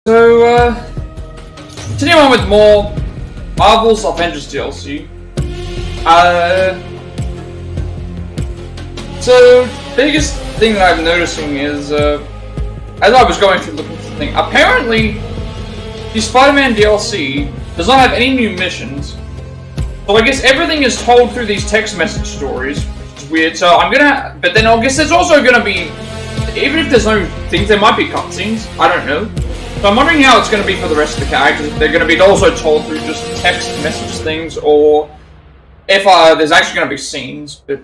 So, continuing on with more Marvel's Avengers DLC. So, biggest thing that I'm noticing is, as I was going through looking for the thing, apparently, the Spider-Man DLC does not have any new missions. So I guess everything is told through these text message stories, which is weird. So but then I guess there's also gonna be, even if there's no things, there might be cutscenes. I don't know. So I'm wondering how it's gonna be for the rest of the characters. If they're gonna be also told through just text message things, or if there's actually gonna be scenes. But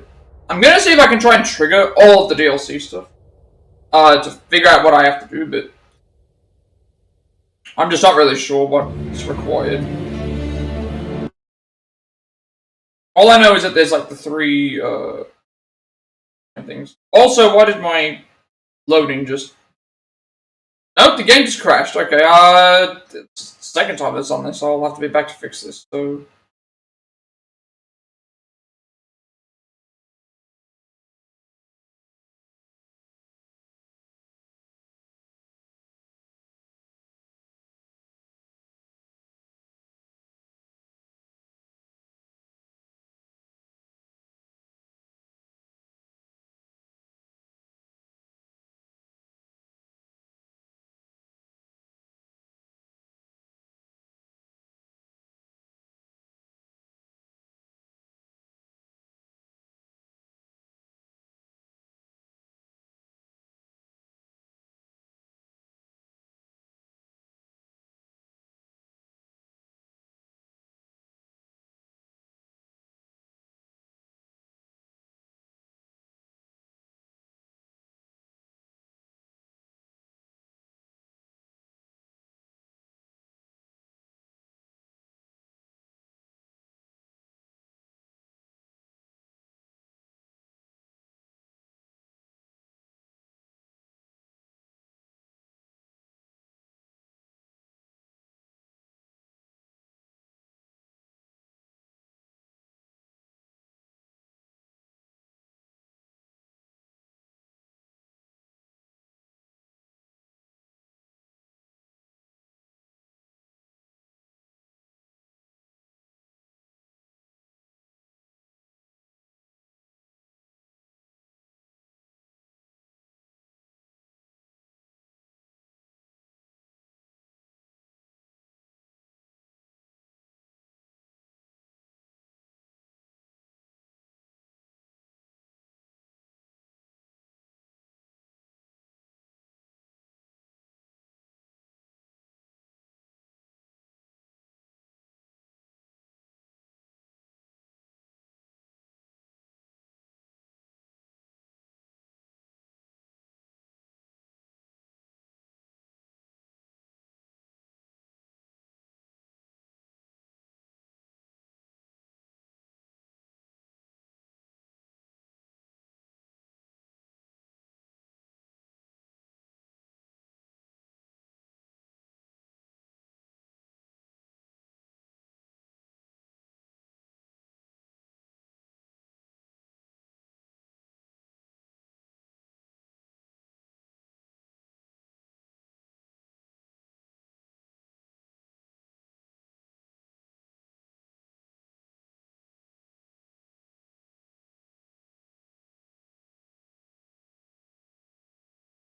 I'm gonna see if I can try and trigger all of the DLC stuff to figure out what I have to do. But I'm just not really sure what's required. All I know is that there's like the three things. Also, why did my loading just... Oh, the game just crashed. Okay, it's the second time it's on this, so I'll have to be back to fix this. So...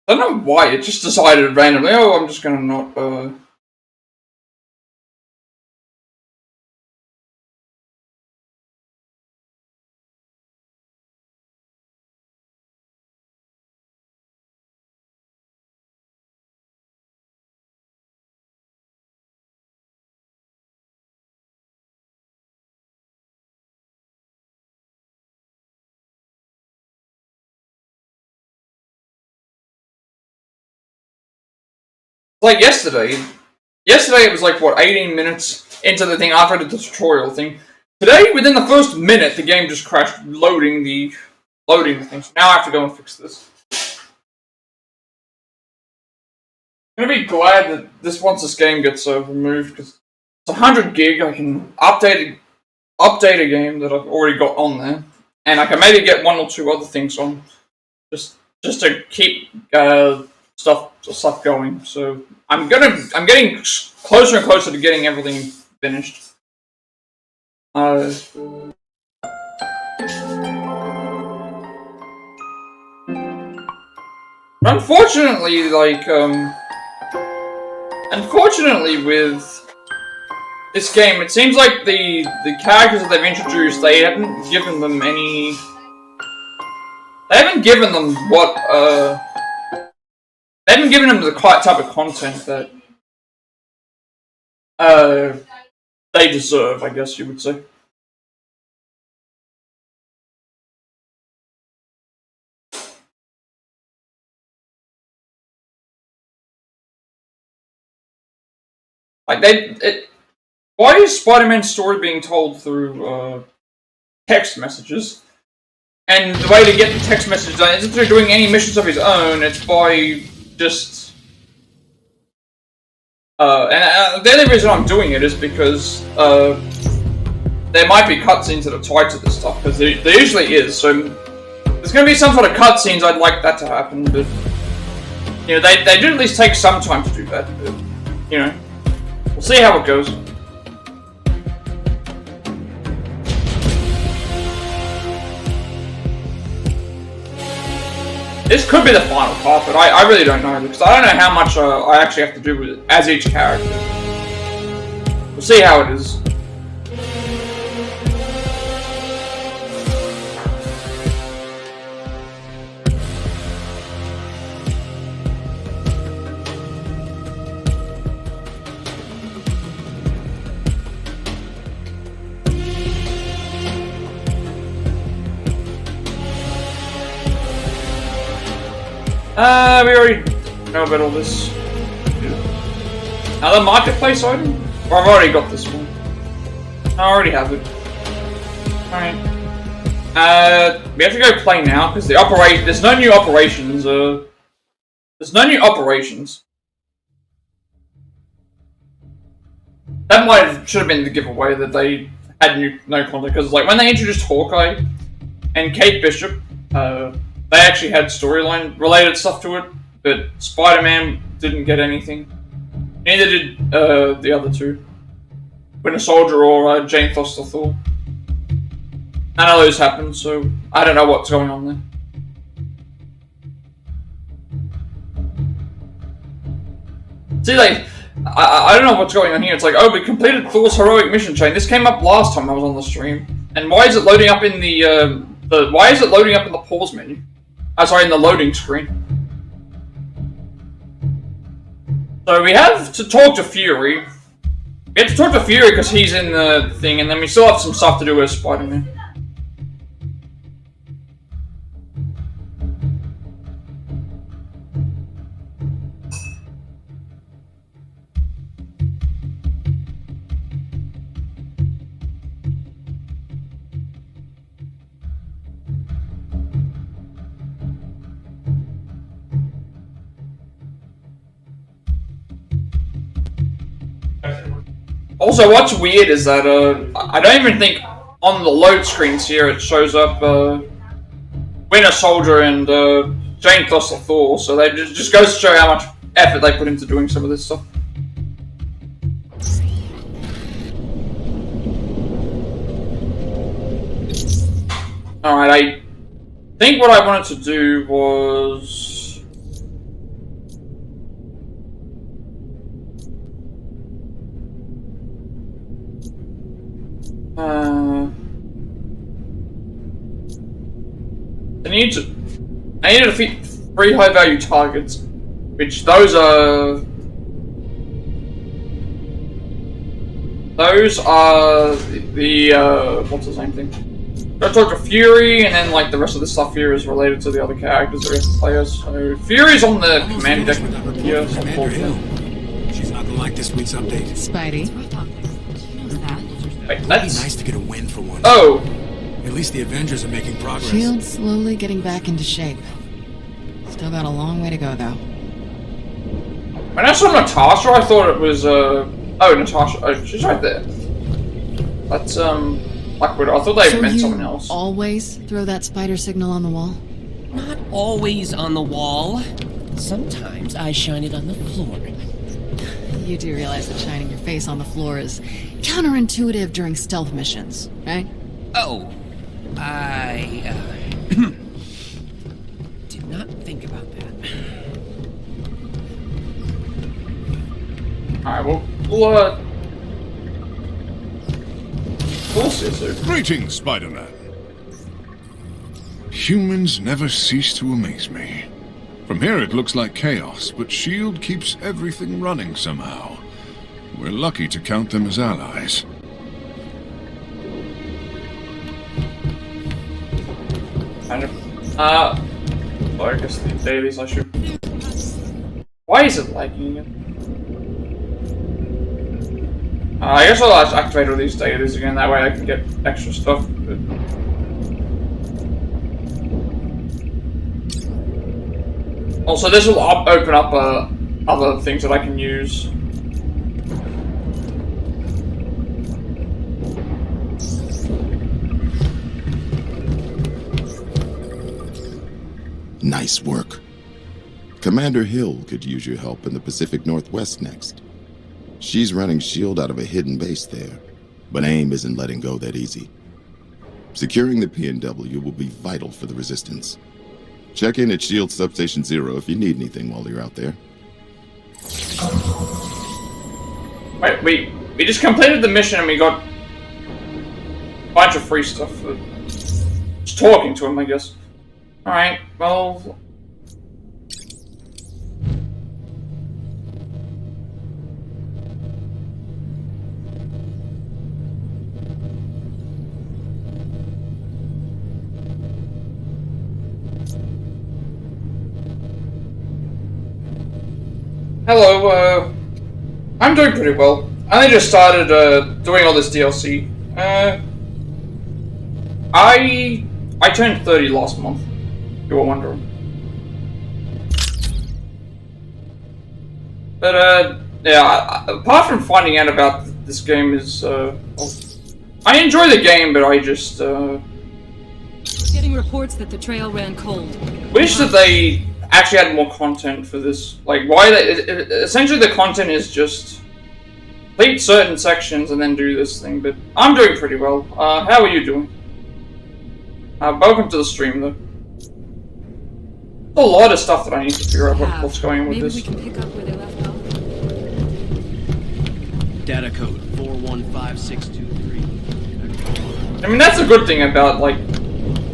I don't know why, it just decided randomly, oh, I'm just gonna not, like yesterday. Yesterday it was like, what, 18 minutes into the thing after I did the tutorial thing. Today, within the first minute, the game just crashed loading the thing. So now I have to go and fix this. I'm gonna be glad that once this game gets removed, because it's 100 gig. I can update a game that I've already got on there, and I can maybe get one or two other things on, just to keep stuff stuff going. So I'm getting closer and closer to getting everything finished. Unfortunately, unfortunately with this game, it seems like the characters that they've introduced, they haven't given them any. They haven't given them what they haven't given them the type of content that they deserve, I guess you would say. Like why is Spider-Man's story being told through text messages? And the way to get the text messages done isn't through doing any missions of his own. It's by just and the only reason I'm doing it is because there might be cutscenes that are tied to this stuff, because there usually is. So there's going to be some sort of cutscenes. I'd like that to happen, but you know they do at least take some time to do that. But, you know. We'll see how it goes. This could be the final part, but I really don't know, because I don't know how much I actually have to do with it as each character. We'll see how it is. We already know about all this. Another marketplace item? Or I've already got this one. I already have it. Alright. We have to go play now, because there's no new operations, there's no new operations. That should have been the giveaway that they had no content, because like when they introduced Hawkeye and Kate Bishop, they actually had storyline related stuff to it, but Spider-Man didn't get anything. Neither did the other two. Winter Soldier or Jane Foster Thor. None of those happened, so I don't know what's going on there. See, like, I don't know what's going on here. It's like, oh, we completed Thor's heroic mission chain. This came up last time I was on the stream. And why is it loading up in why is it loading up in the pause menu? Sorry, in the loading screen. So we have to talk to Fury. We have to talk to Fury because he's in the thing, and then we still have some stuff to do with Spider-Man. Also, what's weird is that I don't even think on the load screens here it shows up Winter Soldier and Jane Foster Thor, so they just goes to show how much effort they put into doing some of this stuff. Alright, I think what I wanted to do was... I need to defeat 3 high-value targets, which those are the what's the same thing? Go talk to Fury, and then like the rest of the stuff here is related to the other characters that we have to play as. So Fury's on the command deck here. She's not gonna like this week's update. Spidey. Wait, that's nice to get a win for once. Oh. At least the Avengers are making progress. Shield's slowly getting back into shape. Still got a long way to go, though. When I saw Natasha, I thought it was, oh, Natasha. Oh, she's right there. That's, Black Widow. I thought they meant someone else. Always throw that spider signal on the wall? Not always on the wall. Sometimes I shine it on the floor. You do realize that shining your face on the floor is counterintuitive during stealth missions, right? Oh, I did not think about that. Alright, we'll see soon. Greetings, Spider-Man. Humans never cease to amaze me. From here it looks like chaos, but S.H.I.E.L.D. keeps everything running somehow. We're lucky to count them as allies. Kind of. Well, I guess the dailies I should. Why is it lagging again? I guess I'll activate all these dailies again, that way I can get extra stuff. But... Also, this will open up other things that I can use. Nice work. Commander Hill could use your help in the Pacific Northwest next. She's running S.H.I.E.L.D. out of a hidden base there, but AIM isn't letting go that easy. Securing the PNW will be vital for the Resistance. Check in at S.H.I.E.L.D. Substation Zero if you need anything while you're out there. Wait, we just completed the mission and we got a bunch of free stuff for just talking to him, I guess. Alright, well... Hello, I'm doing pretty well. I only just started, doing all this DLC. I turned 30 last month, if you were wondering. But, yeah, apart from finding out about this game is, well, I enjoy the game, but I just, Getting reports that the trail ran cold. wish that they actually had more content for this. Like, why they... essentially, the content is just complete certain sections and then do this thing, but I'm doing pretty well. How are you doing? Welcome to the stream, though. There's a lot of stuff that I need to figure out what's going on with Maybe this. we can pick up where they left off. Data code 415623. I mean, that's a good thing about, like,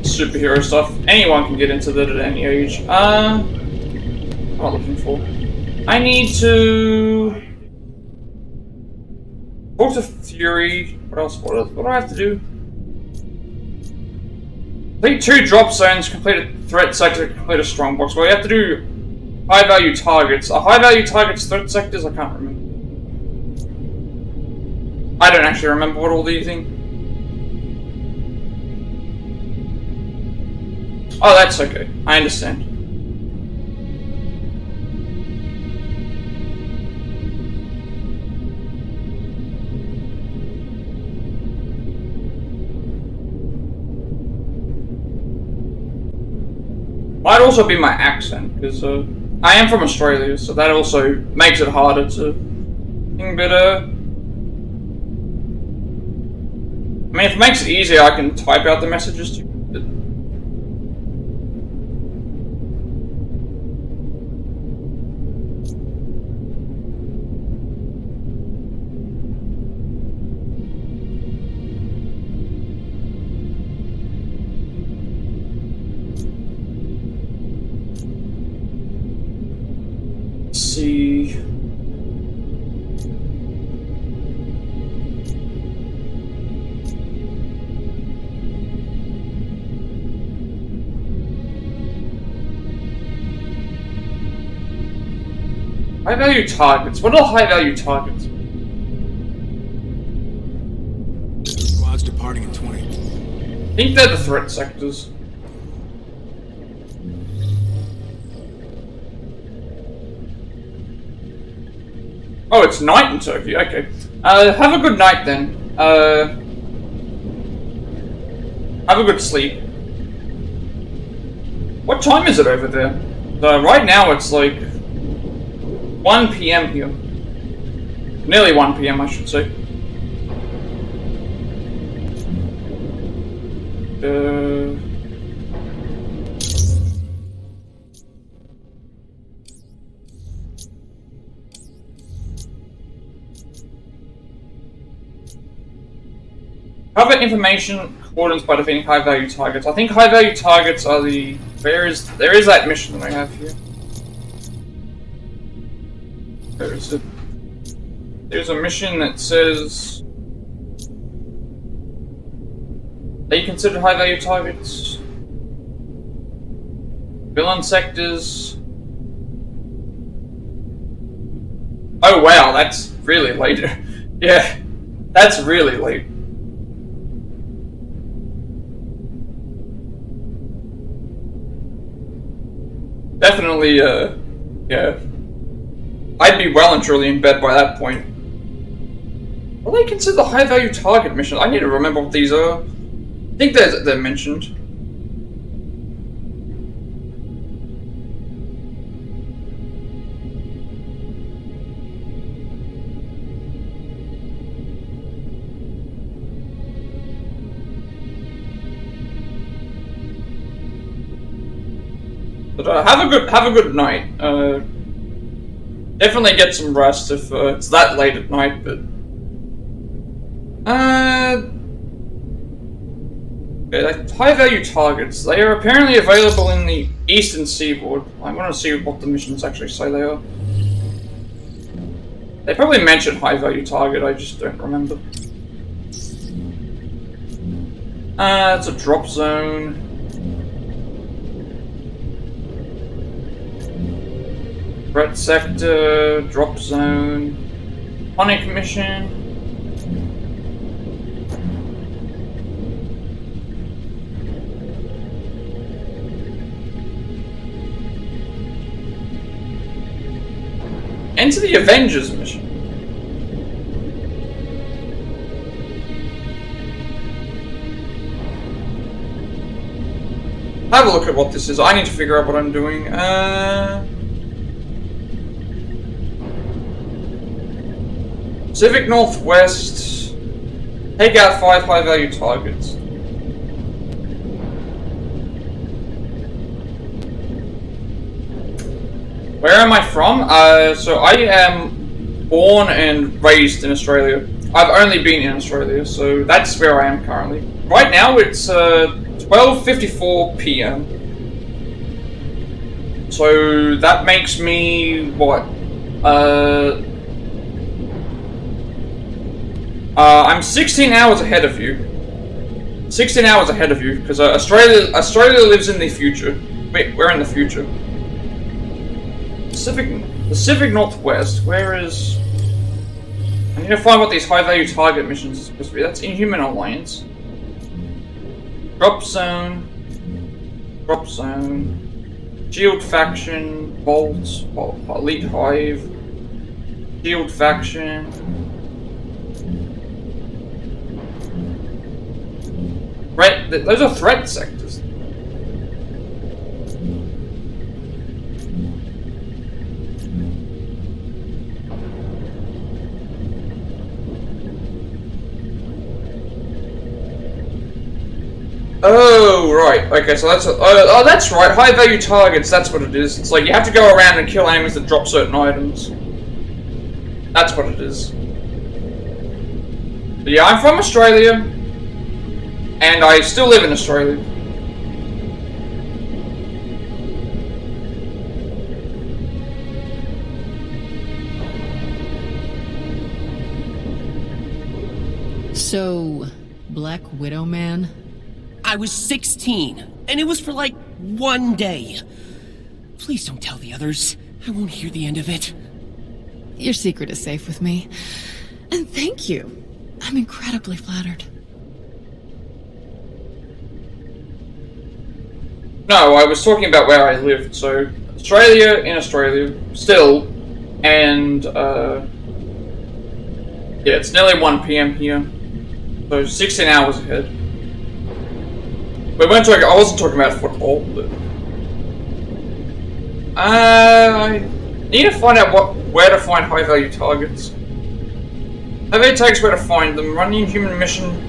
superhero stuff. Anyone can get into that at any age. What am I looking for? I need to... talk to Fury. What else? What do I have to do? Complete 2 drop zones, complete a threat sector, complete a strongbox. Well, you have to do high value targets. Are high value targets threat sectors? I can't remember. I don't actually remember what all these things. Oh, that's okay. I understand. Might also be my accent, because I am from Australia, so that also makes it harder to think, but I mean, if it makes it easier, I can type out the messages to you. See. High value targets. What are high value targets? Squad's departing in 20. I think they're the threat sectors. Oh, it's night in Turkey. Okay. Have a good night then. Have a good sleep. What time is it over there? So right now it's like 1 PM here. Nearly 1 PM, I should say. Cover information coordinates by defeating high value targets. I think high value targets are the there is that mission that I have here. There's a mission that says are you considered high value targets? Villain sectors. Oh wow, that's really late. Yeah, that's really late. Definitely, yeah. I'd be well and truly in bed by that point. Are they considered high value target missions? I need to remember what these are. I think they're mentioned. But have a good night. Definitely get some rest if it's that late at night. But okay, high value targets. They are apparently available in the Eastern Seaboard. I want to see what the missions actually say they are. They probably mentioned high value target. I just don't remember. It's a drop zone. Threat sector, drop zone, Ponic mission. Enter the Avengers mission. Have a look at what this is. I need to figure out what I'm doing. Pacific Northwest. Take out 5 high-value targets. Where am I from? So I am born and raised in Australia. I've only been in Australia, so that's where I am currently. Right now it's 12:54 PM. So that makes me what? I'm 16 hours ahead of you. 16 hours ahead of you, because Australia lives in the future. Wait, we're in the future. Pacific Northwest. Where is? I need to find what these high-value target missions are supposed to be. That's Inhuman Alliance. Drop zone. Drop zone. Shield faction. Bolt. Elite Hive. Shield faction. Those are threat sectors. Oh, right. Okay, so that's oh, that's right. High value targets. That's what it is. It's like you have to go around and kill enemies that drop certain items. That's what it is. But yeah, I'm from Australia. And I still live in Australia. So, Black Widow Man? I was 16, and it was for like 1 day. Please don't tell the others. I won't hear the end of it. Your secret is safe with me. And thank you. I'm incredibly flattered. No, I was talking about where I lived. So, Australia, still, and yeah, it's nearly 1 PM here. So 16 hours ahead. I wasn't talking about football, but I need to find out where to find high value targets. High value targets, where to find them. Run the Inhuman mission.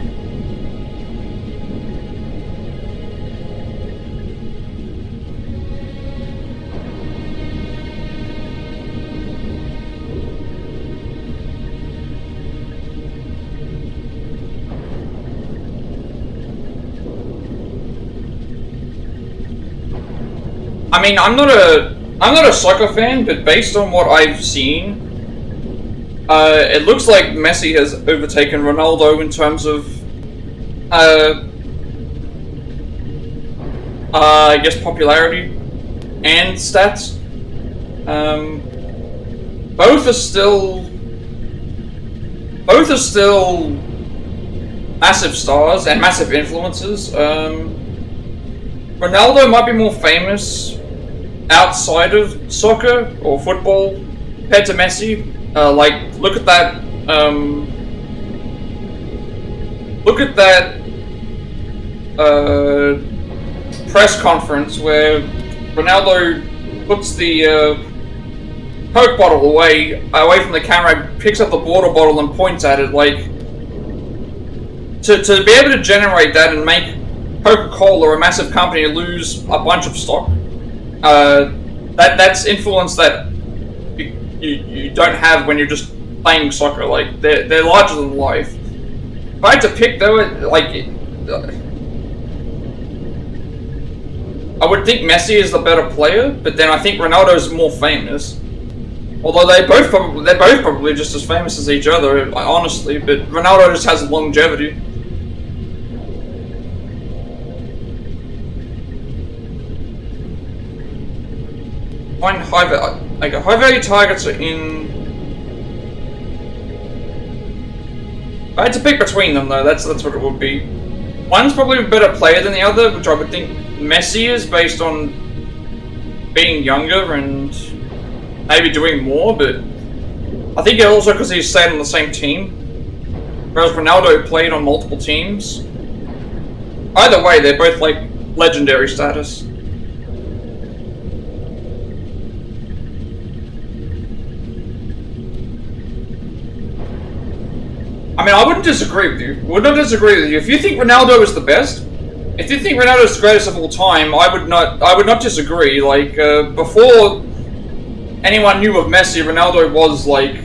I mean, I'm not a soccer fan, but based on what I've seen, it looks like Messi has overtaken Ronaldo in terms of, I guess popularity and stats. Both are still massive stars and massive influences. Ronaldo might be more famous outside of soccer or football compared to Messi. Like, look at that. Look at that press conference where Ronaldo puts the Coke bottle away from the camera, picks up the water bottle and points at it. Like, to be able to generate that and make Coca-Cola, a massive company, lose a bunch of stock. That's influence that you don't have when you're just playing soccer. Like, they're larger than life. If I had to pick though, I would think Messi is the better player, but then I think Ronaldo is more famous. Although they're both probably just as famous as each other, honestly. But Ronaldo just has longevity. Find high value targets are in. If I had to pick between them though, that's what it would be. One's probably a better player than the other, which I would think Messi is based on being younger and maybe doing more, but I think also because he stayed on the same team, whereas Ronaldo played on multiple teams. Either way, they're both like legendary status. I mean, I wouldn't disagree with you. Would not disagree with you. If you think Ronaldo is the best, if you think Ronaldo is the greatest of all time, I would not disagree. Like, before anyone knew of Messi, Ronaldo was like.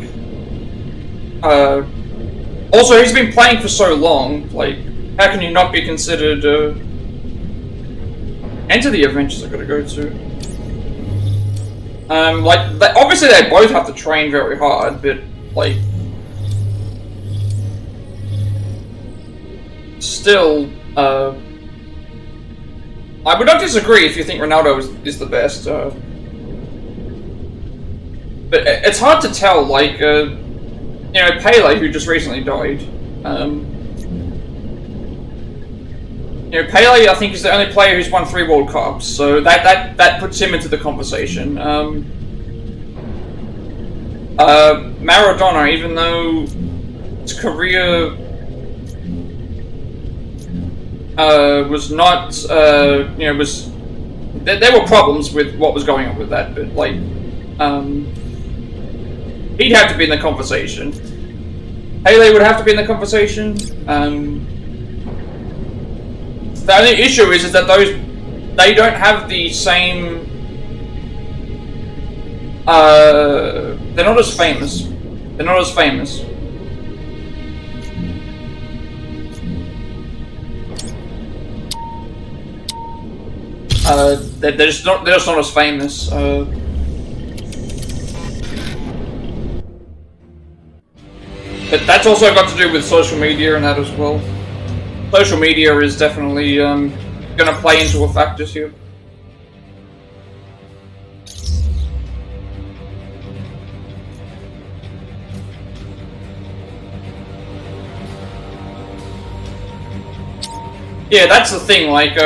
Also, he's been playing for so long. Like, how can you not be considered? Enter the Avengers I gotta go to. Obviously they both have to train very hard, but like. Still, I would not disagree if you think Ronaldo is the best. But it's hard to tell. Like, Pele, who just recently died. Pele, I think, is the only player who's won 3 World Cups, so that puts him into the conversation. Maradona, even though his career was not, there were problems with what was going on with that, but like, he'd have to be in the conversation. Pele would have to be in the conversation. The only issue is that they don't have the same. They're not as famous. They're not as famous. They're just not as famous. But that's also got to do with social media and that as well. Social media is definitely going to play into a factor here. Yeah, that's the thing. Like,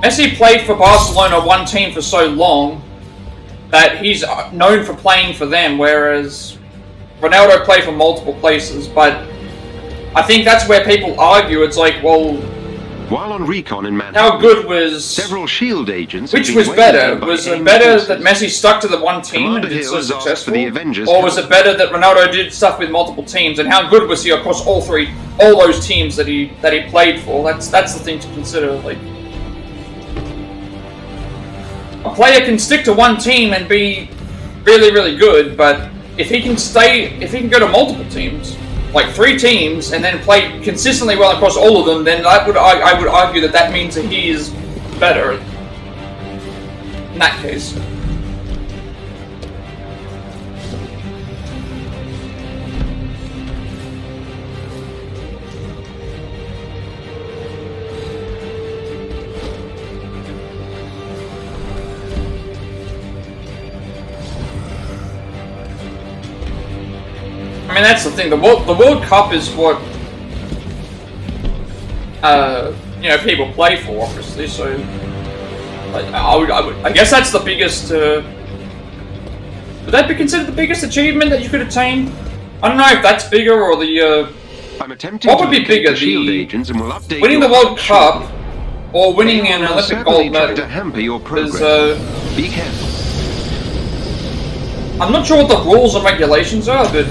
Messi played for Barcelona, one team, for so long that he's known for playing for them, whereas Ronaldo played for multiple places. But I think that's where people argue. It's like, well, While on recon in Manhattan, how good was... several SHIELD agents... Which was better? Was it better that Messi stuck to the one team and did so successful? Or was it better that Ronaldo did stuff with multiple teams? And how good was he across all those teams that he played for? That's the thing to consider. Like, a player can stick to one team and be really, really good, but if he can go to multiple teams, like 3 teams, and then play consistently well across all of them, then I would argue that means that he is better in that case. I mean, that's the thing. The World Cup is what people play for, obviously. So, I guess that's the biggest. Would that be considered the biggest achievement that you could attain? I don't know if that's bigger or the. I'm attempting what would be bigger, winning the World Cup or winning an Olympic gold medal? To hamper your progress. Be careful. I'm not sure what the rules and regulations are, but.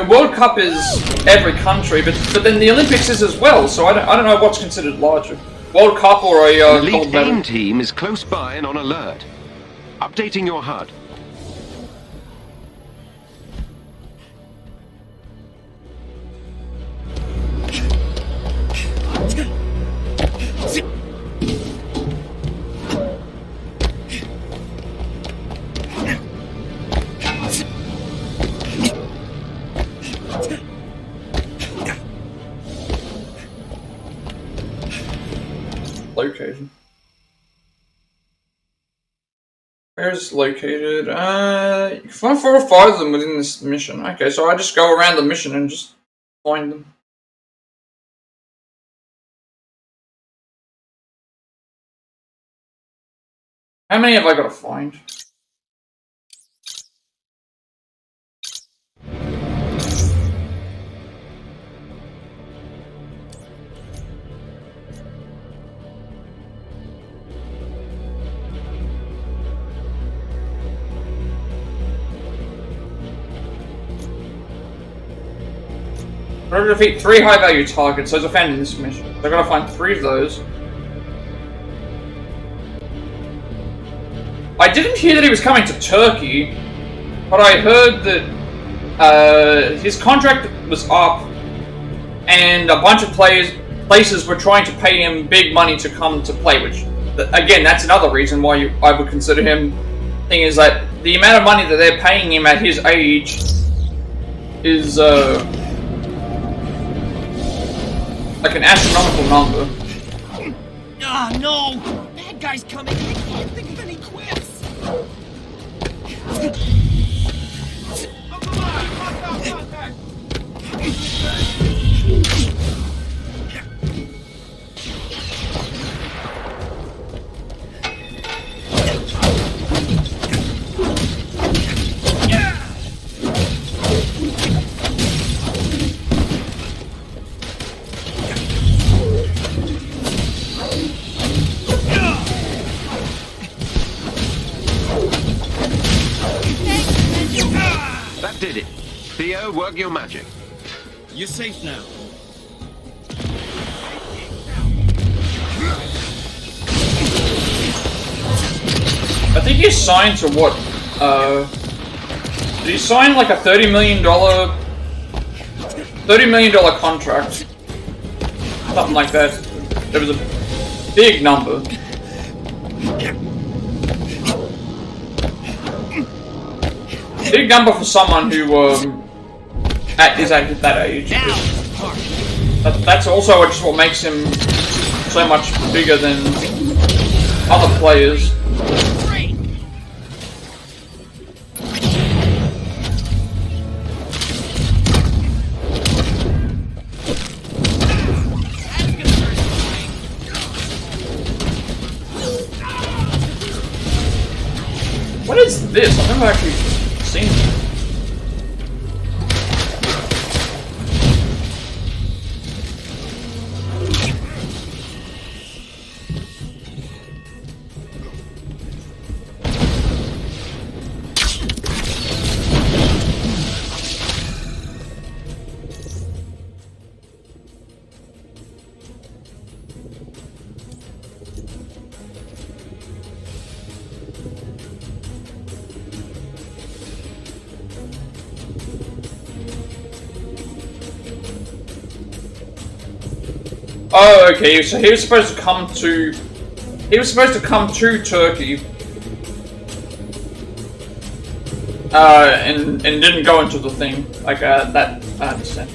World Cup is every country, but then the Olympics is as well. So I don't know what's considered larger, World Cup or a the gold medal. AIM team is close by and on alert. Updating your HUD. Location. Where is it located? You can find 4 or 5 of them within this mission. Okay, so I just go around the mission and just find them. How many have I got to find? In order to defeat 3 high-value targets, those are found in this mission. So I've got to find 3 of those. I didn't hear that he was coming to Turkey, but I heard that his contract was up, and a bunch of places were trying to pay him big money to come to play, which, again, that's another reason why I would consider him. Thing is that the amount of money that they're paying him at his age is, like an astronomical number. Ah, no! Bad guy's coming! I can't think of any quips! That did it. Theo, work your magic. You're safe now. I think he signed to what? Did he sign like a $30 million contract? Something like that. There was a big number. Big number for someone who is at that age. That's also just what makes him so much bigger than other players. What is this? I've never actually seen it. Oh, okay. So he was supposed to come to. He was supposed to come to Turkey. And didn't go into the thing. Like that. I understand.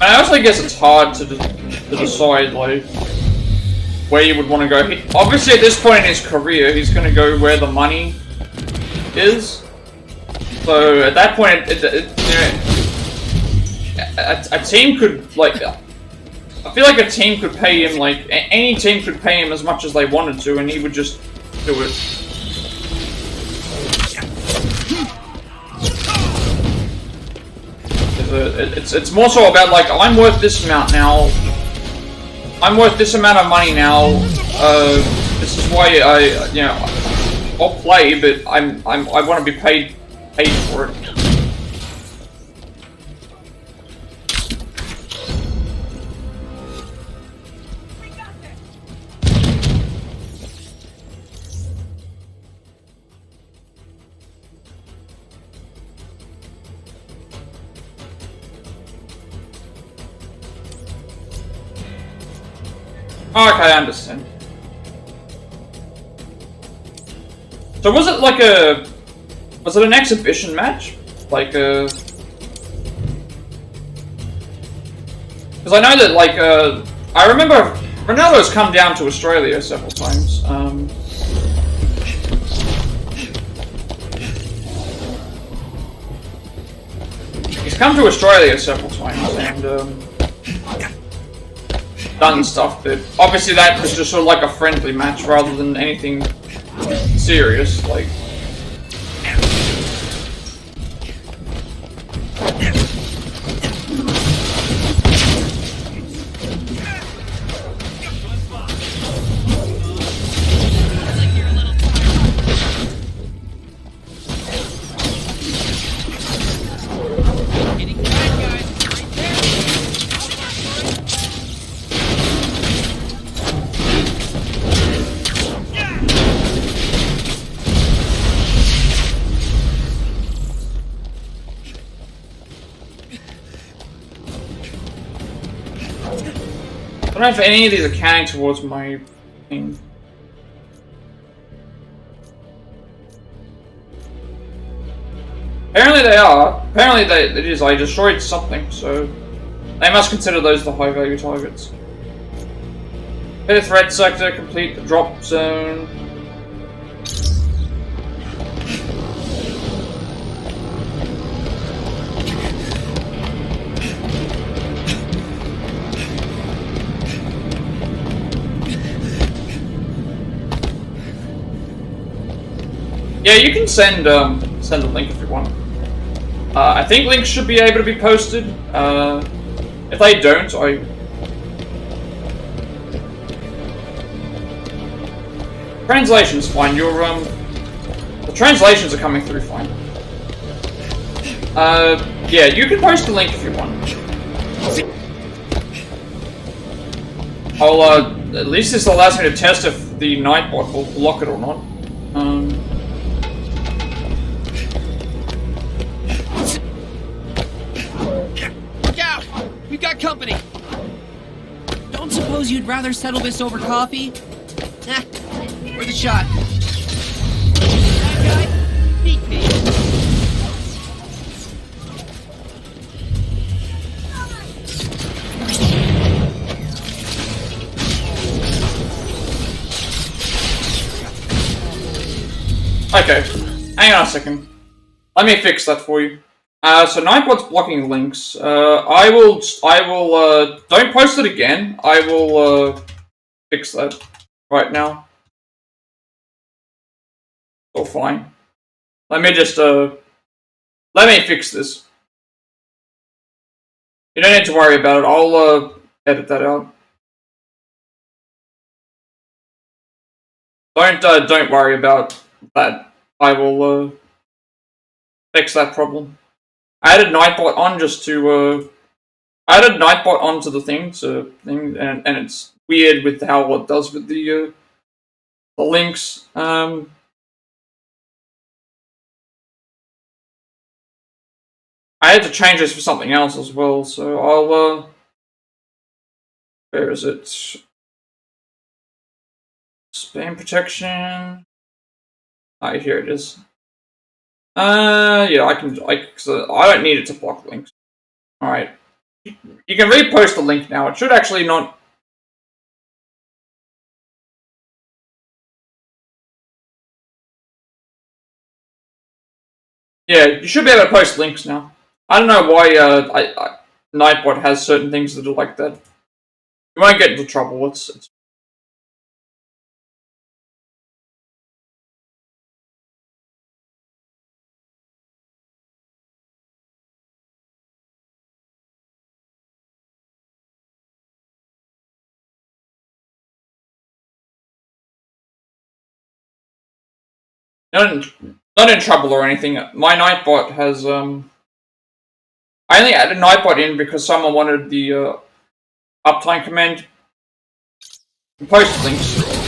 I also guess it's hard to decide, like, where you would want to go. Obviously, at this point in his career, he's going to go where the money is. So, at that point, a team could, like... I feel like a team could pay him, like... Any team could pay him as much as they wanted to, and he would just do it. It's more so about, like, I'm worth this amount now. I'm worth this amount of money now. This is why you know, I'll play, but I want to be paid for it. Okay, I understand. So was it like was it an exhibition match? Like because I know that, like, I remember Ronaldo's come down to Australia several times. He's come to Australia several times and done stuff, but obviously that was just sort of like a friendly match rather than anything serious, like... I don't know if any of these are counting towards my thing. Apparently they are. Apparently it is. I destroyed something, so they must consider those the high value targets. Hit a threat sector, complete the drop zone. Yeah, you can send a link if you want. I think links should be able to be posted. If they don't, translation's fine. The translations are coming through fine. Yeah, you can post a link if you want. At least this allows me to test if the Nightbot will block it or not. We've got company! Don't suppose you'd rather settle this over coffee? Eh, worth a shot. That guy, beat me. Okay, hang on a second. Let me fix that for you. So Nightbot's blocking links. I will, don't post it again. I will, fix that right now. All fine. Let me just, let me fix this. You don't need to worry about it. I'll, edit that out. Don't worry about that. I will, fix that problem. I added Nightbot on just to, I added Nightbot onto the thing, and it's weird with how it does with the links. I had to change this for something else as well, so I'll, where is it? Spam protection. Ah, here it is. Yeah, I don't need it to block links. Alright. You can repost the link now. It should actually not... Yeah, you should be able to post links now. I don't know why Nightbot has certain things that are like that. You won't get into trouble. It's not in trouble or anything. My Nightbot has I only added Nightbot in because someone wanted the uptime command. Post links.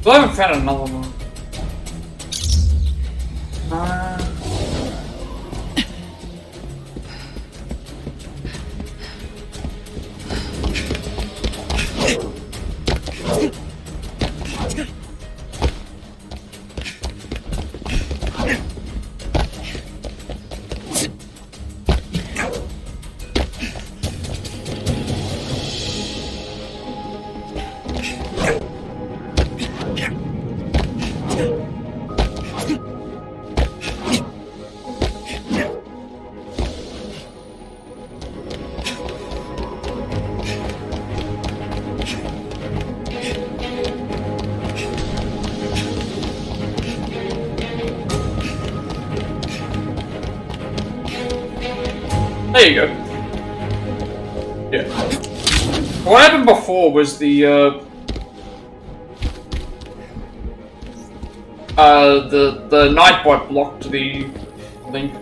Well, I haven't found another one. There you go. Yeah. What happened before was the Nightbot blocked the link.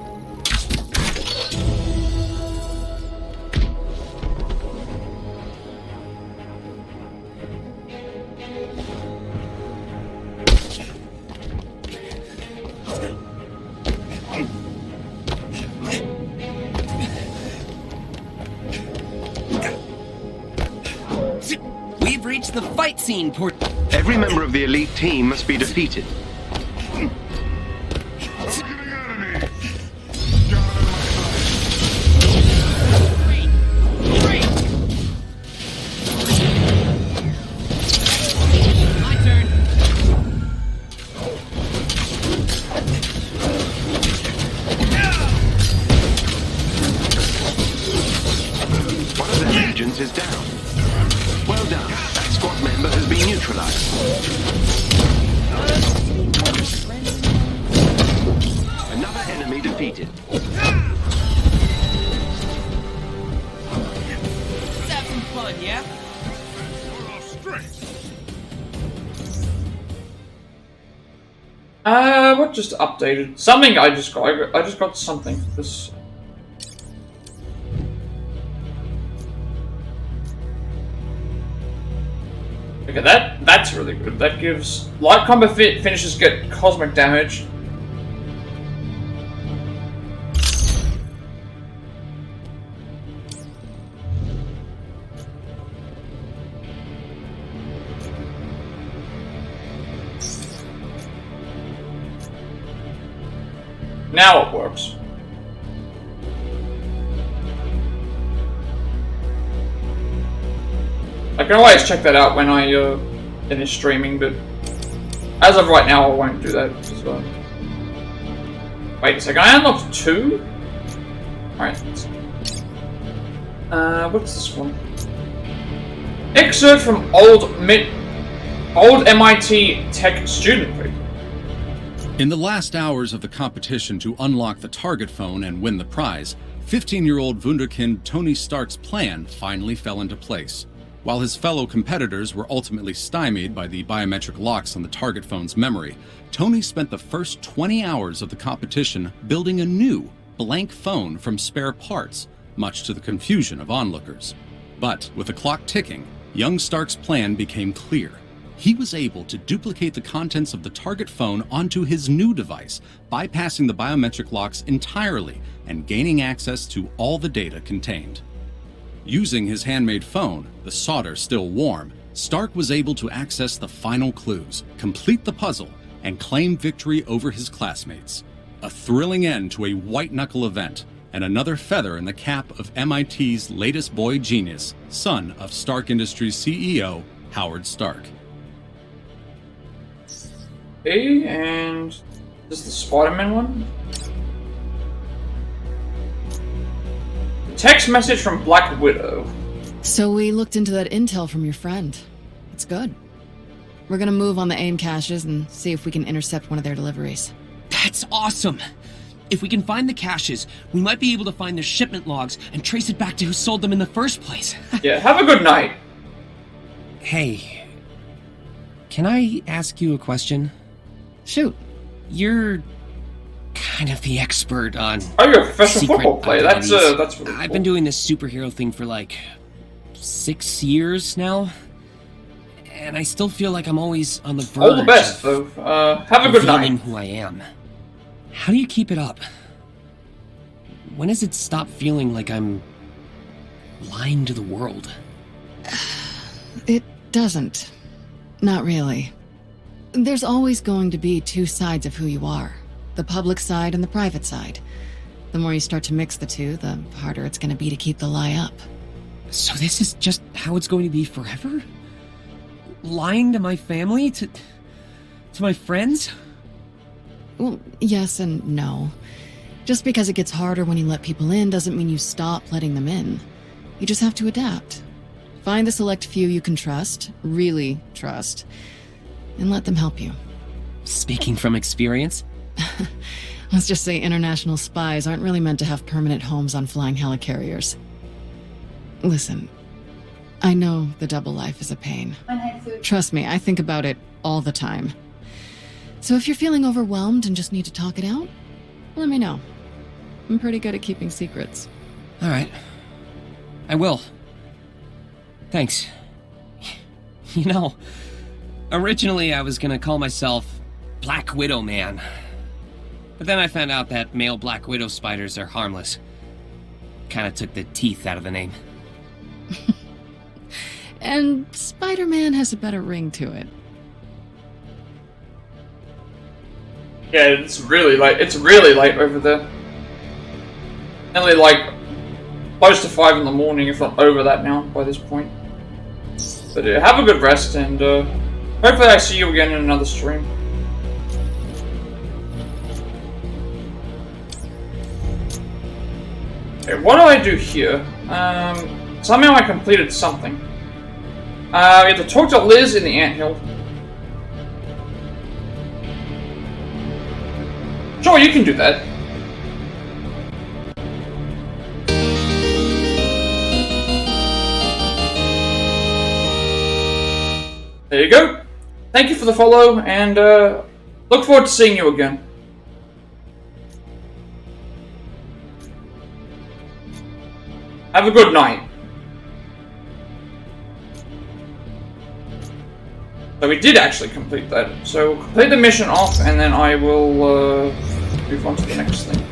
We've reached the fight scene, Port. Every member of the elite team must be defeated. member has been neutralized. Another enemy defeated. Let's have some fun, yeah? What just updated? Something I just got. I just got something. This. Okay, that's really good. That gives light combat finishes get cosmic damage. Now it works. I can always check that out when I finish streaming, but as of right now, I won't do that. So. Wait a second, I unlocked 2? Alright. What's this one? Excerpt from old MIT Tech student paper. In the last hours of the competition to unlock the target phone and win the prize, 15-year-old Wunderkind Tony Stark's plan finally fell into place. While his fellow competitors were ultimately stymied by the biometric locks on the target phone's memory, Tony spent the first 20 hours of the competition building a new, blank phone from spare parts, much to the confusion of onlookers. But with the clock ticking, young Stark's plan became clear. He was able to duplicate the contents of the target phone onto his new device, bypassing the biometric locks entirely and gaining access to all the data contained. Using his handmade phone, the solder still warm, Stark was able to access the final clues, complete the puzzle, and claim victory over his classmates. A thrilling end to a white-knuckle event, and another feather in the cap of MIT's latest boy genius, son of Stark Industries CEO, Howard Stark. Okay, and this is the Spider-Man one. Text message from Black Widow. So we looked into that intel from your friend. It's good. We're gonna move on the AIM caches and see if we can intercept one of their deliveries. That's awesome! If we can find the caches, we might be able to find their shipment logs and trace it back to who sold them in the first place. Yeah, have a good night. Hey, can I ask you a question? Shoot. You're kind of the expert on. Oh, you're a professional secret football player. identities. That's really I've cool. been doing this superhero thing for like 6 years now, and I still feel like I'm always on the verge. All the best, of though. Have a good revealing night. who I am. How do you keep it up? When does it stop feeling like I'm lying to the world? It doesn't. Not really. There's always going to be two sides of who you are. The public side and the private side. The more you start to mix the two, the harder it's going to be to keep the lie up. So this is just how it's going to be forever? Lying to my family? To my friends? Well, yes and no. Just because it gets harder when you let people in doesn't mean you stop letting them in. You just have to adapt. Find the select few you can trust, really trust, and let them help you. Speaking from experience? Let's just say international spies aren't really meant to have permanent homes on flying helicarriers. Listen, I know the double life is a pain. Trust me, I think about it all the time. So if you're feeling overwhelmed and just need to talk it out, let me know. I'm pretty good at keeping secrets. All right. I will. Thanks. You know, originally I was gonna call myself Black Widow Man. But then I found out that male Black Widow spiders are harmless. Kinda took the teeth out of the name. And Spider-Man has a better ring to it. Yeah, it's really late over there. Only like close to 5 in the morning, if not over that now by this point. But yeah, have a good rest, and hopefully I see you again in another stream. Okay, what do I do here? Somehow I completed something. We have to talk to Liz in the anthill. Sure, you can do that. There you go. Thank you for the follow, and look forward to seeing you again. Have a good night. So we did actually complete that. So we'll complete the mission off, and then I will move on to the next thing.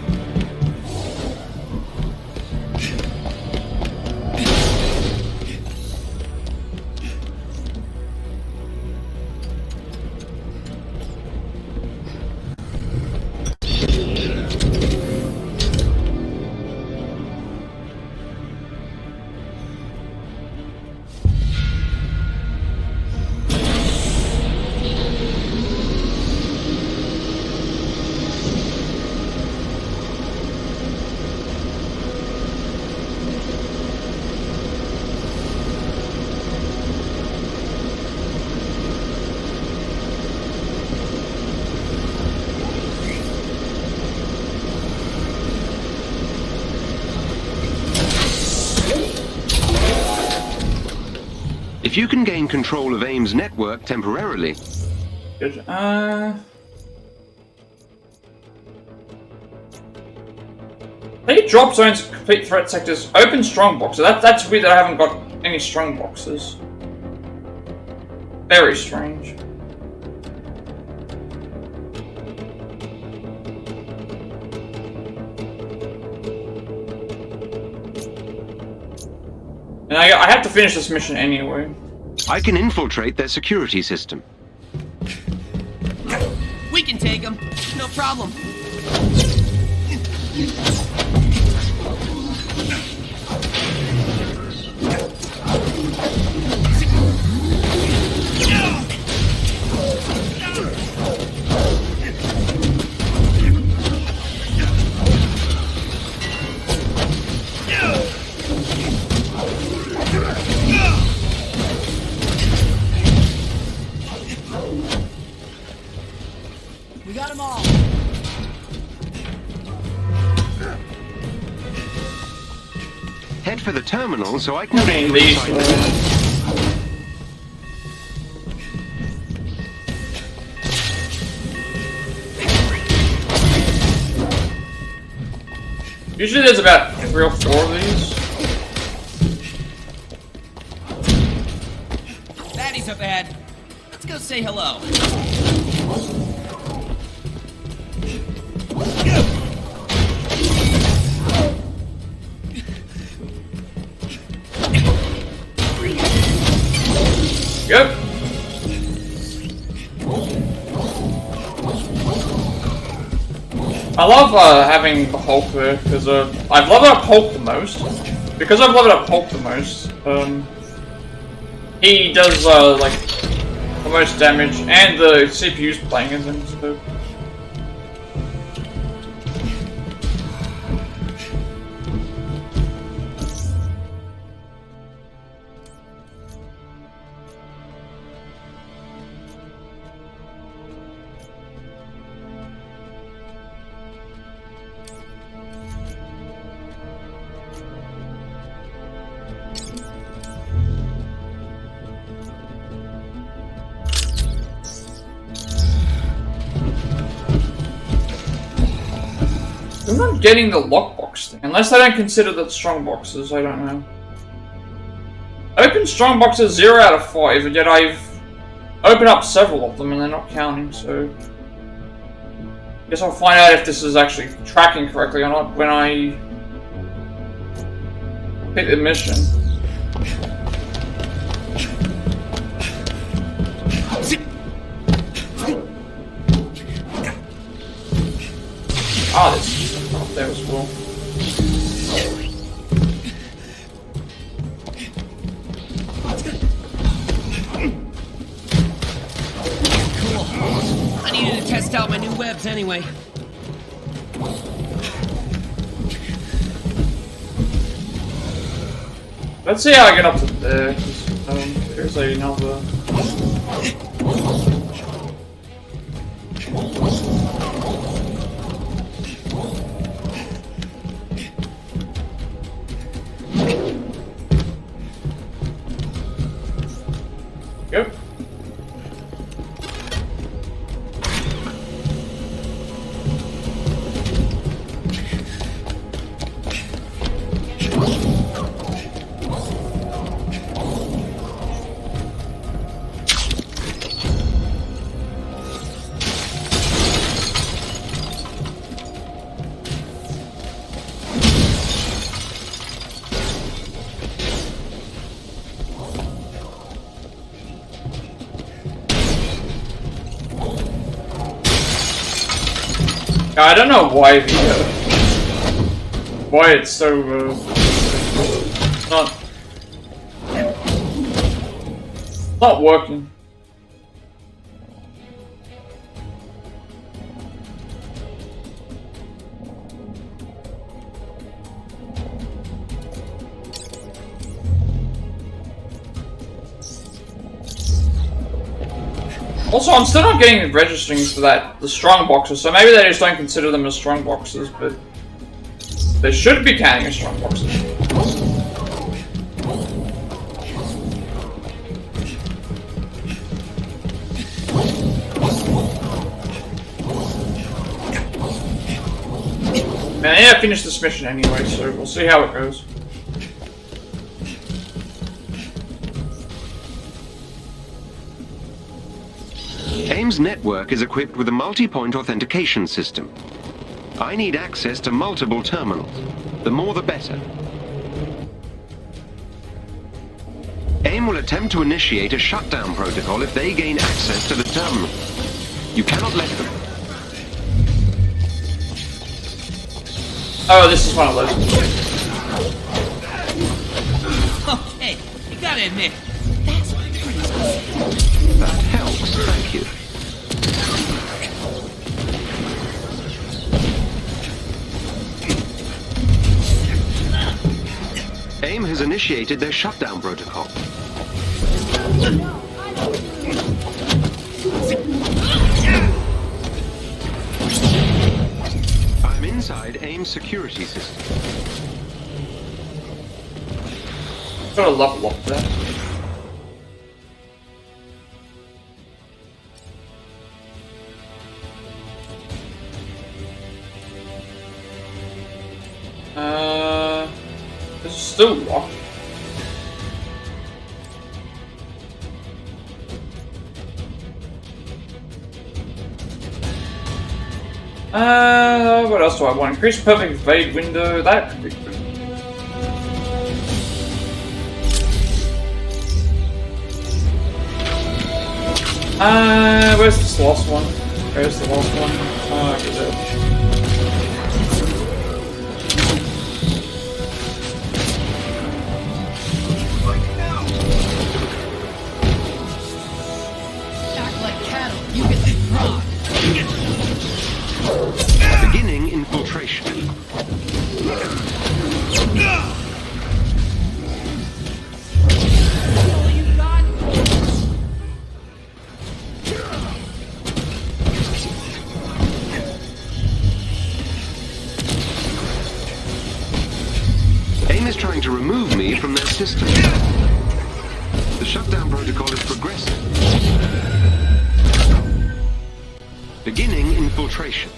If you can gain control of AIM's network temporarily... Good. Complete drop zones, complete threat sectors, open strong boxes. That's weird that I haven't got any strong boxes. Very strange. And I have to finish this mission anyway. I can infiltrate their security system. We can take them. No problem. We got them all. Head for the terminal so I can Okay, get you these inside the... Usually there's about 3 or 4 of these. Baddies up ahead. Let's go say hello. Yep. I love having the Hulk there, because I've leveled up Hulk the most. Because I've leveled up Hulk the most, he does like the most damage, and the CPU's playing as him, so... I'm not getting the lockbox thing, unless I don't consider that strong boxes, I don't know. Open strong boxes 0 out of 5, and yet I've opened up several of them and they're not counting, so... I guess I'll find out if this is actually tracking correctly or not when I... pick the mission. Ah, this up there as well. Cool. I needed to test out my new webs anyway. Let's see how I get up to there. There's another. Yep. I don't know why why it's so not working. Also, I'm still not getting registering for the strong boxes, so maybe they just don't consider them as strong boxes, but they should be counting as strong boxes. Man, I need to finish this mission anyway, so we'll see how it goes. AIM's network is equipped with a multi-point authentication system. I need access to multiple terminals. The more the better. AIM will attempt to initiate a shutdown protocol if they gain access to the terminal. You cannot let them. Oh, this is one of those. Okay, you gotta admit, that's pretty good. That helps, thank you. AIM has initiated their shutdown protocol. I'm inside AIM's security system. Got a level up there. This is still locked. What else do I want? Increase perfect evade window. That could be good. Where's this last one? Where's the last one? Okay, there. Beginning infiltration. AIM is trying to remove me from their system. The shutdown protocol is progressing. Beginning infiltration.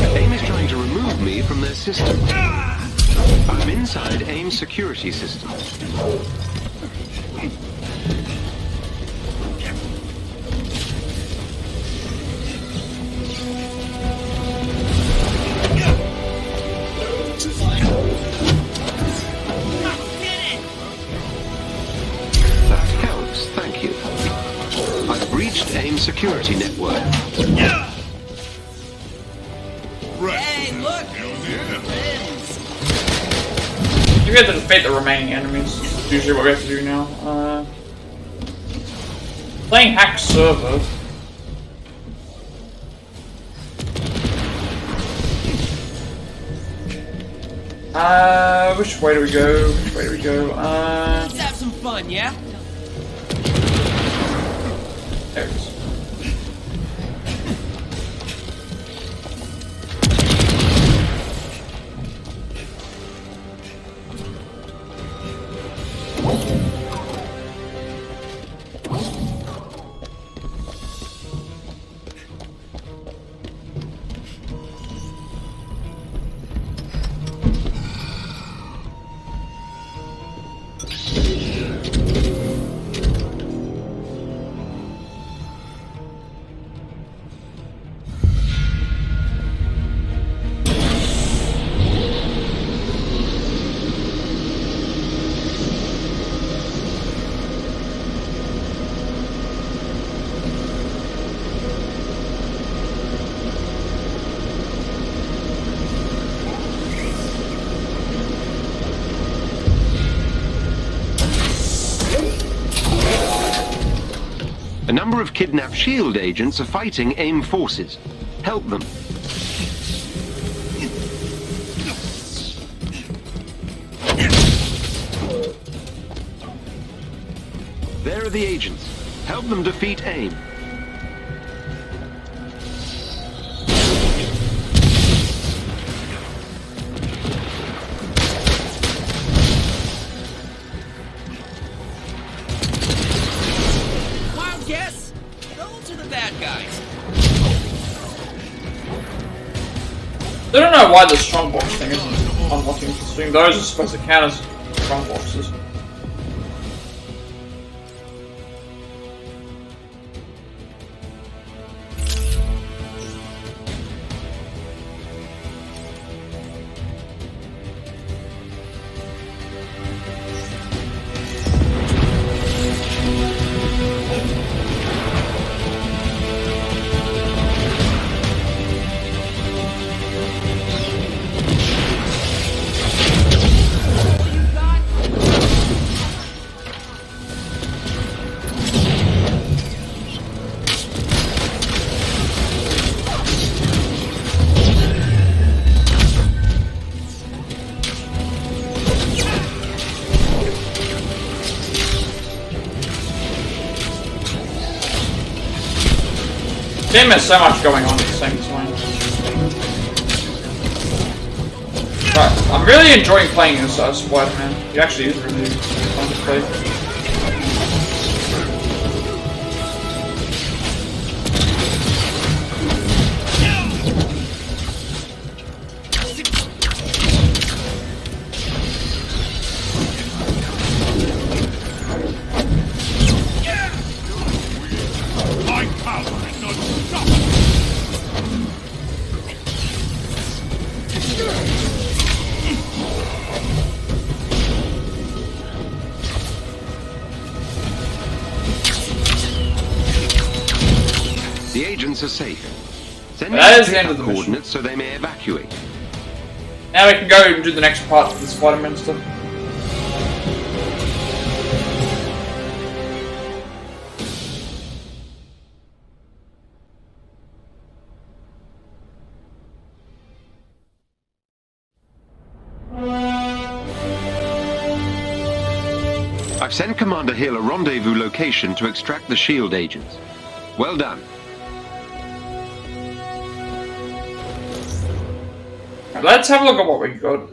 AIM is trying to remove me from their system. I'm inside AIM's security system. That helps, thank you. I've breached AIM's security network. Hey, look! You have to defeat the remaining enemies. That's usually what we have to do now. Playing hack server. Which way do we go? Which way do we go? Let's have some fun, yeah? There it is. A number of kidnapped SHIELD agents are fighting AIM forces. Help them. There are the agents. Help them defeat AIM. Guess? Those are the bad guys. I don't know why the strongbox thing isn't unlocking, considering those are supposed to count as strongboxes. Game has so much going on at the same time. But I'm really enjoying playing as Spider-Man. He actually is really fun to play. The agents are safe. Send me That is the end of the coordinates so they may evacuate. Now we can go and do the next part of the Spider-Man stuff. I've sent Commander Hill a rendezvous location to extract the SHIELD agents. Well done. Let's have a look at what we got.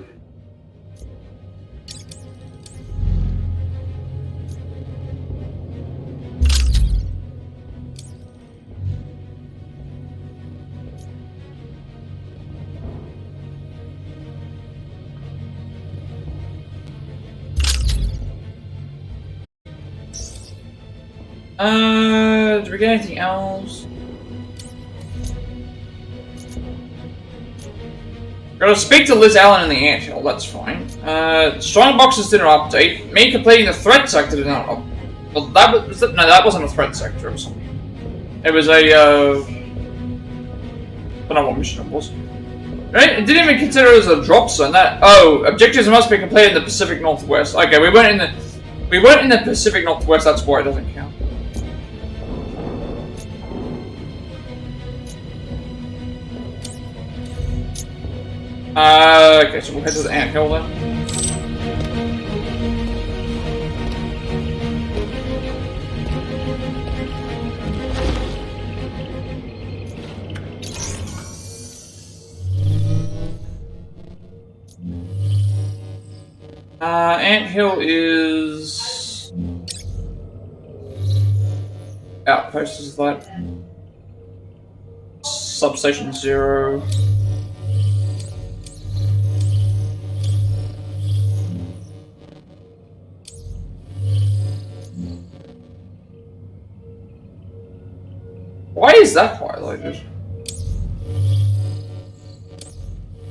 Do we get anything else? Gotta speak to Liz Allen in the anthill, that's fine. Strong boxes didn't update. Me completing the threat sector did not update. Well, that wasn't a threat sector or something. It was a, I don't know what mission it was. Right? It didn't even consider it as a drop zone. That objectives must be completed in the Pacific Northwest. Okay, we weren't in the Pacific Northwest. That's why it doesn't count. Okay, so we'll head to the anthill then. Anthill is outpost is that substation 0. Why is that highlighted?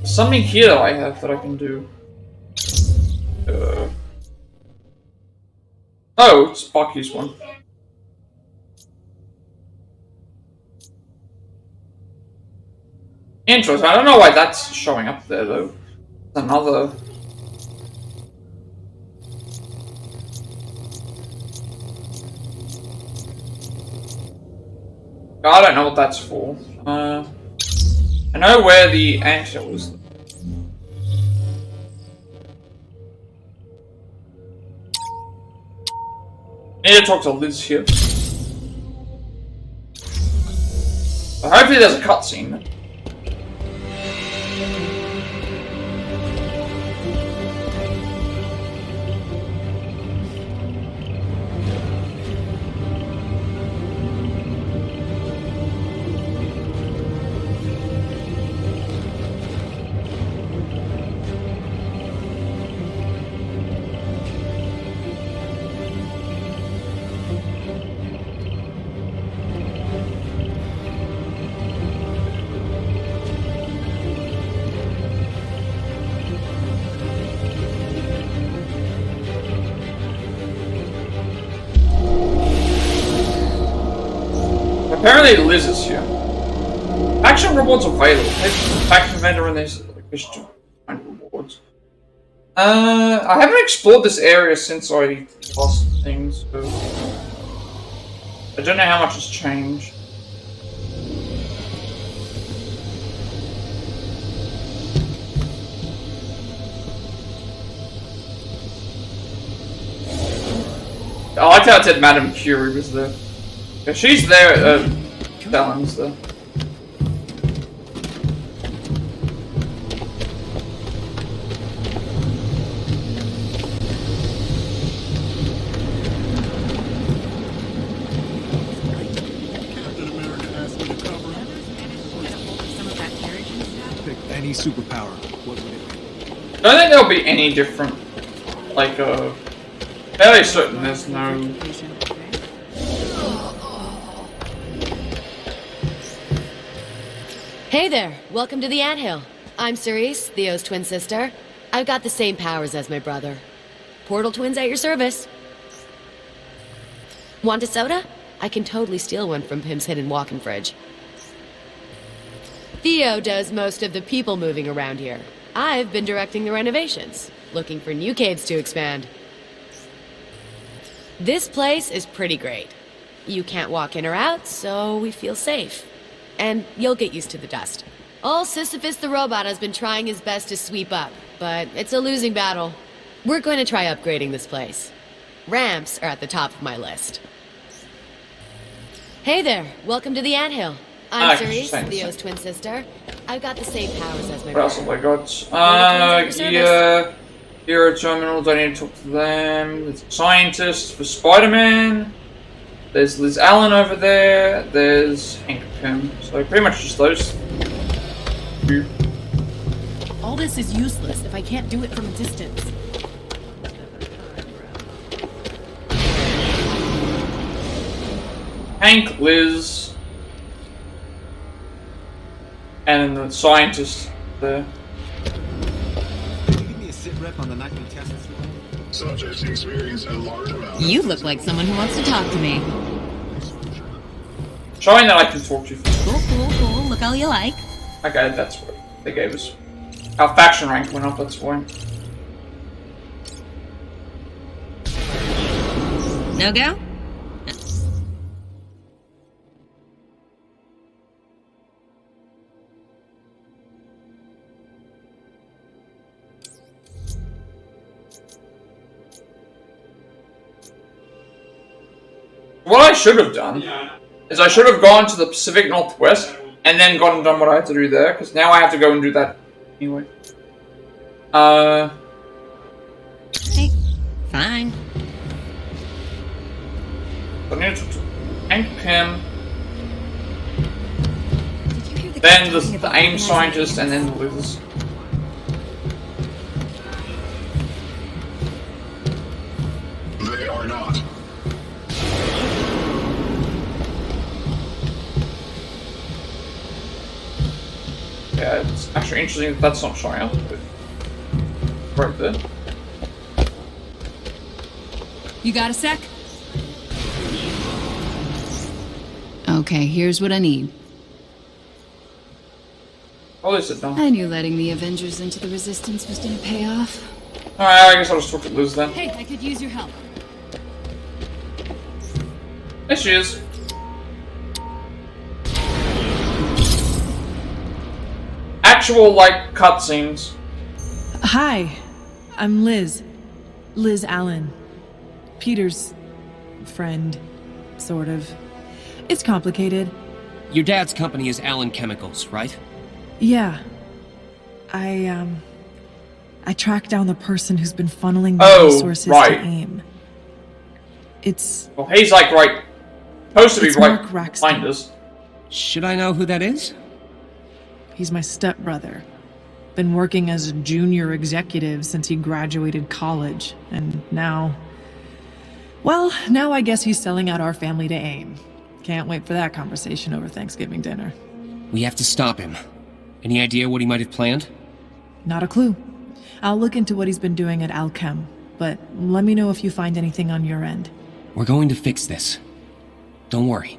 Something here that I have that I can do. Oh, it's Bucky's one. Interesting. I don't know why that's showing up there though. It's another. I don't know what that's for. I know where the anthill is. I need to talk to Liz here. But hopefully there's a cutscene. Apparently Liz is here. Action rewards available. Back to vendor and there's wish to find rewards. I haven't explored this area since I lost things, so I don't know how much has changed. I like how it said Madame Curie was there. Yeah, she's there, Talon's there. Any superpower, what would it be? I don't think there'll be any different, like, fairly certain there's no... Hey there, welcome to the Anthill. I'm Cerise, Theo's twin sister. I've got the same powers as my brother. Portal twins at your service. Want a soda? I can totally steal one from Pim's hidden walk-in fridge. Theo does most of the people moving around here. I've been directing the renovations, looking for new caves to expand. This place is pretty great. You can't walk in or out, so we feel safe. And you'll get used to the dust. Old Sisyphus the robot has been trying his best to sweep up, but it's a losing battle. We're going to try upgrading this place. Ramps are at the top of my list. Hey there, welcome to the Anthill. I'm Cerise, Theo's twin sister. I've got the same powers as my brother. What else have I got? Yeah. Here are terminals, I need to talk to them. There's a scientist for Spider-Man. There's Liz Allen over there. There's Hank Pym. So pretty much just those. All this is useless if I can't do it from a distance. Hank, Liz, and the scientist there. Can you give me a sit rep on the nightly tests? Subjects experience a large amount. You look like someone who wants to talk to me. Showing that I can talk to you. Cool. Look all you like. Okay, that's right. they gave us. Our faction rank went up, that's why. No go? What I should have done is I should have gone to the Pacific Northwest and then gone and done what I had to do there, because now I have to go and do that anyway. Hey, fine. I need to Hank Pym, then the AIM scientist, and then Liz. They are not. Yeah, it's actually interesting that that's not showing up. Right there. You got a sec? Okay, here's what I need. Oh, is it done? I knew letting the Avengers into the Resistance was gonna pay off. Alright, I guess I'll just talk to Liz then. Hey, I could use your help. There she is. Actual, like, cutscenes. Hi, I'm Liz. Liz Allen. Peter's friend, sort of. It's complicated. Your dad's company is Allen Chemicals, right? Yeah. I tracked down the person who's been funneling the resources to AIM. It's... Well, he's like supposed to be right Mark Raxton. behind us. Should I know who that is? He's my stepbrother. Been working as a junior executive since he graduated college, and now... Well, now I guess he's selling out our family to AIM. Can't wait for that conversation over Thanksgiving dinner. We have to stop him. Any idea what he might have planned? Not a clue. I'll look into what he's been doing at Alchem, but let me know if you find anything on your end. We're going to fix this. Don't worry.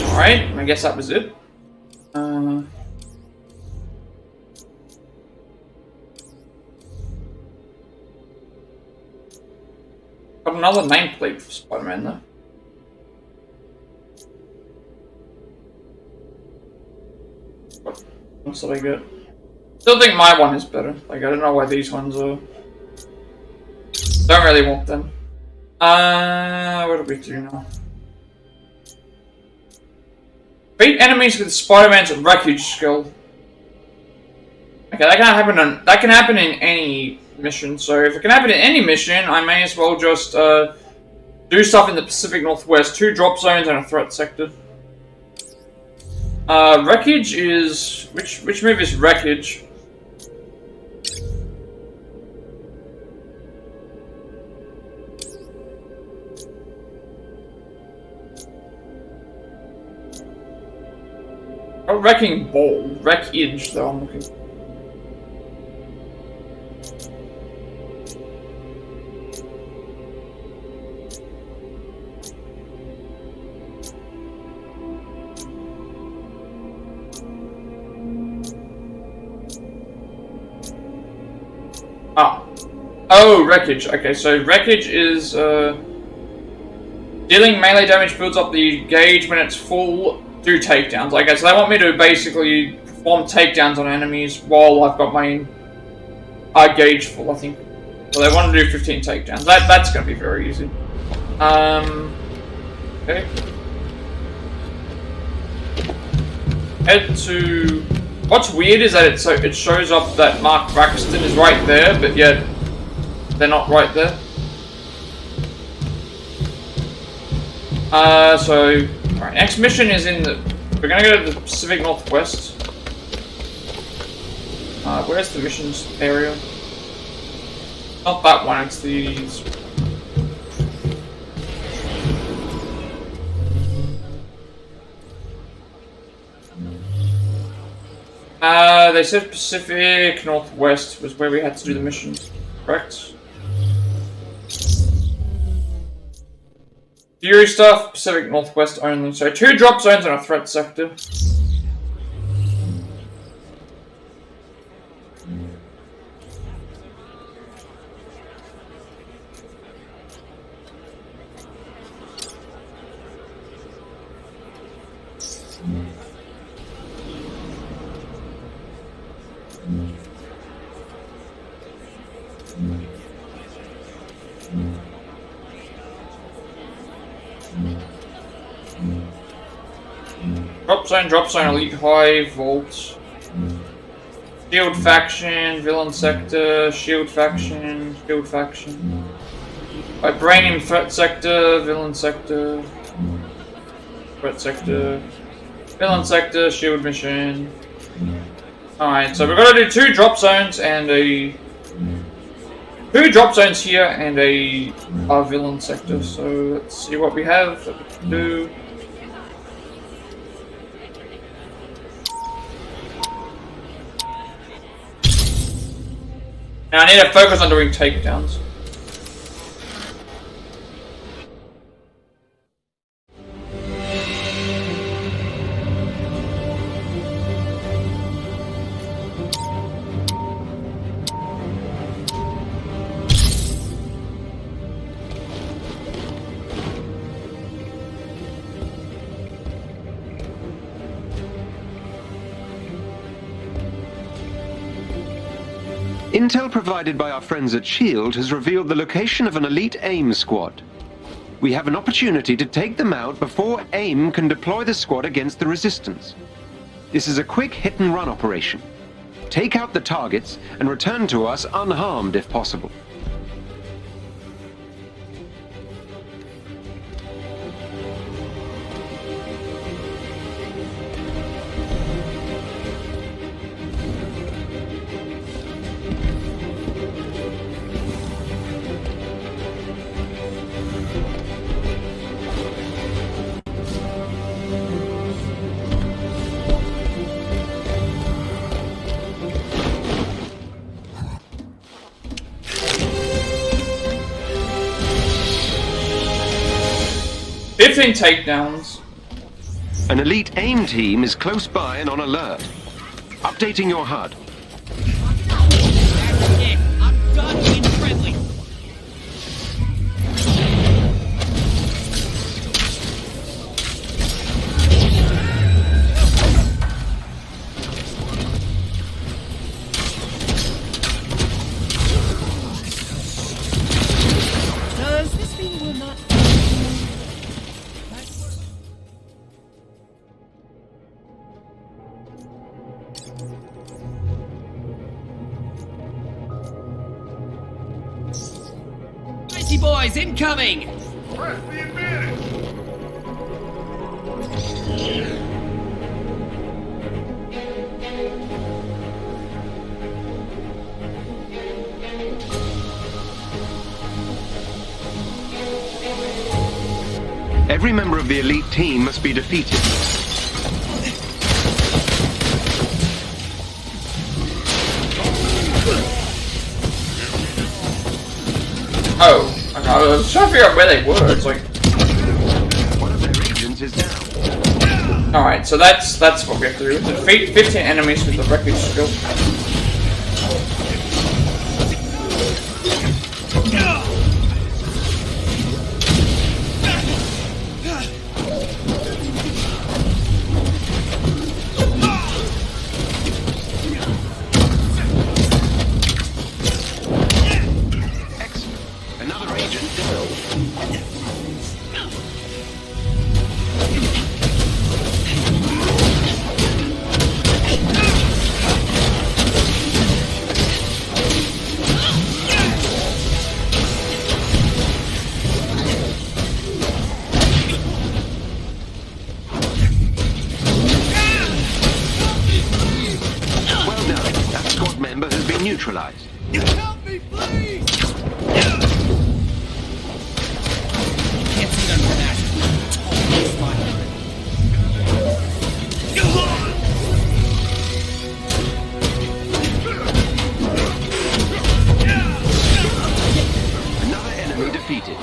Alright, I guess that was it. Got another nameplate for Spider-Man though. What else did I get? Still think my one is better. Like, I don't know why these ones are... Don't really want them. What do we do now? Beat enemies with Spider-Man's wreckage skill. Okay, that can happen in any mission. So if it can happen in any mission, I may as well just do stuff in the Pacific Northwest. 2 drop zones and a threat sector. Wreckage is which move is wreckage? A wrecking ball. Wreckage, though, I'm looking. Oh, wreckage. Okay, so wreckage is, dealing melee damage builds up the gauge when it's full. Do takedowns. Okay, so they want me to basically perform takedowns on enemies while I've got my gauge full, I think. So they want to do 15 takedowns. That's going to be very easy. Okay. Head to... What's weird is that it shows up that Mark Braxton is right there, but yet they're not right there. So... Alright, next mission is in the... We're gonna go to the Pacific Northwest. Where's the missions area? Not that one, it's these... They said Pacific Northwest was where we had to do the missions, correct? Fury stuff, Pacific Northwest only. So 2 drop zones and a threat sector. Drop zone, elite high, vault. Shield faction, villain sector, shield faction, shield faction. Vibranium threat sector, villain sector. Threat sector. Villain sector, shield mission. Alright, so we're gonna do 2 drop zones and a... 2 drop zones here and a villain sector. So let's see what we have that we can do. Now I need to focus on doing takedowns. Intel provided by our friends at S.H.I.E.L.D. has revealed the location of an elite AIM squad. We have an opportunity to take them out before AIM can deploy the squad against the resistance. This is a quick hit-and-run operation. Take out the targets and return to us unharmed if possible. Takedowns. An elite AIM team is close by and on alert. Updating your HUD. I'm done being friendly. Does this mean we're not... Boys, incoming! Press the advantage! Every member of the elite team must be defeated. Oh. I was trying to figure out where they were. It's like one of their agents is down. Alright, so that's what we have to do. Defeat 15 enemies with the wreckage skill. Neutralized. Help me, please! Can't see them for that. Another enemy defeated.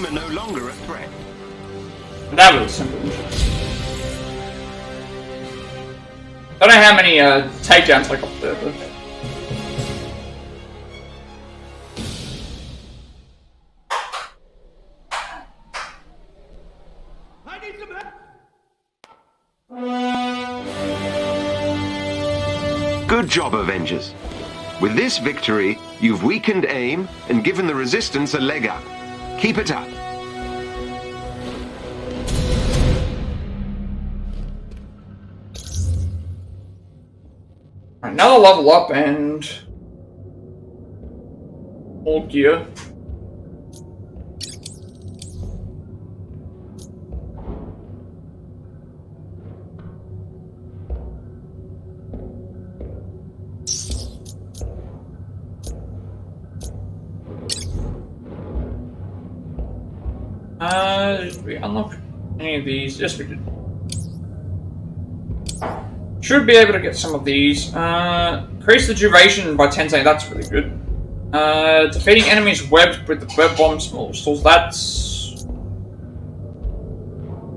AIM are no longer a threat. That was a simple mission. Don't know how many takedowns I got there, but... Good job, Avengers. With this victory, you've weakened AIM and given the Resistance a leg up. Keep it up. Another level up and... all gear. Did we unlock any of these? Yes, we did. Should be able to get some of these. Increase the duration by 10 seconds, that's really good. Defeating enemies webbed with the web bomb small stalls, that's...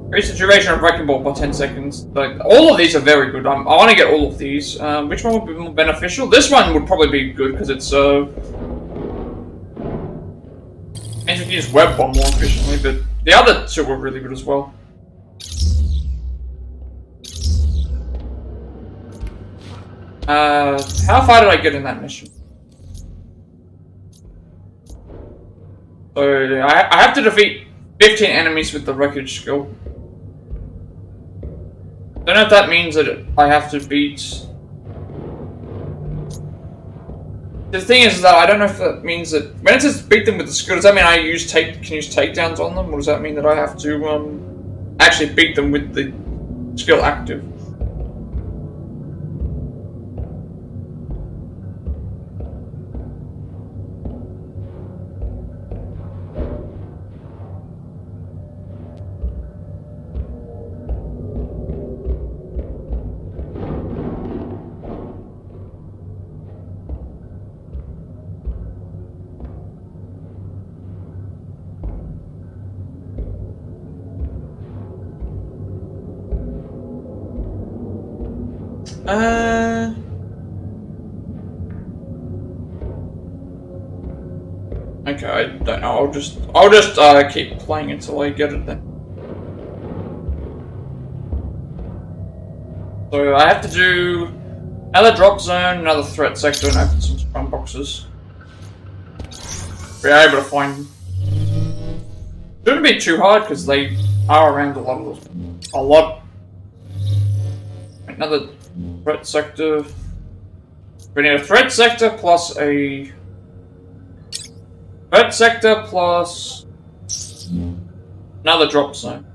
Increase the duration of Wrecking Ball by 10 seconds. Like, all of these are very good. I want to get all of these. Which one would be more beneficial? This one would probably be good, because it's, means we can use web bomb more efficiently, but the other two were really good as well. How far did I get in that mission? So, I have to defeat 15 enemies with the wreckage skill. Don't know if that means that I have to beat... The thing is that I don't know if that means that... When it says beat them with the skill, does that mean I can use takedowns on them? Or does that mean that I have to, actually beat them with the skill active? Okay, I don't know. I'll just keep playing until I get it then. So I have to do another drop zone, another threat sector, and open some spawn boxes. Be able to find them. Shouldn't be too hard because they are around a lot. Another threat sector. We need a threat sector plus a threat sector plus another drop zone.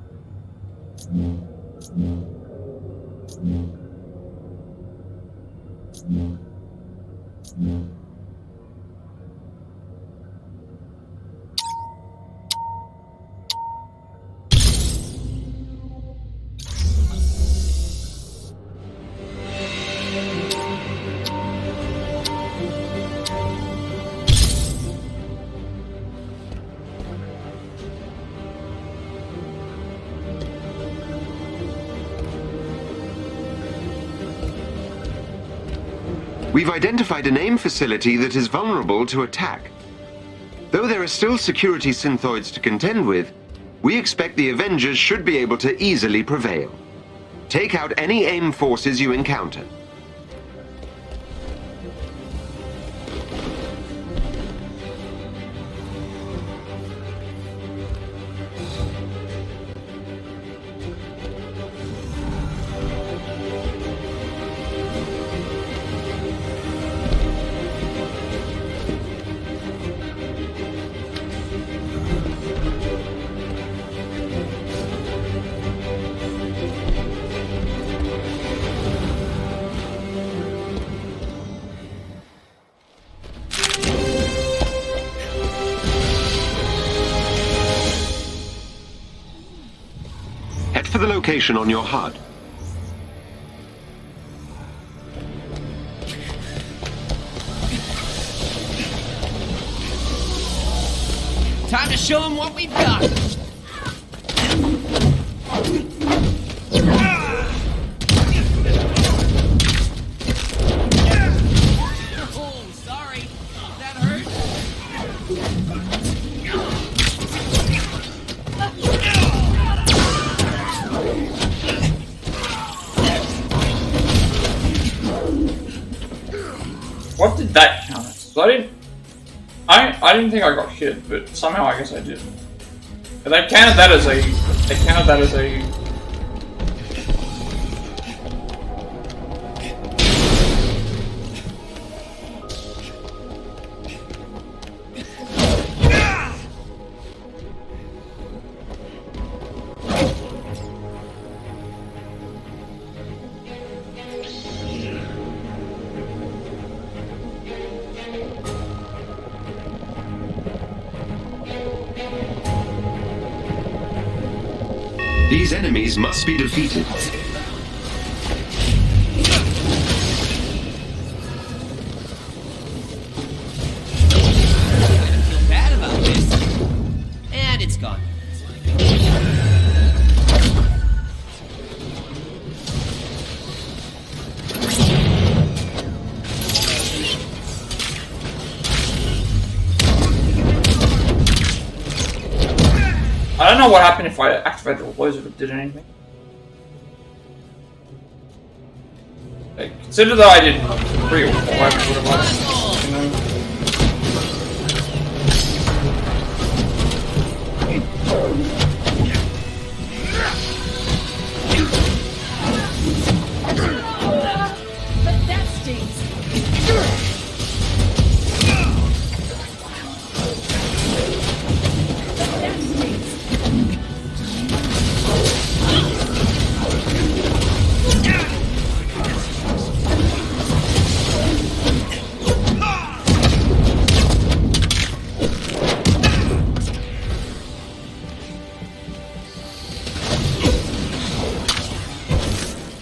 We've identified an AIM facility that is vulnerable to attack. Though there are still security synthoids to contend with, we expect the Avengers should be able to easily prevail. Take out any AIM forces you encounter. Head for the location on your HUD. Time to show them what we've got. Oh, sorry. That hurt. What did that count as? So I didn't think I got hit, but somehow I guess I did. But they counted that as a. They counted that as a. These enemies must be defeated. Feel bad about this. And it's gone. I don't know what happened if I activated the laser if it did anything. Like, consider that I did 3 or 5 or whatever, you know. But that stings.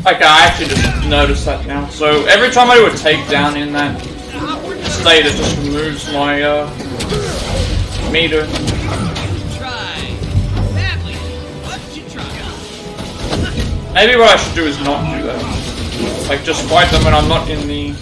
Okay, I actually just noticed that now. So every time I do a takedown in that state, it just removes my meter. Maybe what I should do is not do that. Like just fight them when I'm not in the.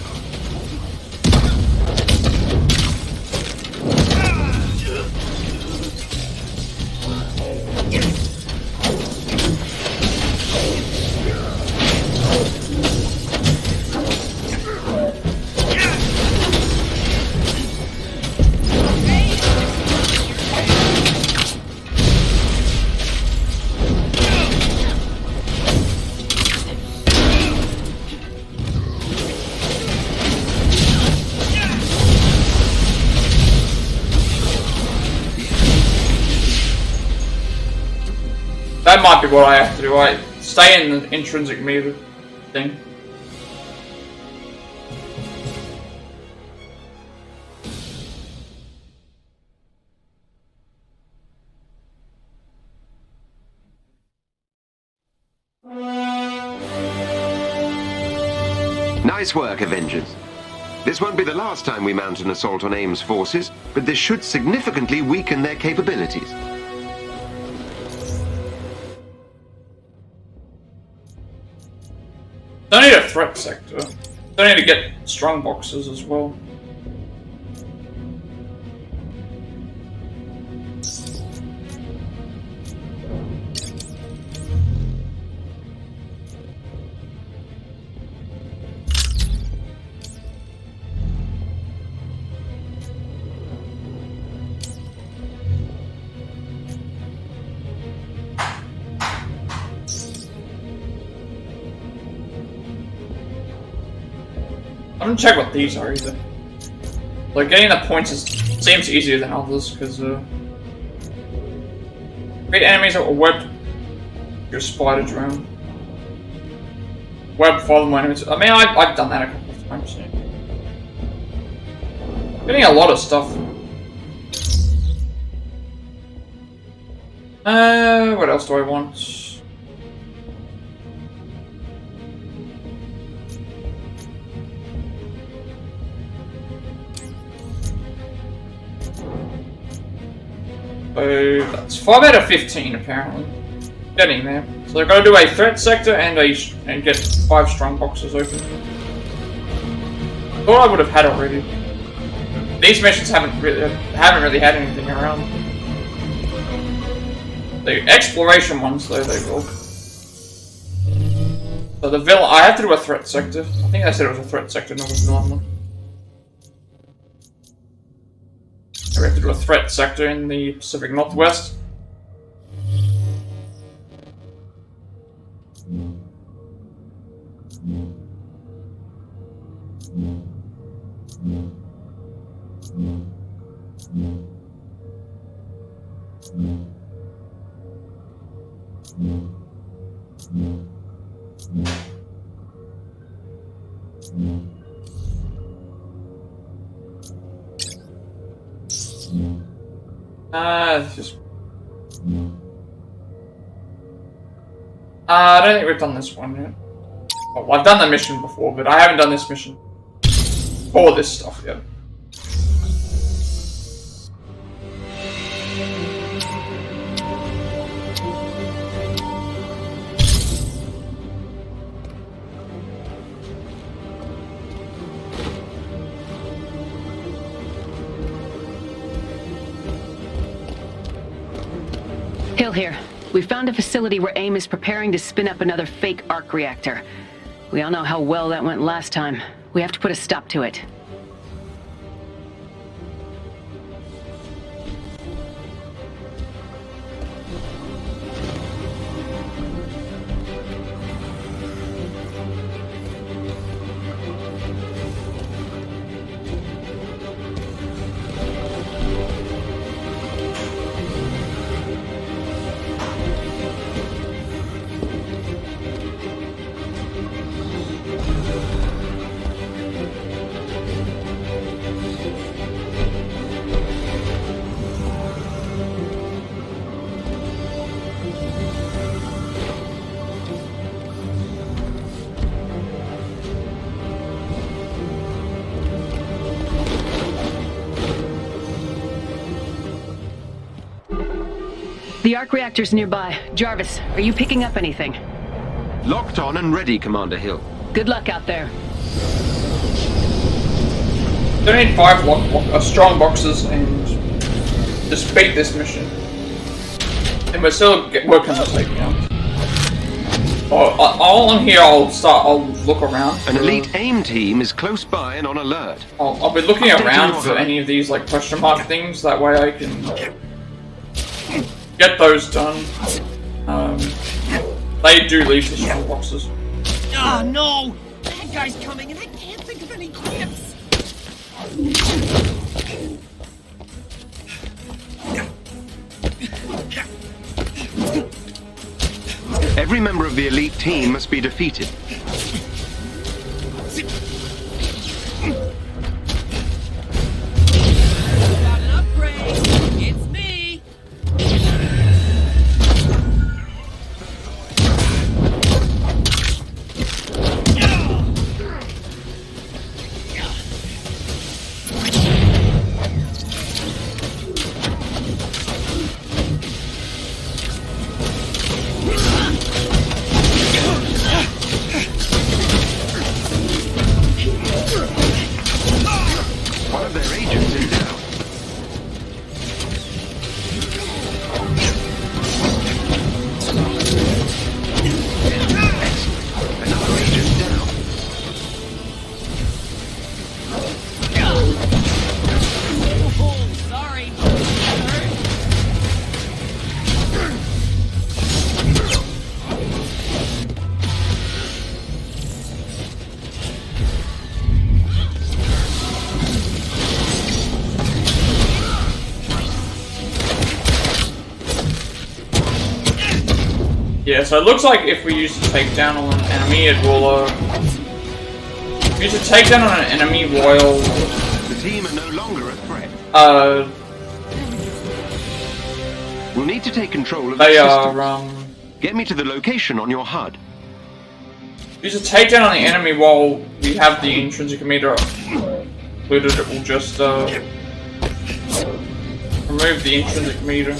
That might be what I have to do. I stay in the intrinsic meter thing. Nice work, Avengers. This won't be the last time we mount an assault on AIM's forces, but this should significantly weaken their capabilities. Don't need a threat sector. Don't need to get strong boxes as well. I don't check what these are either. Like getting the points seems easier than others because create enemies that will web your spiders around. Web follow my enemies. I mean, I've done that a couple of times. Yeah. Getting a lot of stuff. What else do I want? So that's 5 out of 15 apparently. Getting there. So I've got to do a threat sector and get 5 strong boxes open. Thought I would have had already. These missions haven't really had anything around. The exploration ones though, they will. So the villain, I have to do a threat sector. I think I said it was a threat sector, not a villain one. We have to do a threat sector in the Pacific Northwest. Just... I don't think we've done this one yet. Oh, I've done the mission before, but I haven't done this mission or this stuff yet. Hill here. We found a facility where AIM is preparing to spin up another fake arc reactor. We all know how well that went last time. We have to put a stop to it. The arc reactor's nearby. Jarvis, are you picking up anything? Locked on and ready, Commander Hill. Good luck out there. Don't need 5 strong boxes and just beat this mission. And we're still working on the takedown. Along here, I'll look around. An elite AIM team is close by and on alert. I'll be looking around for any of these like question mark things. That way I can get those done. They do leave the strong boxes. Ah, no! That guy's coming and I can't think of any quips! Every member of the elite team must be defeated. Got an upgrade! It's me! One of their agents is down. Excellent. Another agent down. Oh, sorry. Yeah, so it looks like if we use the takedown on an enemy, it will, use a takedown on an enemy while, The team are no longer a threat. We'll need to take control of the they system. are, Get me to the location on your HUD. use a takedown on the enemy while we have the intrinsic meter included. It will just, remove the intrinsic meter.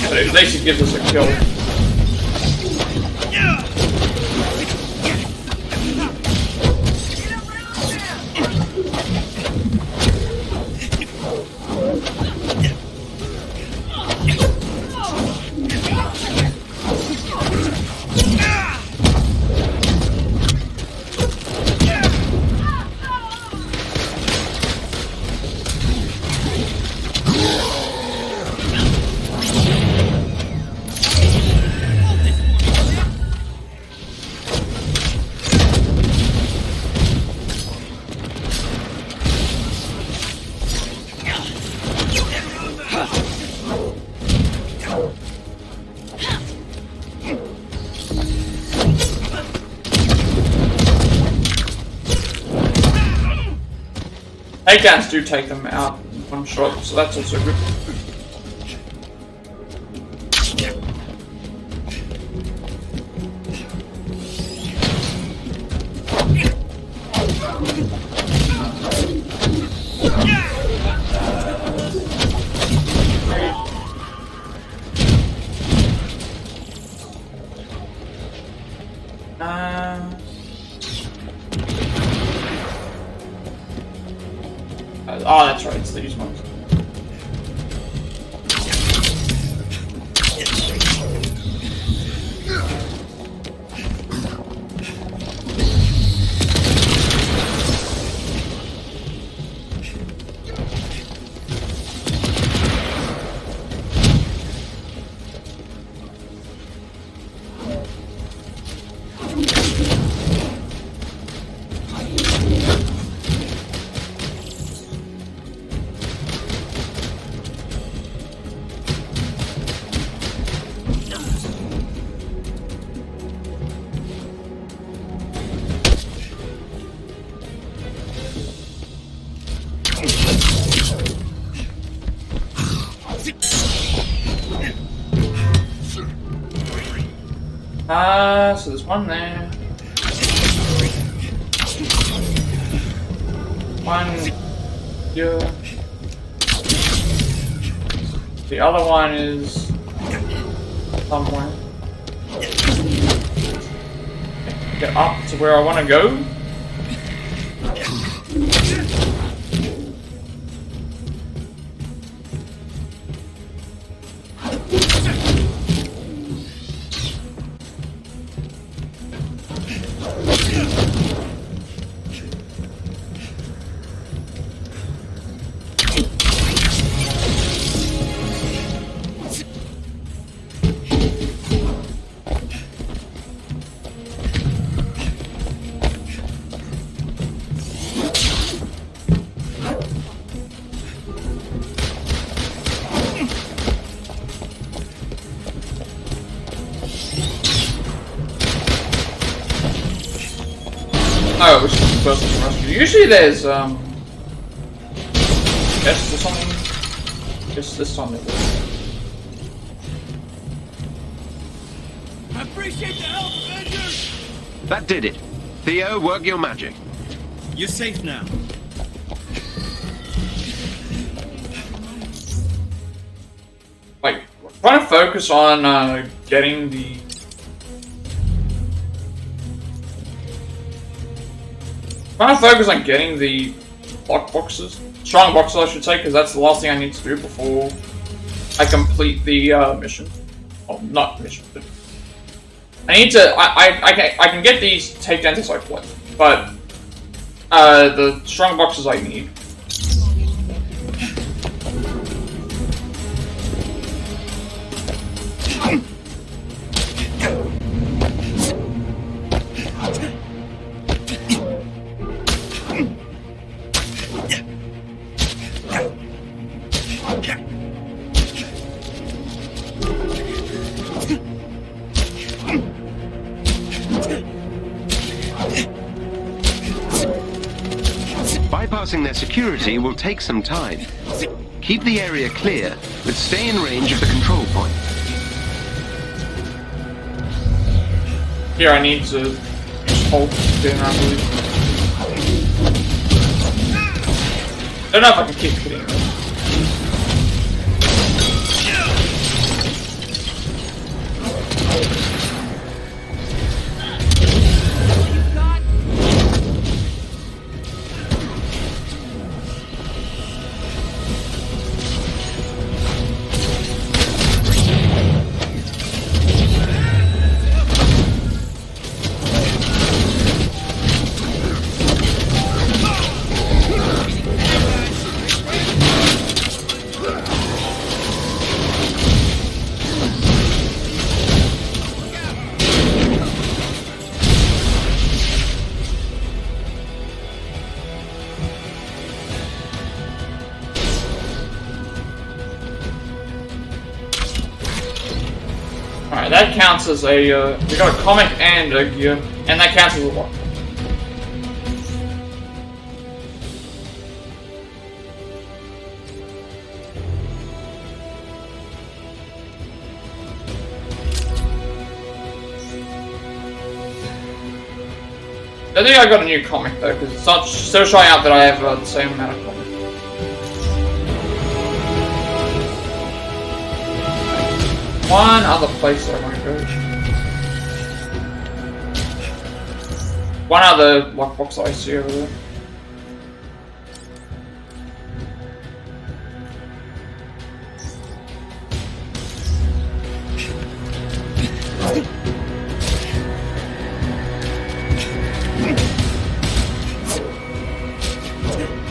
But at least it gives us a kill. Takedowns do take them out in one shot, so that's also good. Oh, that's right, it's these ones. So there's one there. One here. The other one is somewhere. Get up to where I want to go. Oh, which is the first one rescue. Usually there's chests or something. Just this time it was. I appreciate the help, Avengers! That did it. Theo, work your magic. You're safe now. Like, we're trying to focus on getting the. Trying to focus on getting the lock boxes, strong boxes I should say, because that's the last thing I need to do before I complete the mission. Oh, not mission, but I need to. I can get these takedowns as I play, but the strong boxes I need. Bypassing their security will take some time. Keep the area clear, but stay in range of the control point. Here I need to just hold down, I believe. Don't know if I can keep hitting them. Alright, that counts as a, we got a comic and a gear, and that counts as a lock. I think I got a new comic though, because it's not still showing up that I have the same amount of comics. One other place that I want to go. One other lockbox I see over there.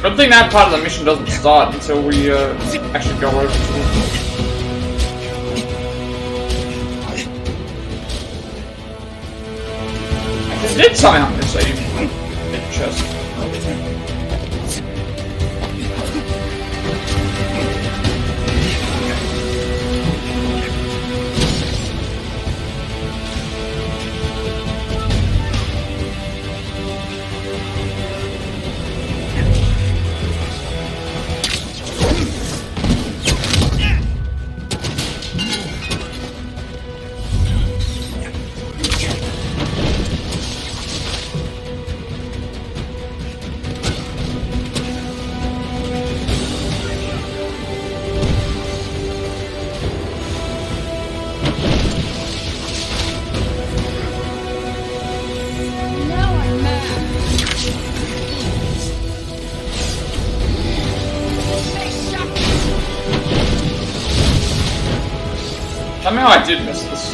Good thing that part of the mission doesn't start until we actually go over to it. I did something on this save. Chest. Somehow I did miss this.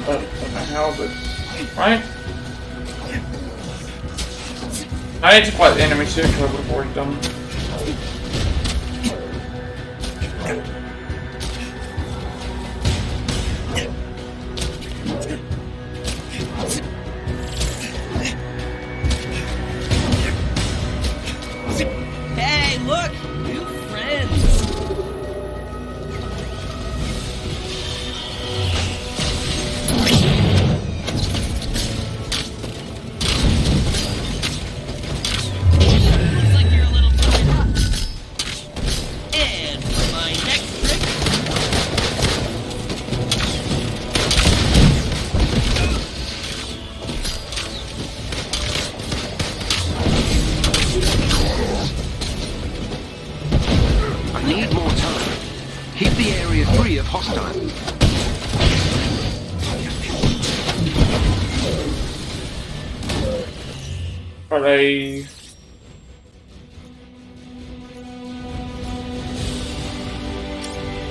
But I don't know how, but... Right? I need to fight the enemy too, because I would have already done. Hey, look! New friends! Are they...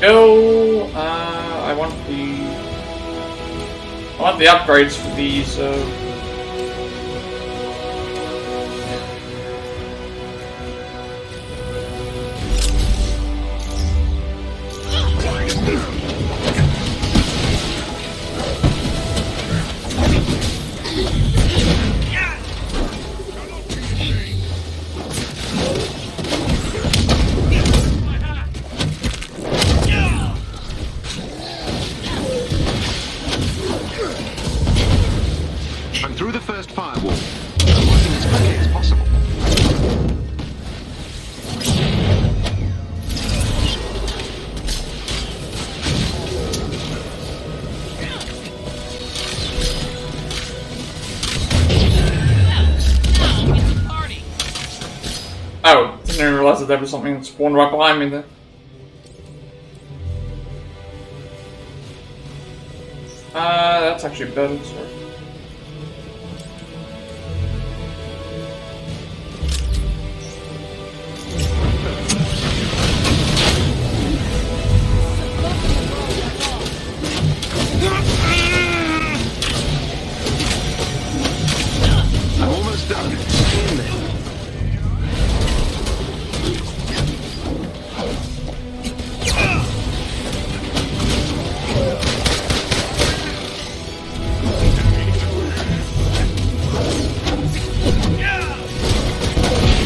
Go... I want the upgrades for these, I'm through the first firewall. I'm working as quickly as possible. Oh, didn't even realize that there was something that spawned right behind me there. That's actually better, sorry. I'm almost done. In there.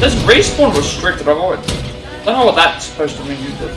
This respawn restricted, I don't know what that's supposed to mean either.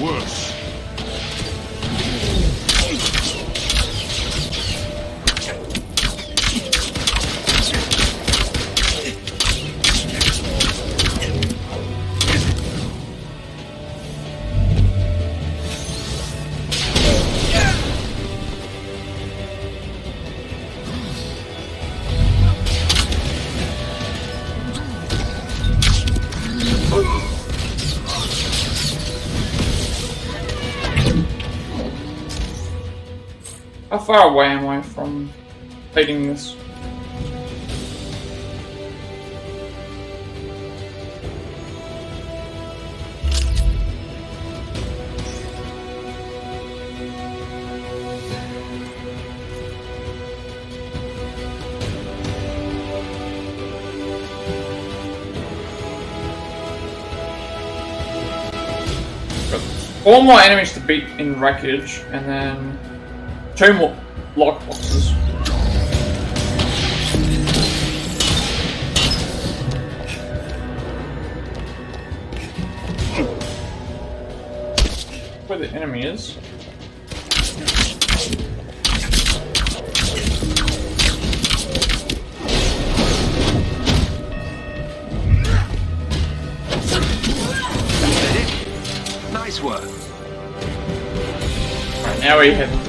worse. How far away am I from fighting this? Got 4 more enemies to beat in Wreckage, and then 2 more lockboxes. Where the enemy is. Nice work. Right, now we head.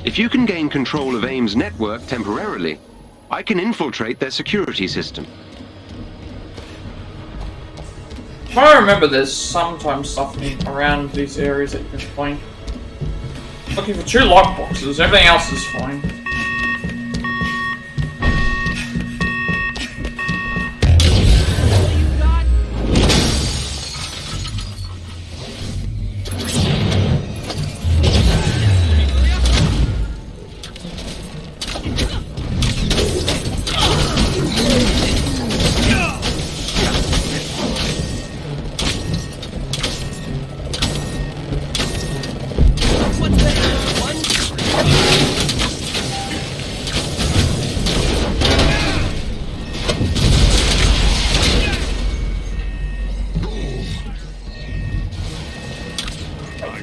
If you can gain control of AIM's network temporarily, I can infiltrate their security system. If I remember, there's sometimes stuff around these areas that you can find. Looking for 2 lockboxes, everything else is fine.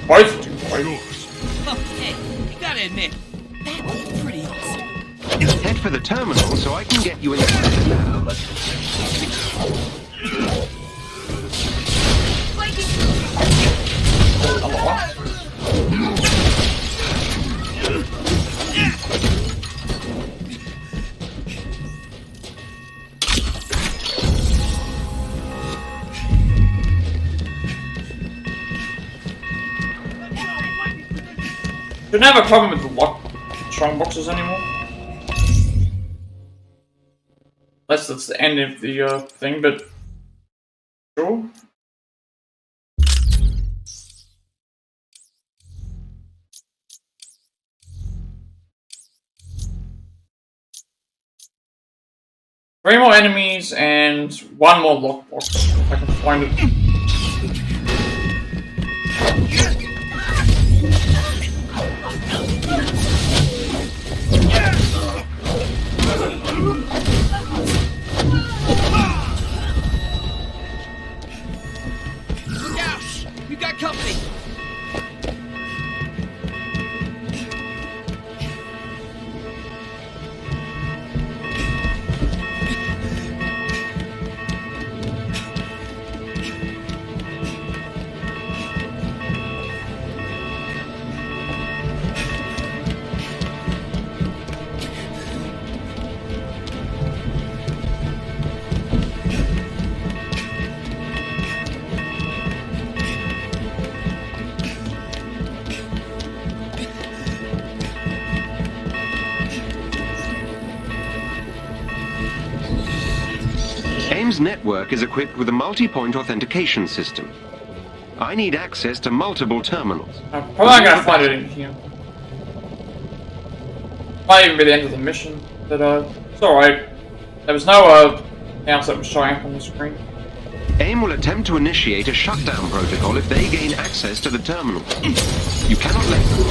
Both too close. Okay, you gotta admit, that was pretty awesome. Head for the terminal so I can get you inside now. Shouldn't have a problem with the lock strong boxes anymore. Unless that's the end of the thing, but sure. Three more enemies and 1 more lockbox if I can find it. We got company. AIM's network is equipped with a multi-point authentication system. I need access to multiple terminals. I'm probably not gonna find it in here. Might even be the end of the mission, but it's alright. There was no else that was showing up on the screen. AIM will attempt to initiate a shutdown protocol if they gain access to the terminals. You cannot let them.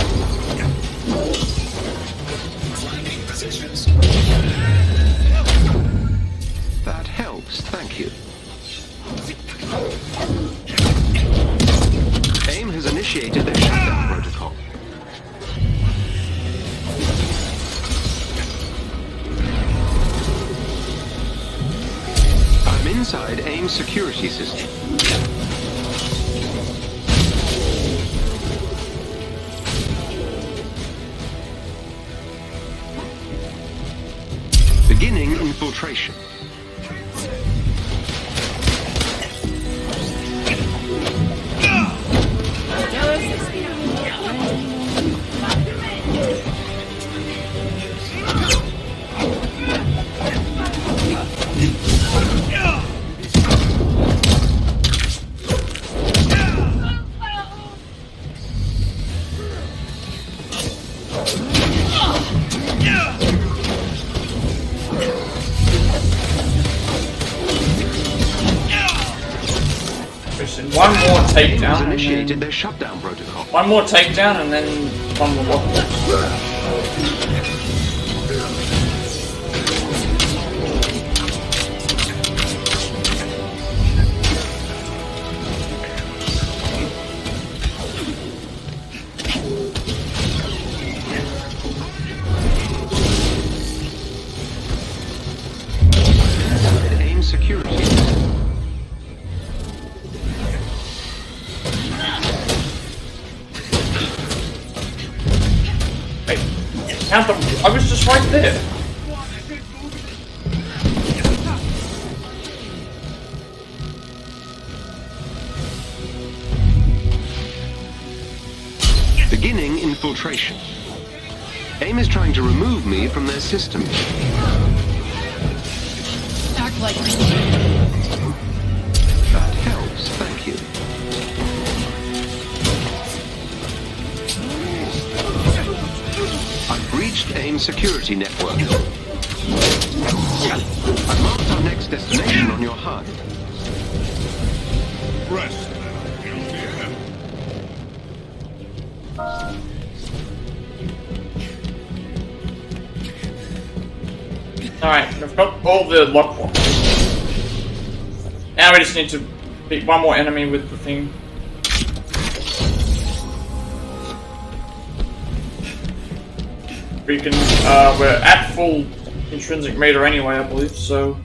That helps, thank you. AIM has initiated their shutdown protocol. I'm inside AIM's security system. Beginning infiltration. One more takedown. Initiated their shutdown protocol. One more takedown and then one more lockbox. AIM security. Count them. I was just right there. Beginning infiltration. AIM is trying to remove me from their system. Act like That helps, thank you. I've breached AIM security network. I've marked our next destination on your HUD. Rest. Alright, I've got all the lockboxes. Now we just need to beat one more enemy with the thing. We can, we're at full intrinsic meter anyway, I believe, so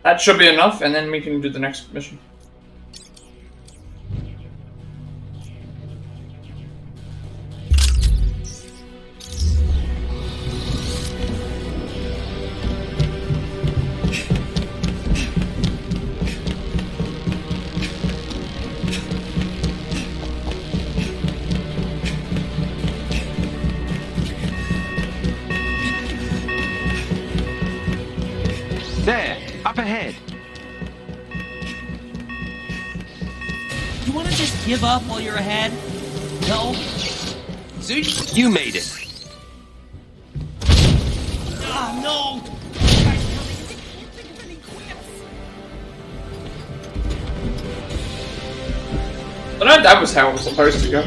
that should be enough, and then we can do the next mission. There, up ahead. You wanna just give up while you're ahead? No? See? You made it. Ah, no! I know that was how it was supposed to go.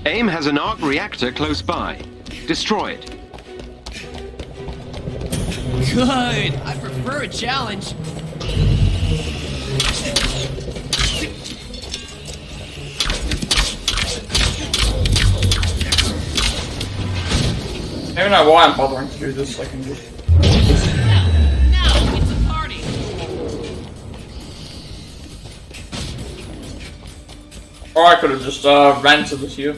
AIM has an arc reactor close by. Destroy it. Good! I prefer a challenge. Maybe don't know why I'm bothering to do this. I can just. Now it's a party. Or I could have just ran to this here.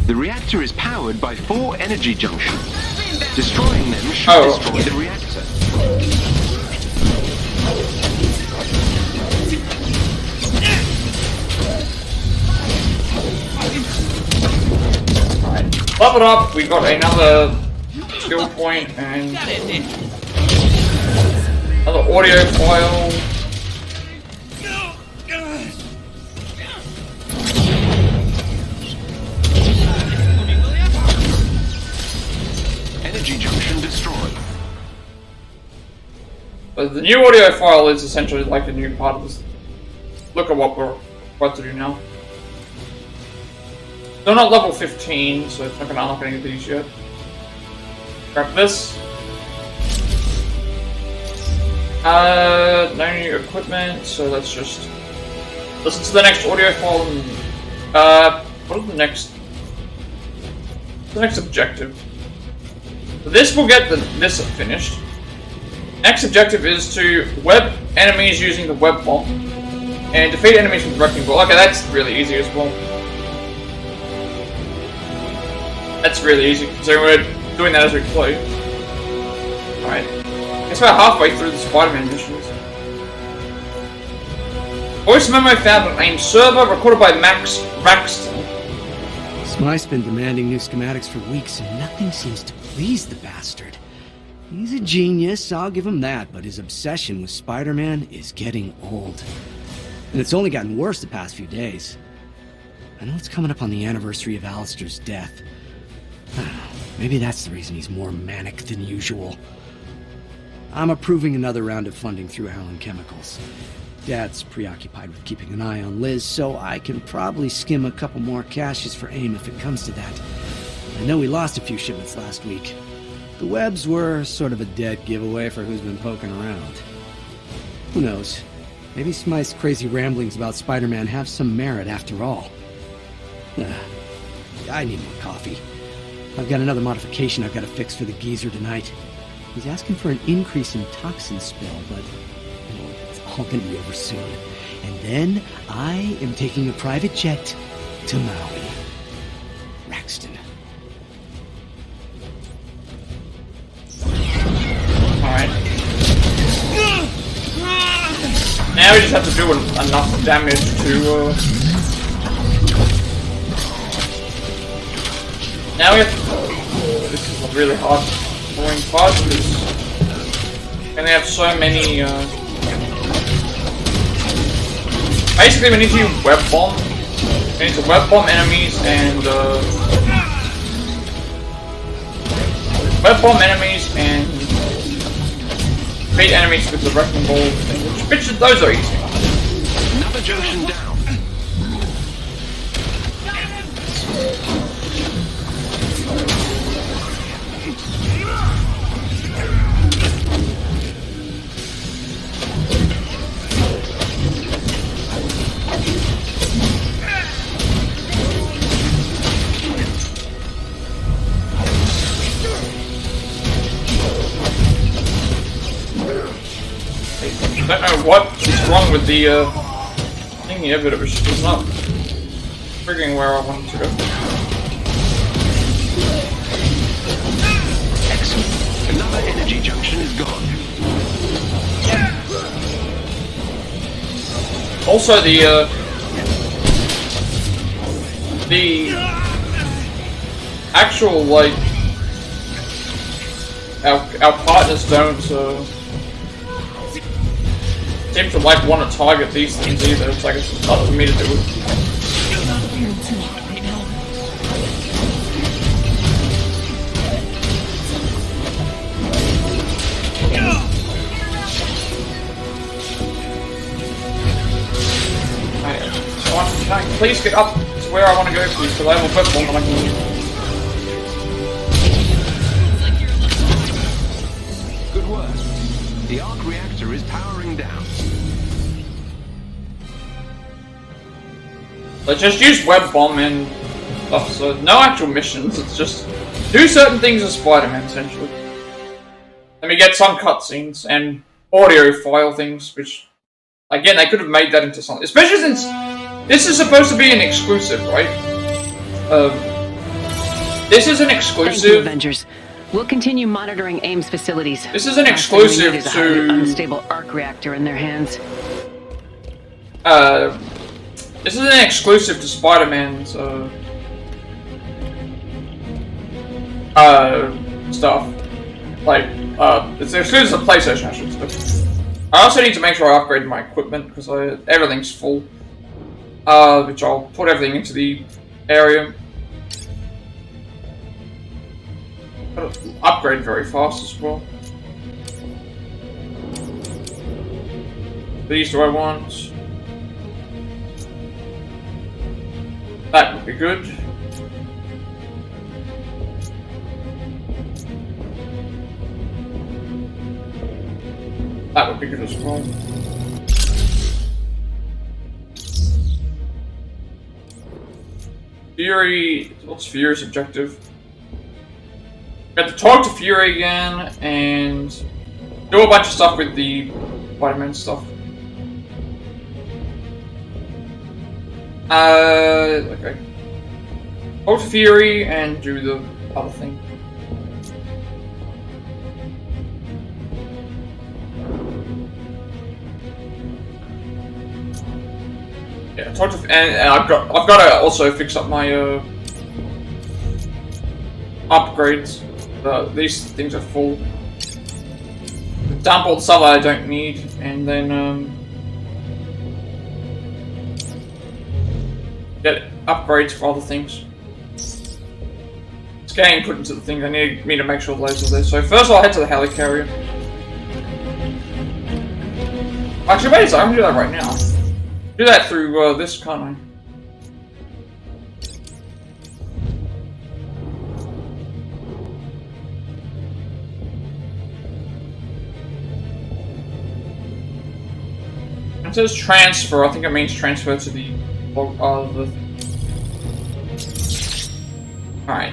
The reactor is powered by 4 energy junctions. Destroying them should destroy the reactor. Alright, level up, we got another skill point and another audio file. Energy junction destroyed. But the new audio file is essentially like a new part of this. Look at what we're about to do now. They're not level 15, so it's not going to unlock any of these yet. Grab this. No new equipment, so let's just listen to the next audio file and, what is the next objective? This will get this finished. Next objective is to web enemies using the web bomb and defeat enemies with wrecking ball. Okay, that's really easy as well. That's really easy, so we're doing that as we play. Alright. Guess we're halfway through the Spider-Man missions. Voice memo found on AIM server, recorded by Max Braxton. Smythe's been demanding new schematics for weeks, and nothing seems to please the bastard. He's a genius, I'll give him that, but his obsession with Spider-Man is getting old. And it's only gotten worse the past few days. I know it's coming up on the anniversary of Alistair's death. Maybe that's the reason he's more manic than usual. I'm approving another round of funding through Allen Chemicals. Dad's preoccupied with keeping an eye on Liz, so I can probably skim a couple more caches for AIM if it comes to that. I know we lost a few shipments last week. The webs were sort of a dead giveaway for who's been poking around. Who knows? Maybe Smythe's crazy ramblings about Spider-Man have some merit after all. I need more coffee. I've got another modification I've got to fix for the geezer tonight. He's asking for an increase in toxin spill, but it's all gonna be over soon. And then I am taking a private jet to Maui. Braxton. Alright. Now we just have to do enough damage to, Now we have to... This is a really hard going part because... And they have so many, Basically we need to use web bomb. We need to web bomb enemies and, web bomb enemies and... beat enemies with the wrecking ball thing, which those are easy. Another junction down. I don't know what is wrong with the thing here, but it was just not frigging where I wanted to go. Excellent. Another energy junction is gone. Also, the actual, like, our partners don't seem to like want to target these things either. It's like it's up to me to do it. Can I please get up to where I want to go, please? Because I have a football and I can. The arc reactor is powering down. Let's just use web bomb and stuff, so no actual missions, it's just do certain things as Spider-Man, essentially. Then we get some cutscenes and audio file things, which, again, they could have made that into something. Especially since this is supposed to be an exclusive, right? This is an exclusive. Thank you, Avengers. We'll continue monitoring AIM's facilities. This is an exclusive Last thing we need is a highly to unstable arc reactor in their hands. This is an exclusive to Spider-Man's stuff. Like, it's exclusive to PlayStation, I should say. I also need to make sure I upgrade my equipment because everything's full. Which I'll put everything into the area. Upgrade very fast as well. These do I want? That would be good. That would be good as well. Fury, what's Fury's objective? We have to talk to Fury again and do a bunch of stuff with the Spider-Man stuff. Okay. Talk to Fury and do the other thing. Yeah, talk to, and I've got to also fix up my upgrades. These things are full. Dump all the stuff that I don't need, and then get upgrades for other things. It's getting put into the things. I need me to make sure those are there. So first I'll head to the helicarrier. Actually, wait a second, I can do that right now. Do that through this, can't I? It says transfer. I think it means transfer to the. Alright,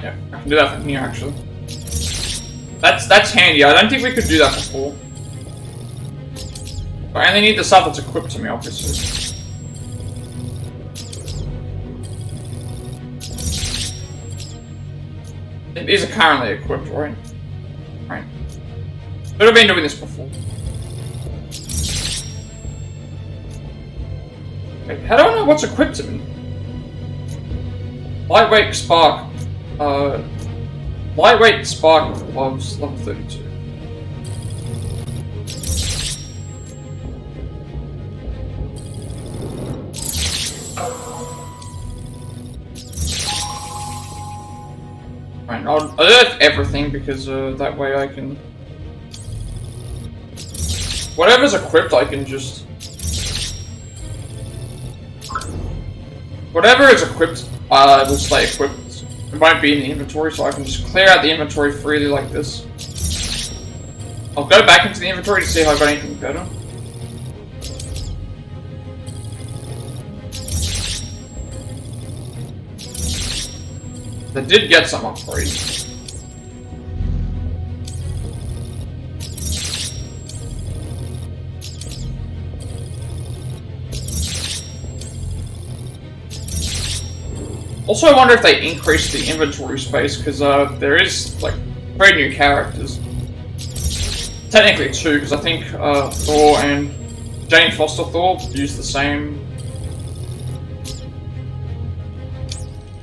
yeah, I can do that from here actually. That's handy. I don't think we could do that before. But I only need the stuff that's equipped to me, obviously. These are currently equipped, right? Right. Should have been doing this before. Wait, how do I know what's equipped to me? Lightweight spark. Lightweight spark gloves, level 32. Right, I'll alert everything because that way I can. Whatever's equipped, I can just. Whatever is equipped, will stay equipped. It won't be in the inventory, so I can just clear out the inventory freely like this. I'll go back into the inventory to see if I've got anything better. I did get some upgrades. Also, I wonder if they increased the inventory space, because there is, like, 3 new characters. Technically 2, because I think Thor and Jane Foster Thor use the same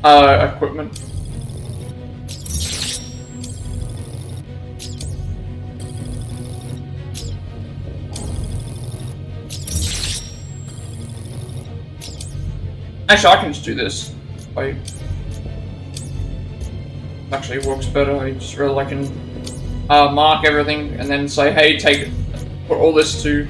equipment. Actually, I can just do this. Actually works better. I just really can mark everything and then say, hey, take it, put all this to.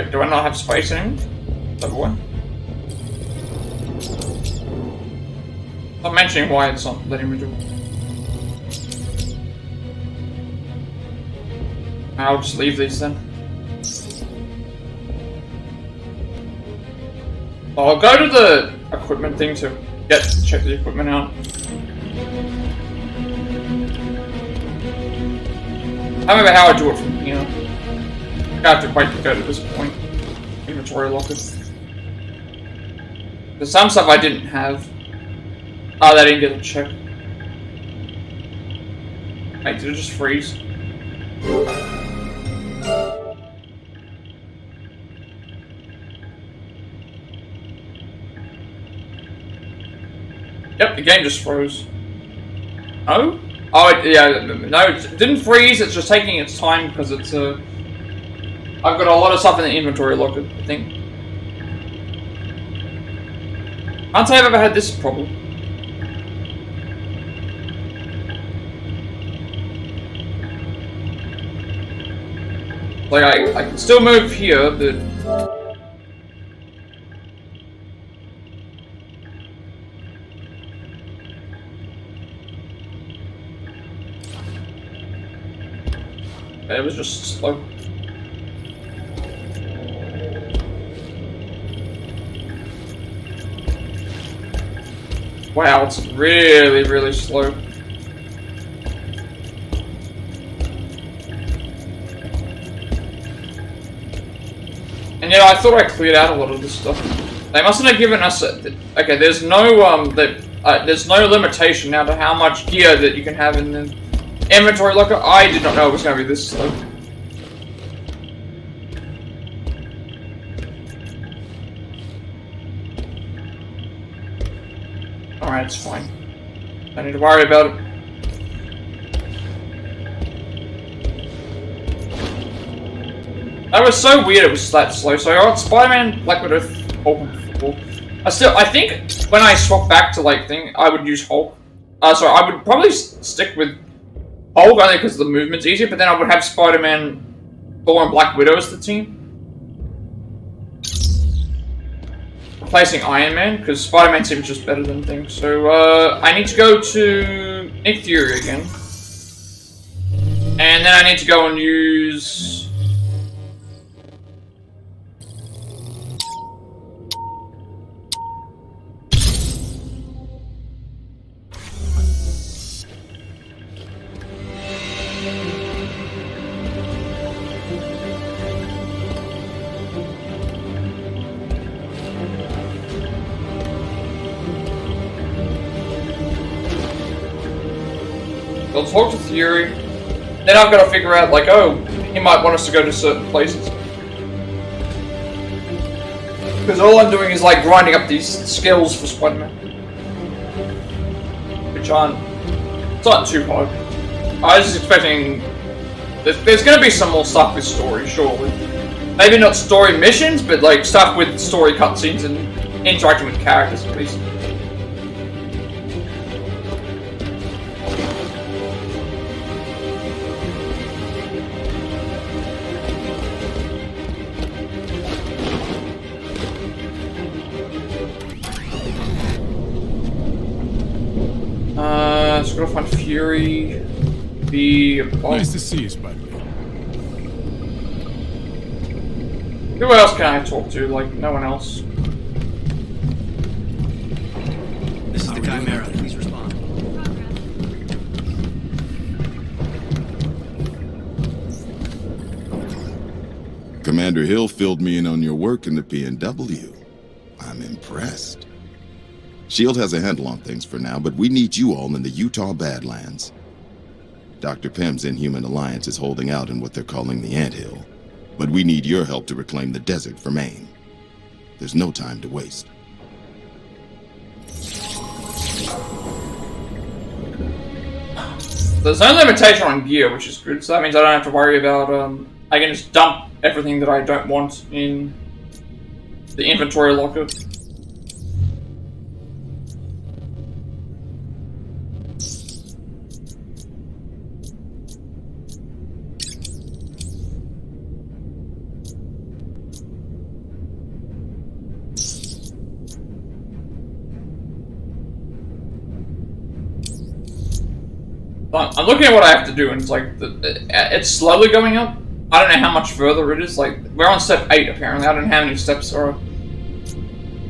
Wait, do I not have space anymore? Is that why? I'm mentioning why it's not letting me do it. I'll just leave these then. I'll go to the equipment thing to check the equipment out. I don't remember how I do it from here. I have to wait to go to this point. Inventory locker. There's some stuff I didn't have. Oh, they didn't get a check. Wait, did it just freeze? Yep, the game just froze. Oh? Oh, yeah, no, it didn't freeze, it's just taking its time because it's, I've got a lot of stuff in the inventory locker, I think. Can't say I've ever had this problem. Like, I can still move here, but... It was just slow. Wow, it's really, really slow. And yeah, I thought I cleared out a lot of this stuff. They mustn't have given us a... Okay, there's no, there's no limitation now to how much gear that you can have in the inventory locker. I did not know it was going to be this slow. Alright, it's fine. Don't need to worry about it. That was so weird it was that slow. So I got Spider-Man, Black Widow, Hulk, and Thor. I think when I swap back to like thing, I would use Hulk. So I would probably stick with Hulk only because the movement's easier, but then I would have Spider-Man, Thor, and Black Widow as the team. Replacing Iron Man, because Spider-Man seems just better than things. So I need to go to Nick Fury again. And then I need to go and use... I'll talk to Fury. Then I've got to figure out, like, oh, he might want us to go to certain places. Because all I'm doing is, like, grinding up these skills for Spider-Man. Which aren't... It's not too hard. I was just expecting... There's going to be some more stuff with story, surely. Maybe not story missions, but, like, stuff with story cutscenes and interacting with characters, at least. Just gotta find Fury. Nice to see you, Spider-Man. Who else can I talk to? Like, no one else. This is the Chimera. Please respond. Commander Hill filled me in on your work in the PNW. I'm impressed. S.H.I.E.L.D. has a handle on things for now, but we need you all in the Utah Badlands. Dr. Pym's Inhuman Alliance is holding out in what they're calling the Anthill, but we need your help to reclaim the desert from AIM. There's no time to waste. There's no limitation on gear, which is good, so that means I don't have to worry about, I can just dump everything that I don't want in the inventory locker. I'm looking at what I have to do, and it's like it's slowly going up. I don't know how much further it is. Like we're on step 8 apparently. I don't know how many steps there are.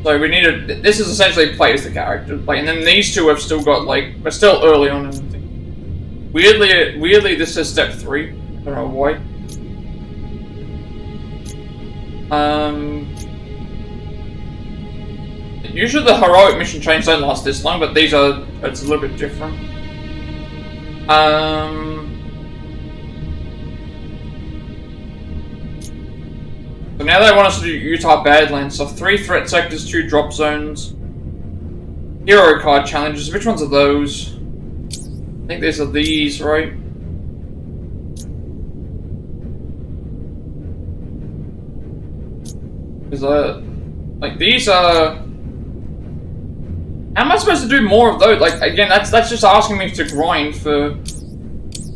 So we need to. This is essentially play as the character. Like, and then these two have still got like we're still early on in the thing. Weirdly, this is step 3. I don't know why. Usually the heroic mission chains don't last this long, but these are. It's a little bit different. So now they want us to do Utah Badlands stuff. 3 threat sectors, 2 drop zones. Hero card challenges. Which ones are those? I think these are these, right? Because, like, these are... How am I supposed to do more of those? Like, again, that's just asking me to grind for...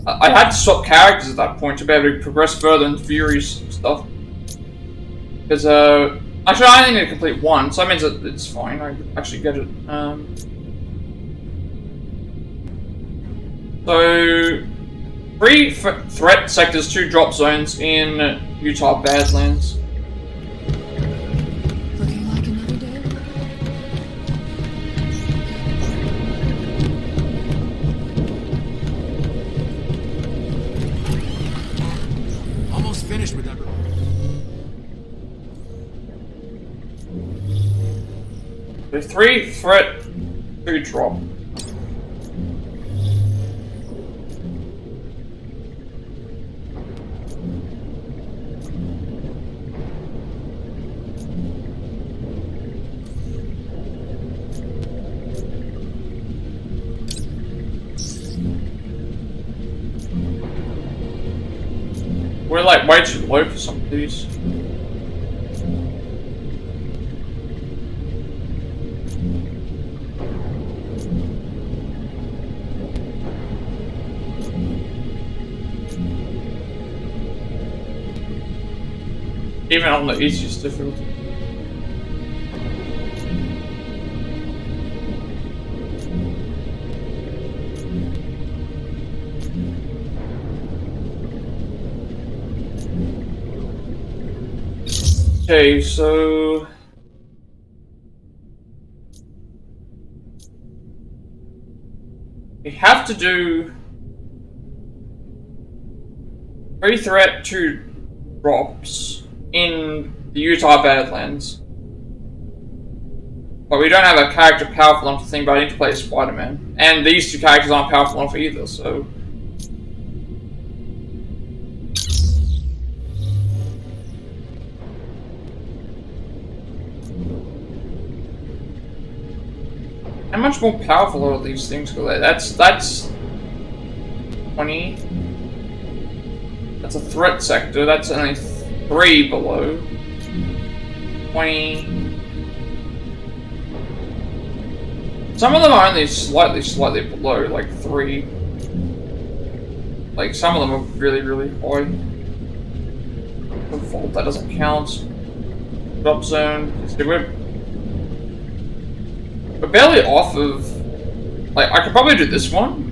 I had to swap characters at that point to be able to progress further in Fury's stuff. Because, actually, I only need to complete 1, so that means that it's fine. I actually get it. So, 3 threat sectors, 2 drop zones in Utah Badlands. Looking like another day. Almost finished with that. So 3 threat, 2 drop. We're like way too low for some of these. Even on the easiest difficulty. Okay, so... we have to do... 3 threat, 2 drops in the Utah Badlands. But we don't have a character powerful enough to think, but I need to play as Spider-Man. And these 2 characters aren't powerful enough either, so... how much more powerful are these things? That's 20. That's a threat sector. That's only 3 below. 20. Some of them are only slightly below, like 3. Like some of them are really high. Default, that doesn't count. Drop zone. See, we're barely off of... like, I could probably do this one.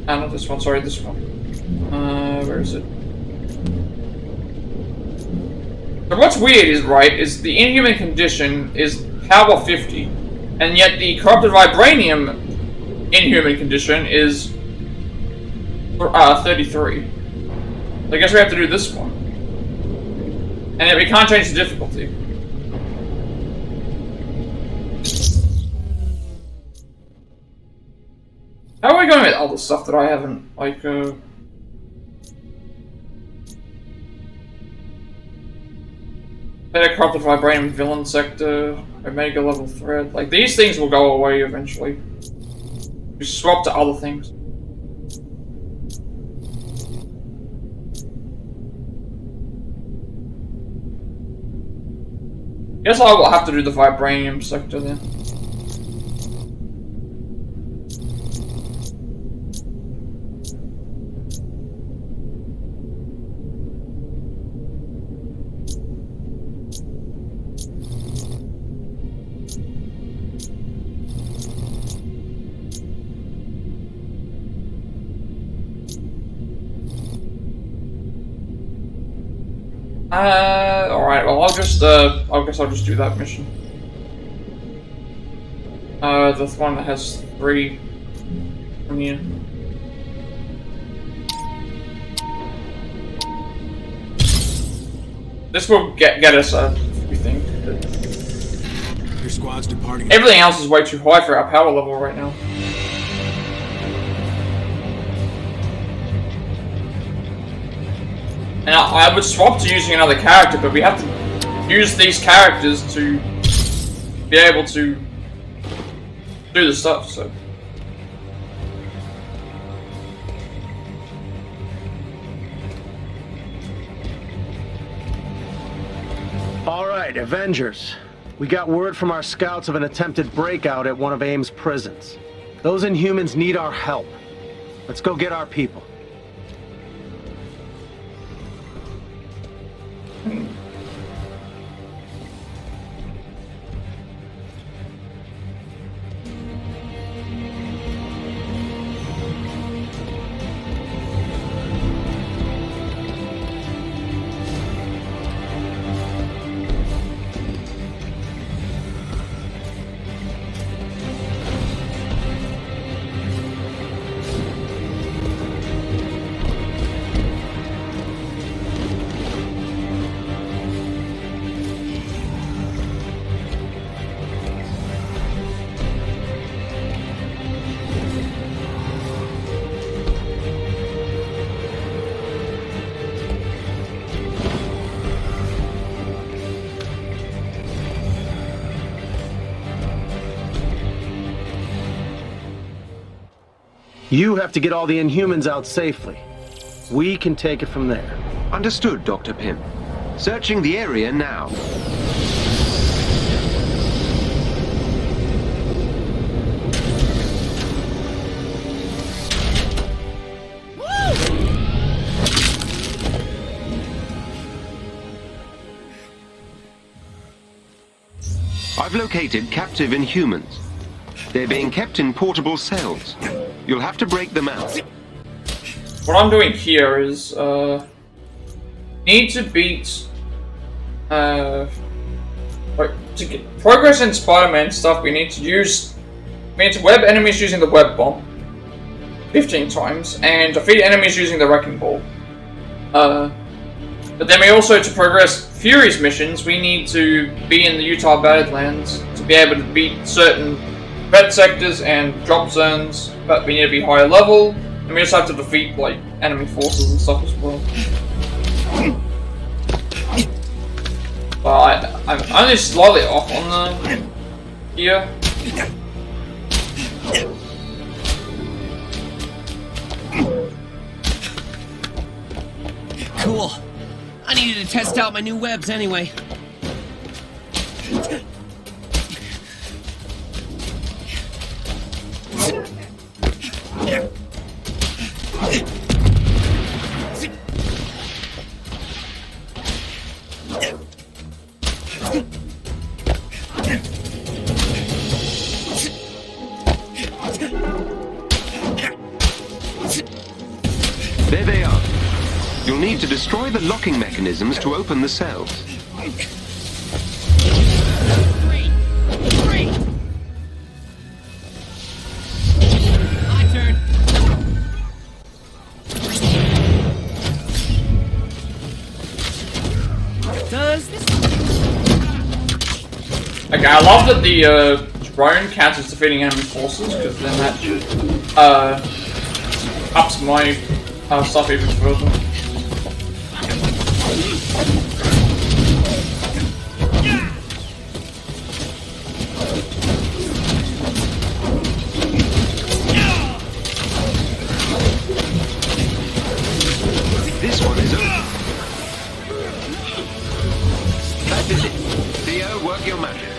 Not this one, sorry, this one. Where is it? So what's weird is, right, is the inhuman condition is power 50. And yet the corrupted vibranium inhuman condition is 33. So I guess we have to do this one. And yet we can't change the difficulty. How are we going with all the stuff that I haven't, like, better corrupted vibranium villain sector, Omega level thread. Like, these things will go away eventually. We swap to other things. Guess I will have to do the vibranium sector then. Alright, well I'll just, I guess I'll just do that mission. The one that has 3 from here. This will get us everything. Your squad's departing. Everything else is way too high for our power level right now. And I would swap to using another character, but we have to use these characters to be able to do the stuff, so. All right, Avengers. We got word from our scouts of an attempted breakout at one of AIM's prisons. Those Inhumans need our help. Let's go get our people. You have to get all the Inhumans out safely. We can take it from there. Understood, Dr. Pym. Searching the area now. I've located captive Inhumans. They're being kept in portable cells. You'll have to break them out. What I'm doing here is, need to beat, like, to get progress in Spider-Man stuff, we need to web enemies using the web bomb 15 times, and defeat enemies using the wrecking ball. But then we also, to progress Fury's missions, we need to be in the Utah Badlands to be able to beat certain red sectors and drop zones, but we need to be higher level, and we just have to defeat, like, enemy forces and stuff as well. But I'm only slightly off on the gear. Cool. I needed to test out my new webs anyway. There they are. You'll need to destroy the locking mechanisms to open the cells. My turn. Does this? Okay, I love that the drone counts as defeating enemy forces, because then that ups my stuff even further. This one is open. That is it. Theo, work your magic.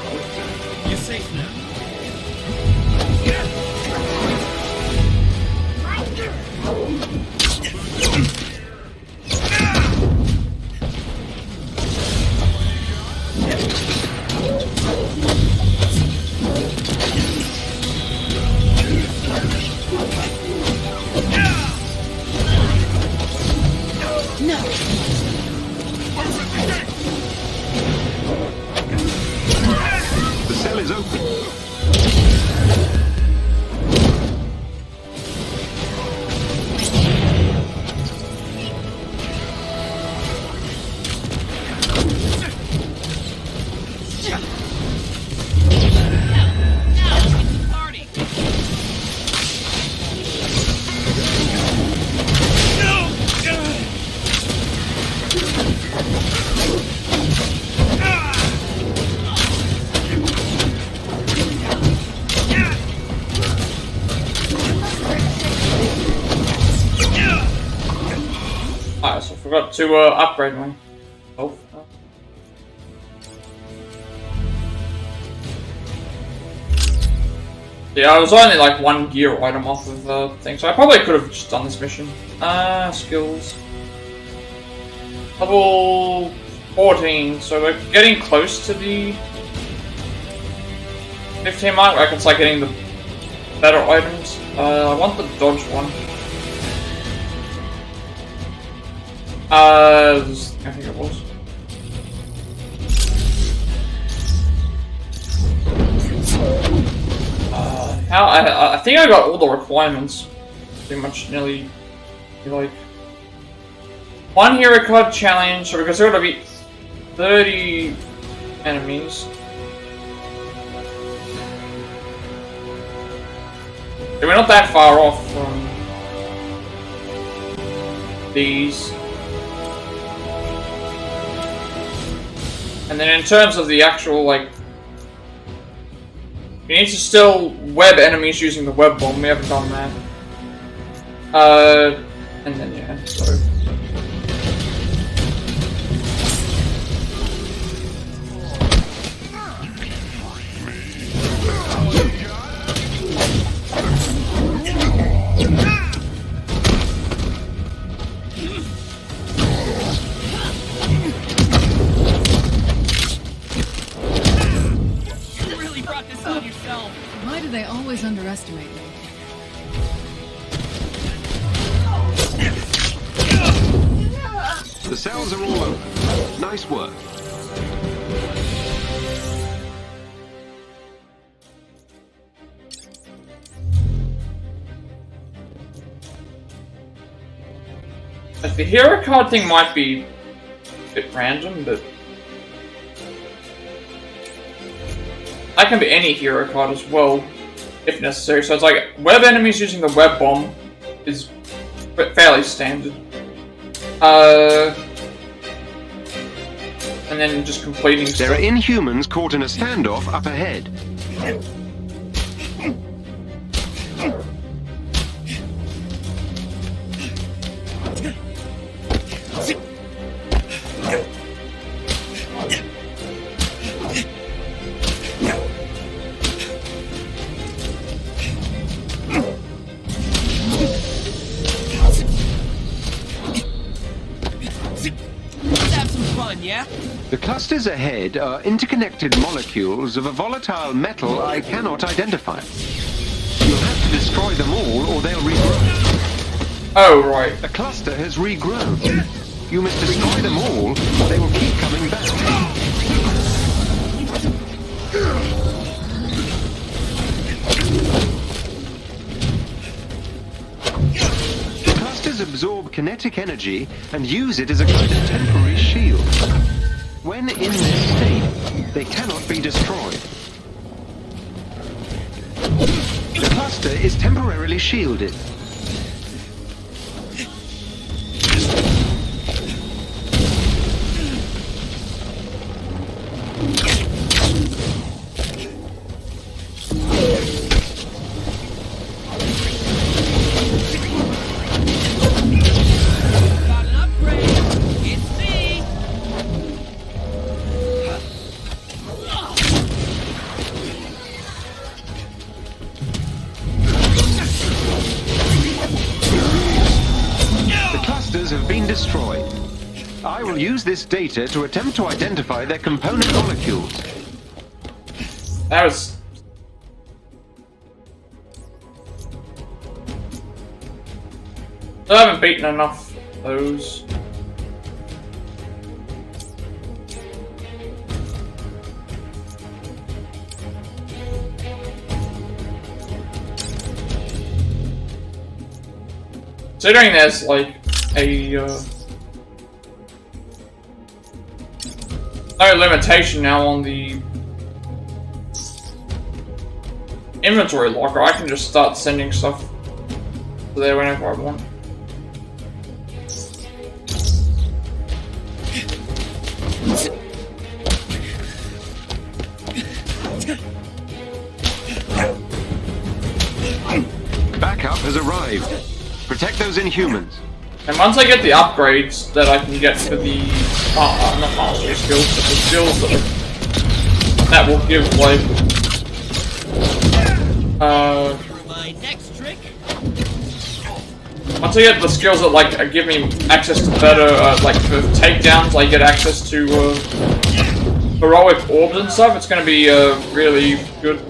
You're safe now. forgot to upgrade my health. Yeah, I was only like 1 gear item off of the thing, so I probably could have just done this mission. Skills. Level 14, so we're getting close to the 15 mark. I can start getting the better items. I want the dodge one. I think it was. I think I got all the requirements. Pretty much nearly, like, 1 hero card challenge, so because there would be 30 enemies. Yeah, we're not that far off from these. And then in terms of the actual, like, you need to still web enemies using the web bomb. We haven't done that. And then yeah, so. Why do they always underestimate me? The cells are all open. Nice work. Like, the hero card thing might be a bit random, but that can be any hero card as well, if necessary. So it's like, web enemies using the web bomb is fairly standard. And then just completing stuff. There are Inhumans caught in a standoff up ahead. The clusters ahead are interconnected molecules of a volatile metal I cannot identify. You'll have to destroy them all or they'll regrow. Oh, right. A cluster has regrown. You must destroy them all or they will keep coming back. The clusters absorb kinetic energy and use it as a kind of temporary shield. When in this state, they cannot be destroyed. The cluster is temporarily shielded. Destroyed. I will use this data to attempt to identify their component molecules. That was... I haven't beaten enough of those. Considering there's like a no limitation now on the inventory locker, I can just start sending stuff to there whenever I want. Backup has arrived. Protect those Inhumans. And once I get the upgrades that I can get for the not mastery skills, but the skills that will give like My next trick. once I get the skills that like give me access to better like for takedowns, I get access to heroic orbs and stuff. It's gonna be really good.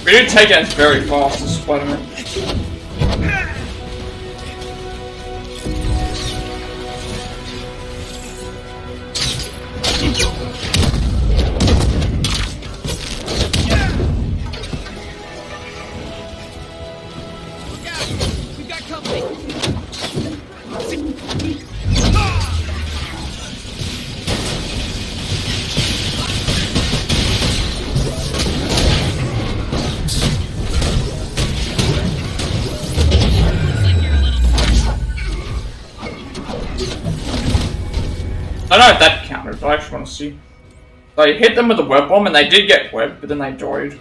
We do take it very fast, this Spider-Man. I don't know if that counted, but I just want to see. So I hit them with a web bomb, and they did get webbed, but then they died.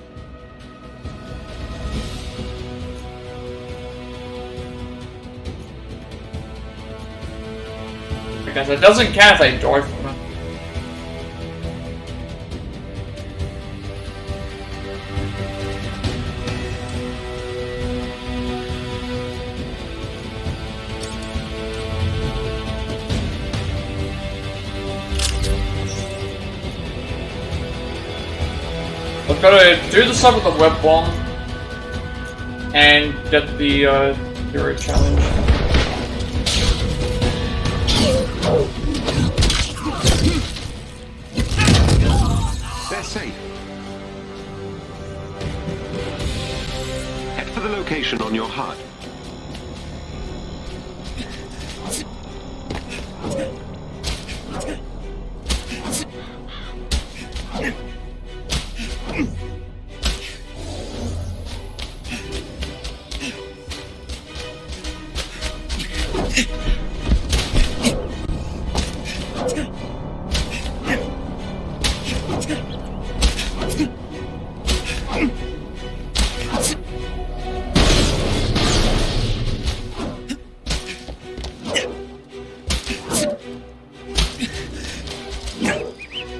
Because it doesn't count if they die from it. I've got to do the stuff with the web bomb and get the hero challenge. They're safe. Head for the location on your HUD.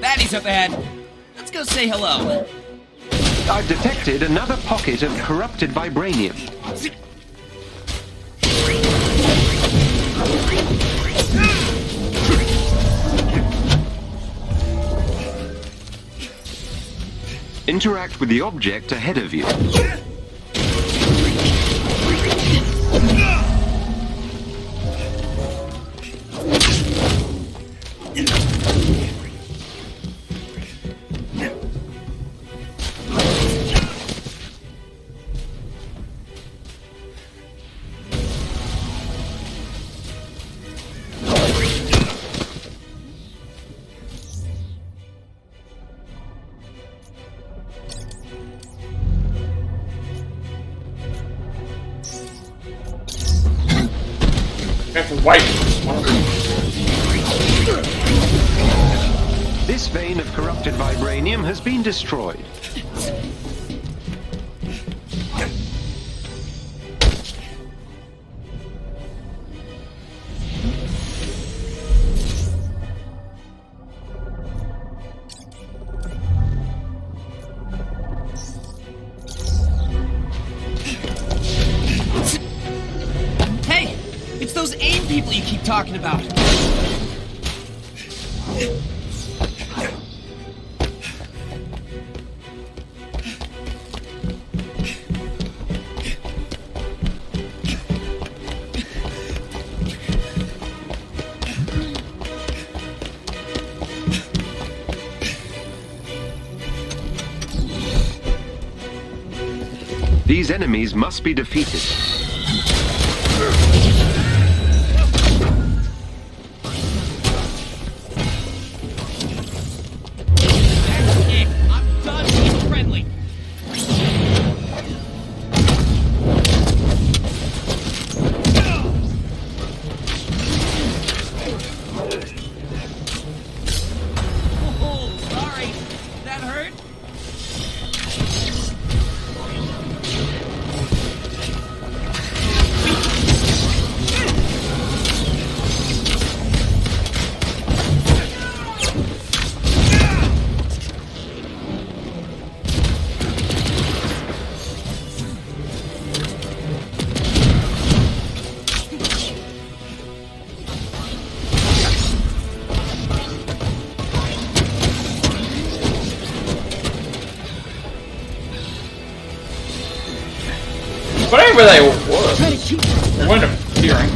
Baddies up ahead. Let's go say hello. I've detected another pocket of corrupted vibranium. Interact with the object ahead of you. This vein of corrupted vibranium has been destroyed. Hey! It's those AIM people you keep talking about. These enemies must be defeated. I'm done being friendly. Oh, sorry. That hurt? Whatever they were, they weren't appearing.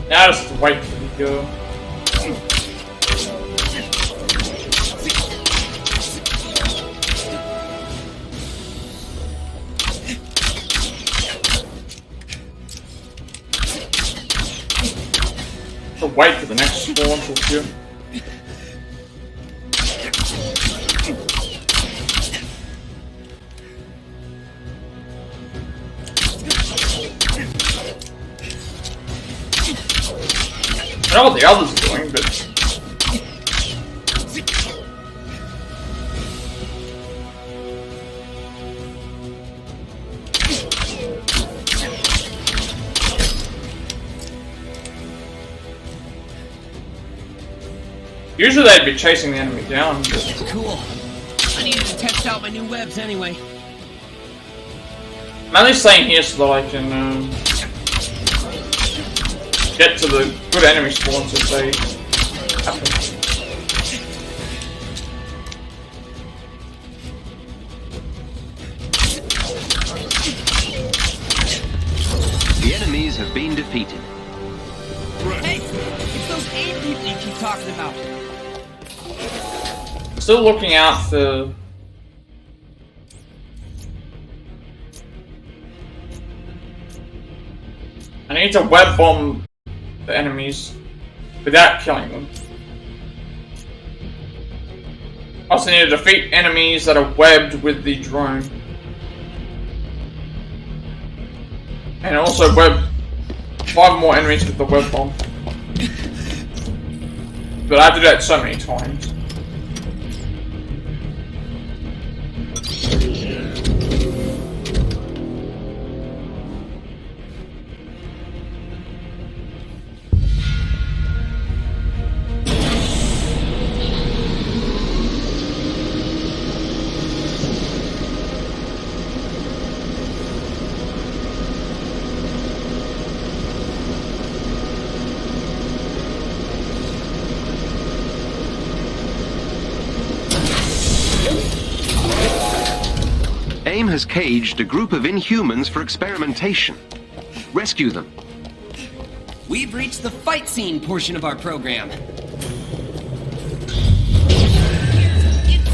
Now just wait for me to go. Wait for the next spawn to appear. I know what the others are doing, but usually they'd be chasing the enemy down. But cool. I needed to test out my new webs anyway. I'm only staying here so that I can get to the good enemy spawns if they happen. The enemies have been defeated. Hey, it's those AIM people you keep talking about. Still looking out for... I need to web bomb the enemies without killing them. I also need to defeat enemies that are webbed with the drone. And also web 5 more enemies with the web bomb. But I have to do that so many times. AIM has caged a group of Inhumans for experimentation. Rescue them. We've reached the fight scene portion of our program. It's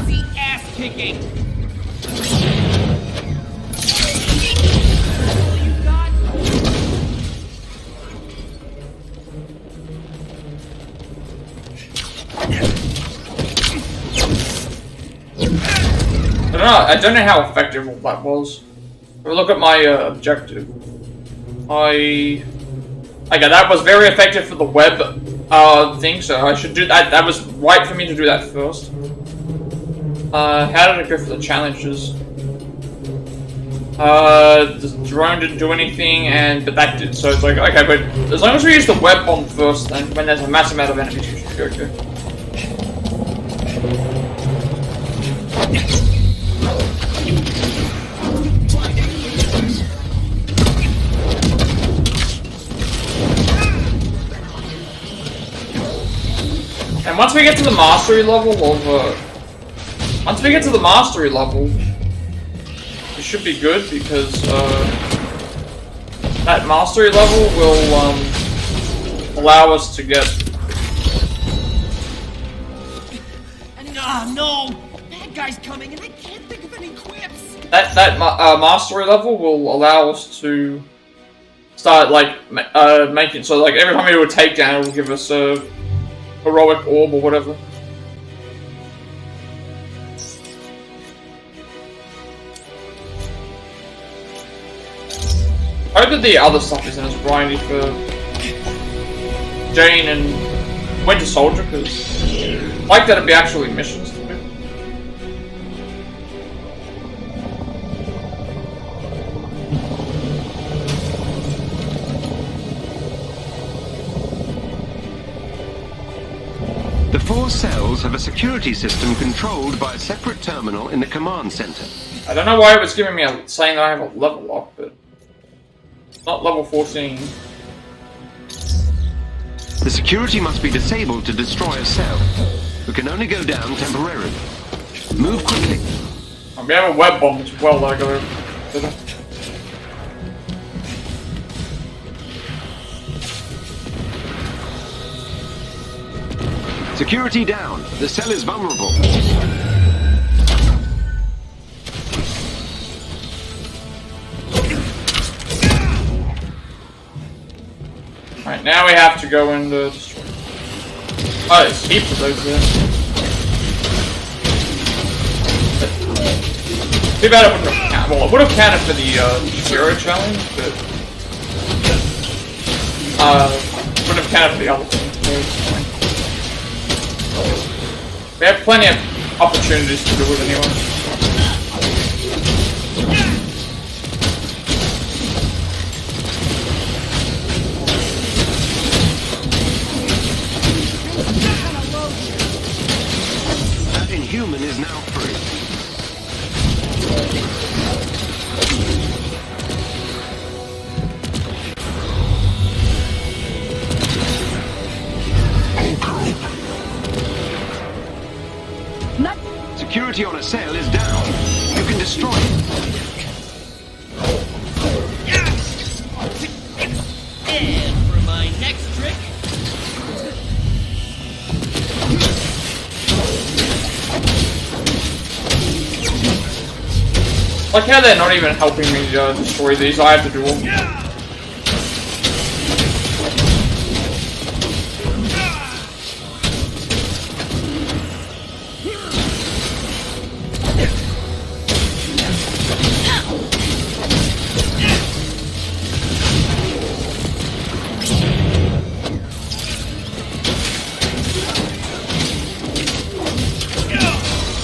the ass kicking. I don't know how effective all that was. If we look at my objective, okay, that was very effective for the web thing, so I should do that. That was right for me to do that first. How did it go for the challenges? The drone didn't do anything, but that did, so it's like, okay, but as long as we use the web bomb first, then when there's a massive amount of enemies, we should be okay. And once we get to the mastery level of, it should be good because, that mastery level will, allow us to get... No! Bad guy's coming and I can't think of any quips! That mastery level will allow us to start, like, making... So, like, every time we do a takedown, it will give us a heroic orb or whatever. I hope that the other stuff isn't as grindy for Jane and Winter Soldier, because I like that it'd be actually missions to do. The 4 cells have a security system controlled by a separate terminal in the command center. I don't know why it was giving me saying that I have a level up, but it's not level 14. The security must be disabled to destroy a cell. We can only go down temporarily. Move quickly. We have a web bomb as well that I gotta... Security down. The cell is vulnerable. Alright, now we have to go and destroy. Oh, there's heaps of those there. Too bad it wouldn't have counted. Well, it would have counted for the Zero challenge, but wouldn't have counted for the other thing. We have plenty of opportunities to do it anyway. That Inhuman is now free. Security on a cell is down. You can destroy it. And for my next trick... Like how they're not even helping me destroy these, I have to do them.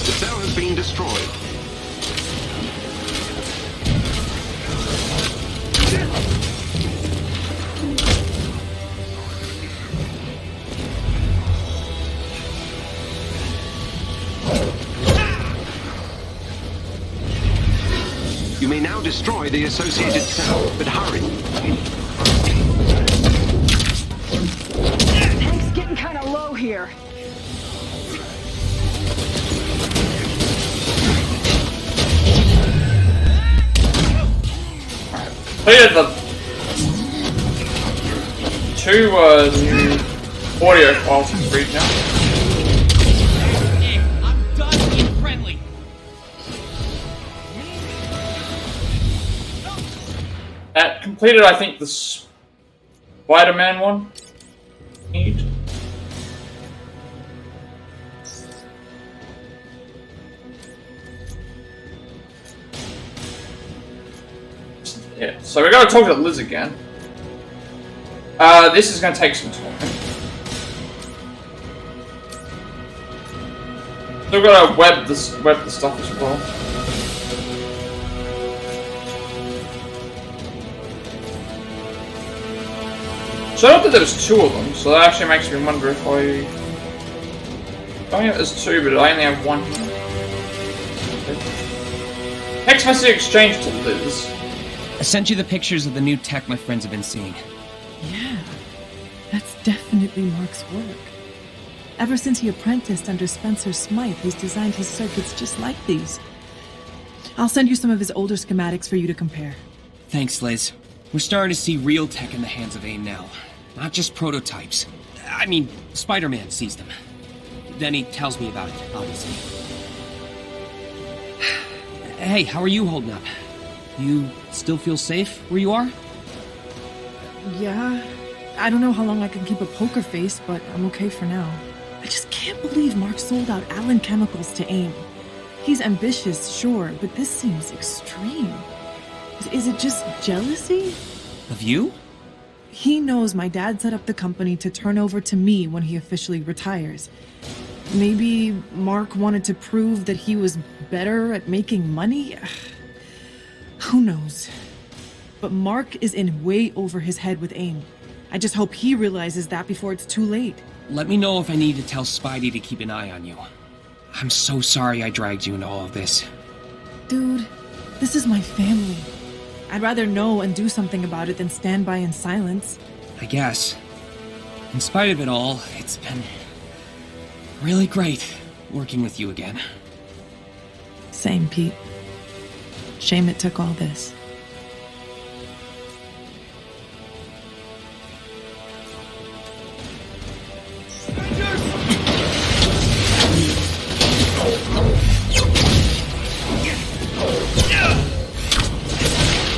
The cell has been destroyed. You may now destroy the associated cell, but hurry. Tank's getting kind of low here. Cleared the two new audio files from read now. I'm done being friendly. That completed, I think, the Spider-Man one. Neat. Yeah, so we gotta talk to Liz again. This is gonna take some time. Still gotta web the stuff as well. So I don't think there was 2 of them, so that actually makes me wonder if I don't think there's 2, but I only have 1. Text message exchange to Liz. I sent you the pictures of the new tech my friends have been seeing. Yeah, that's definitely Mark's work. Ever since he apprenticed under Spencer Smythe, he's designed his circuits just like these. I'll send you some of his older schematics for you to compare. Thanks, Liz. We're starting to see real tech in the hands of AIM now. Not just prototypes. I mean, Spider-Man sees them. Then he tells me about it, obviously. Hey, how are you holding up? You still feel safe where you are? Yeah. I don't know how long I can keep a poker face, but I'm okay for now. I just can't believe Mark sold out Allen Chemicals to AIM. He's ambitious, sure, but this seems extreme. Is it just jealousy? Of you? He knows my dad set up the company to turn over to me when he officially retires. Maybe Mark wanted to prove that he was better at making money? Who knows? But Mark is in way over his head with AIM. I just hope he realizes that before it's too late. Let me know if I need to tell Spidey to keep an eye on you. I'm so sorry I dragged you into all of this. Dude, this is my family. I'd rather know and do something about it than stand by in silence. I guess. In spite of it all, it's been really great working with you again. Same, Pete. Shame it took all this.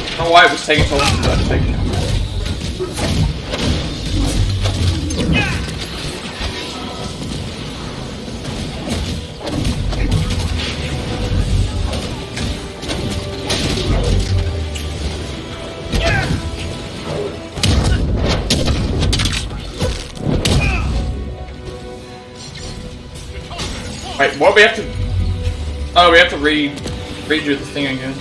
I don't know why it was taking so long to take him. Wait, what? We have to... Oh, we have to redo the thing again.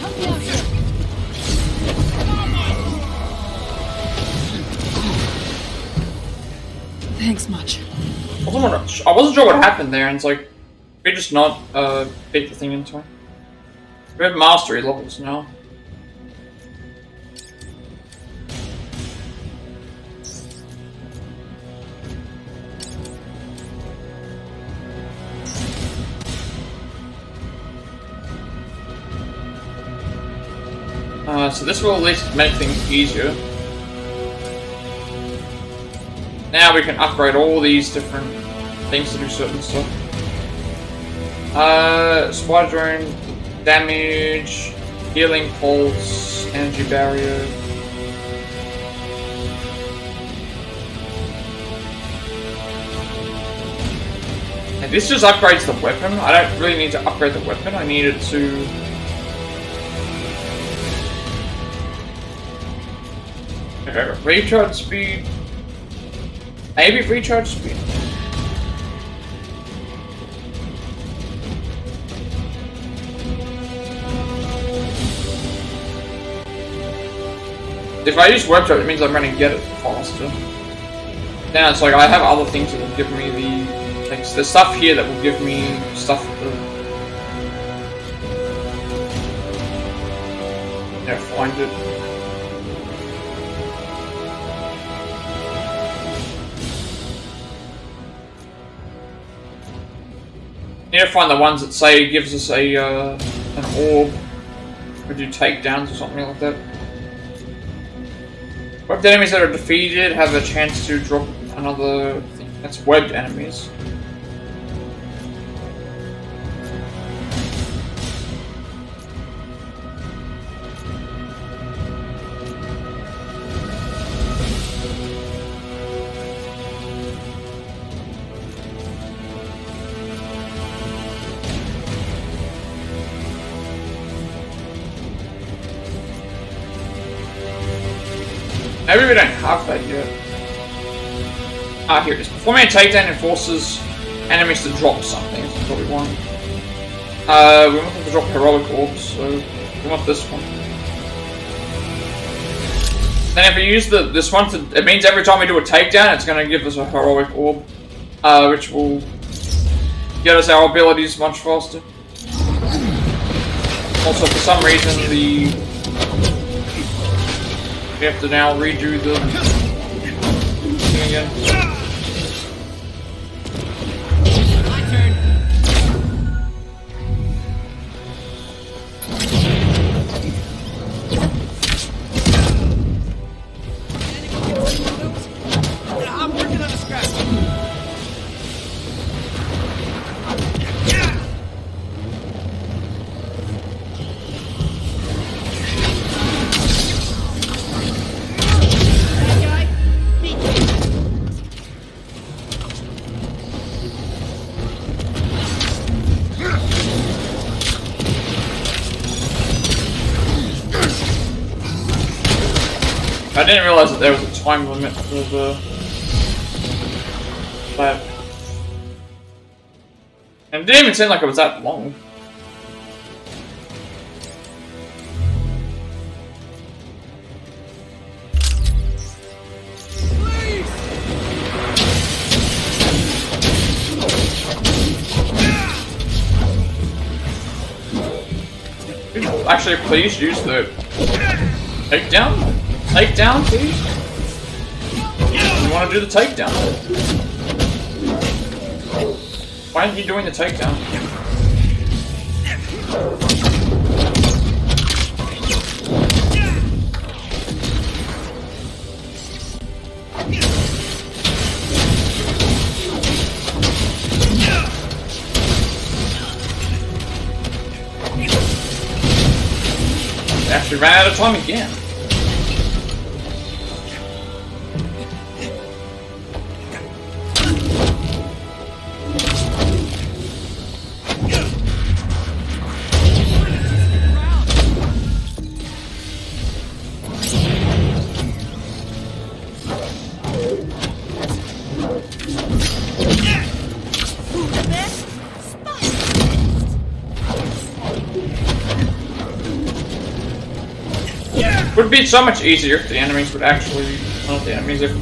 Thanks much. I wasn't sure what happened there, and it's like, we just not beat the thing into it. We have mastery levels now. So this will at least make things easier. Now we can upgrade all these different things to do certain stuff. Spider drone, damage, healing pulse, energy barrier. And this just upgrades the weapon. I don't really need to upgrade the weapon. I need it to... recharge speed. Maybe recharge speed. If I use warp charge, it means I'm going to get it faster. Then it's like I have other things that will give me the... Like, there's stuff here that will give me stuff to... Yeah, find it. Need to find the ones that say it gives us a an orb or do takedowns or something like that. Webbed enemies that are defeated have a chance to drop another thing. That's webbed enemies. Maybe we don't have that yet. Ah, here it is. Performing a takedown enforces enemies to drop something. That's what we want. We want them to drop heroic orbs, so we want this one. Then if we use this one, it means every time we do a takedown, it's going to give us a heroic orb, which will get us our abilities much faster. Also, for some reason, we have to now redo the thing again. I didn't realize that there was a time limit for the... But... And it didn't even seem like it was that long. Actually, please use the takedown? Takedown, please? You want to do the takedown? Why aren't you doing the takedown? Actually ran out of time again. Would be so much easier if the enemies would actually, not the enemies, if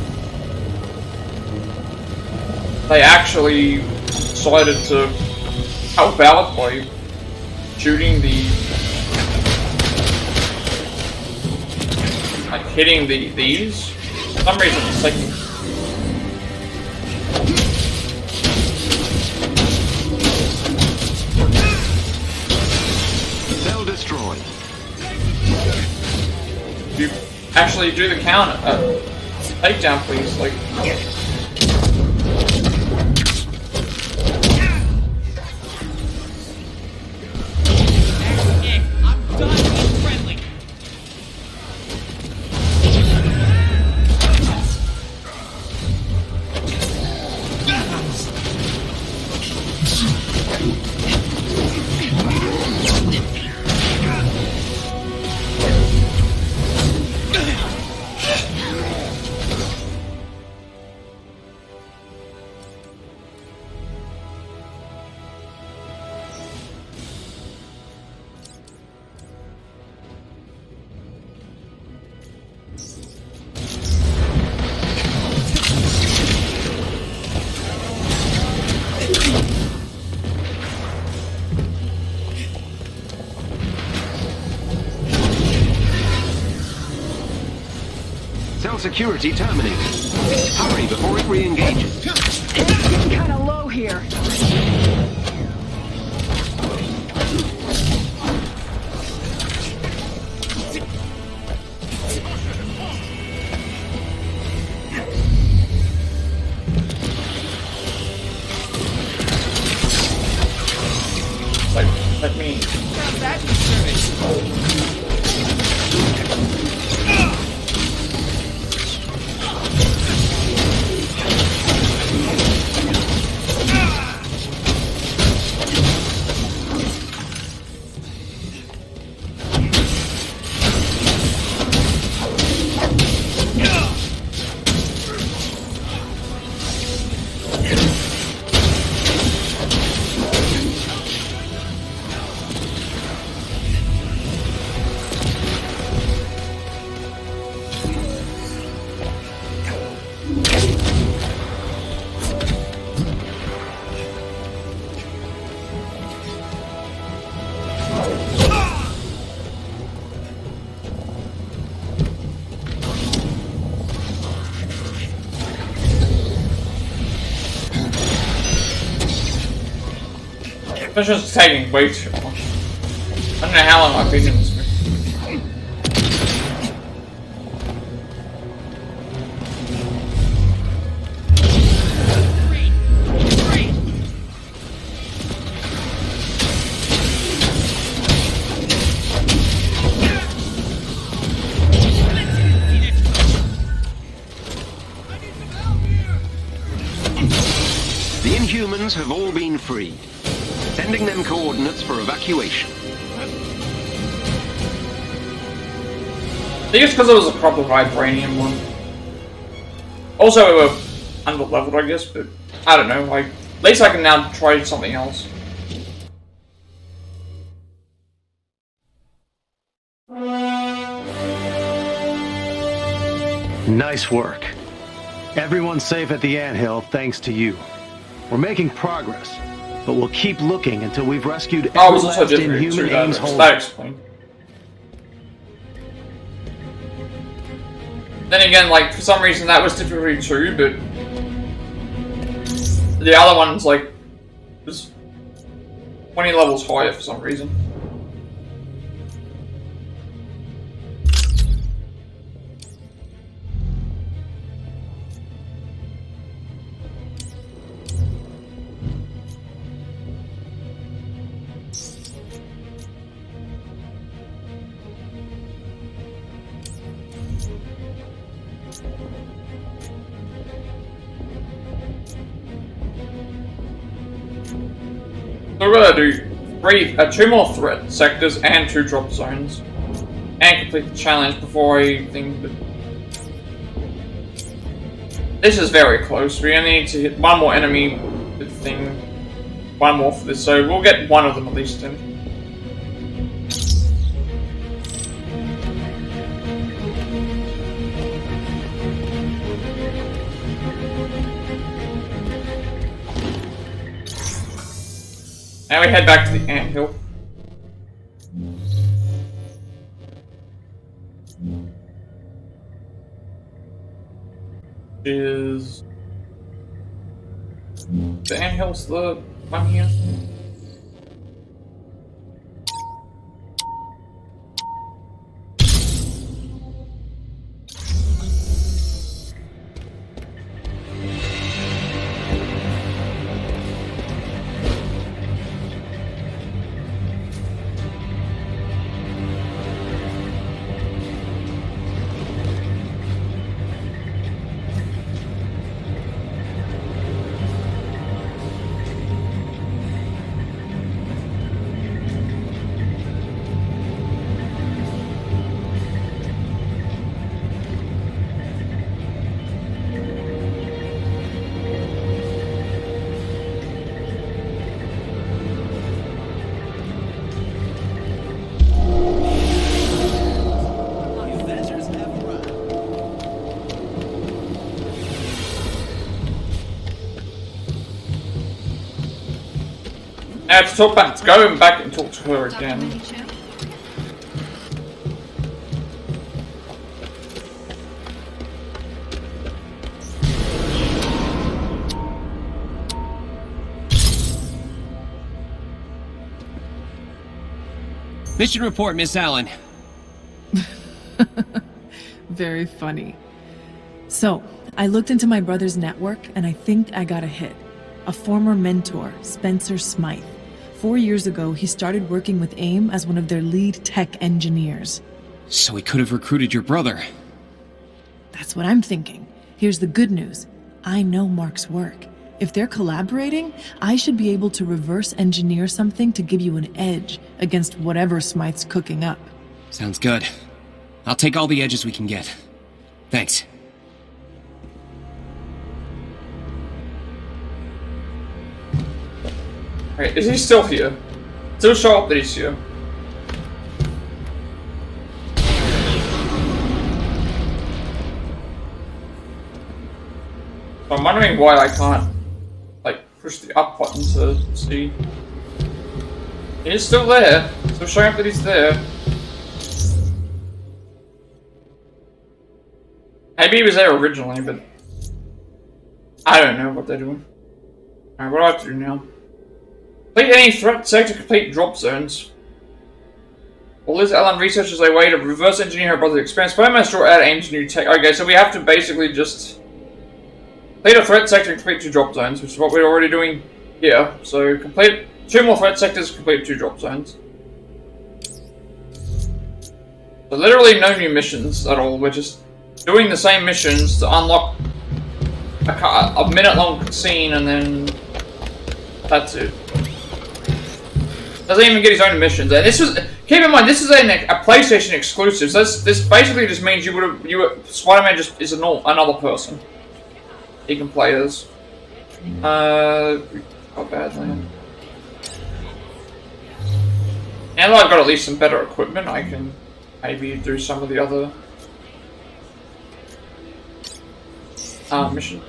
they actually decided to help out by shooting the, like hitting these. For some reason it's taking. Cell destroyed. You actually do the count, takedown, please. Like, I'm done being friendly. Cell security terminated. Hurry before it re-engages. It's getting kind of low here. Let me. This is taking way too long. I don't know how long I've been in this mission. The Inhumans have all been freed. Sending them coordinates for evacuation. think it's because it was a proper vibranium one. Also, we were under-leveled, I guess, but I don't know, like, at least I can now try something else. Nice work. Everyone's safe at the anthill thanks to you. We're making progress, but we'll keep looking until we've rescued every last inhuman Ames holder. That explained. Then again, like, for some reason that was difficulty 2, but the other one's like was 20 levels higher for some reason. So we're gonna do 2 more threat sectors and 2 drop zones, and complete the challenge before I think. But this is very close. We only need to hit 1 more enemy thing, 1 more for this, so we'll get 1 of them at least in. Now we head back to the anthill. Is the anthill's the one here? Now to talk back, to go back and talk to her again. Mission report, Miss Allen. Very funny. So, I looked into my brother's network and I think I got a hit. A former mentor, Spencer Smythe. 4 years ago, he started working with AIM as one of their lead tech engineers. So he could have recruited your brother. That's what I'm thinking. Here's the good news. I know Mark's work. If they're collaborating, I should be able to reverse engineer something to give you an edge against whatever Smythe's cooking up. Sounds good. I'll take all the edges we can get. Thanks. Wait, is he still here? Still show up that he's here. So I'm wondering why I can't, like, push the up button to see. He's still there. Still showing up that he's there. Maybe he was there originally, but I don't know what they're doing. Alright, what do I have to do now? Complete any threat sector, complete drop zones. Well, Liz Allen researches a way to reverse engineer her brother's experience. Spider-Man store add AIM's new tech. Okay, so we have to basically just complete a threat sector and complete 2 drop zones, which is what we're already doing here. So complete 2 more threat sectors, complete 2 drop zones. So literally no new missions at all. We're just doing the same missions to unlock a minute-long scene, and then that's it. Doesn't even get his own missions. And this was, keep Keep in mind, this is a PlayStation exclusive. So this basically just means Spider-Man just is another person he can play as. Not badly. Now that I've got at least some better equipment, I can maybe do some of the other mission.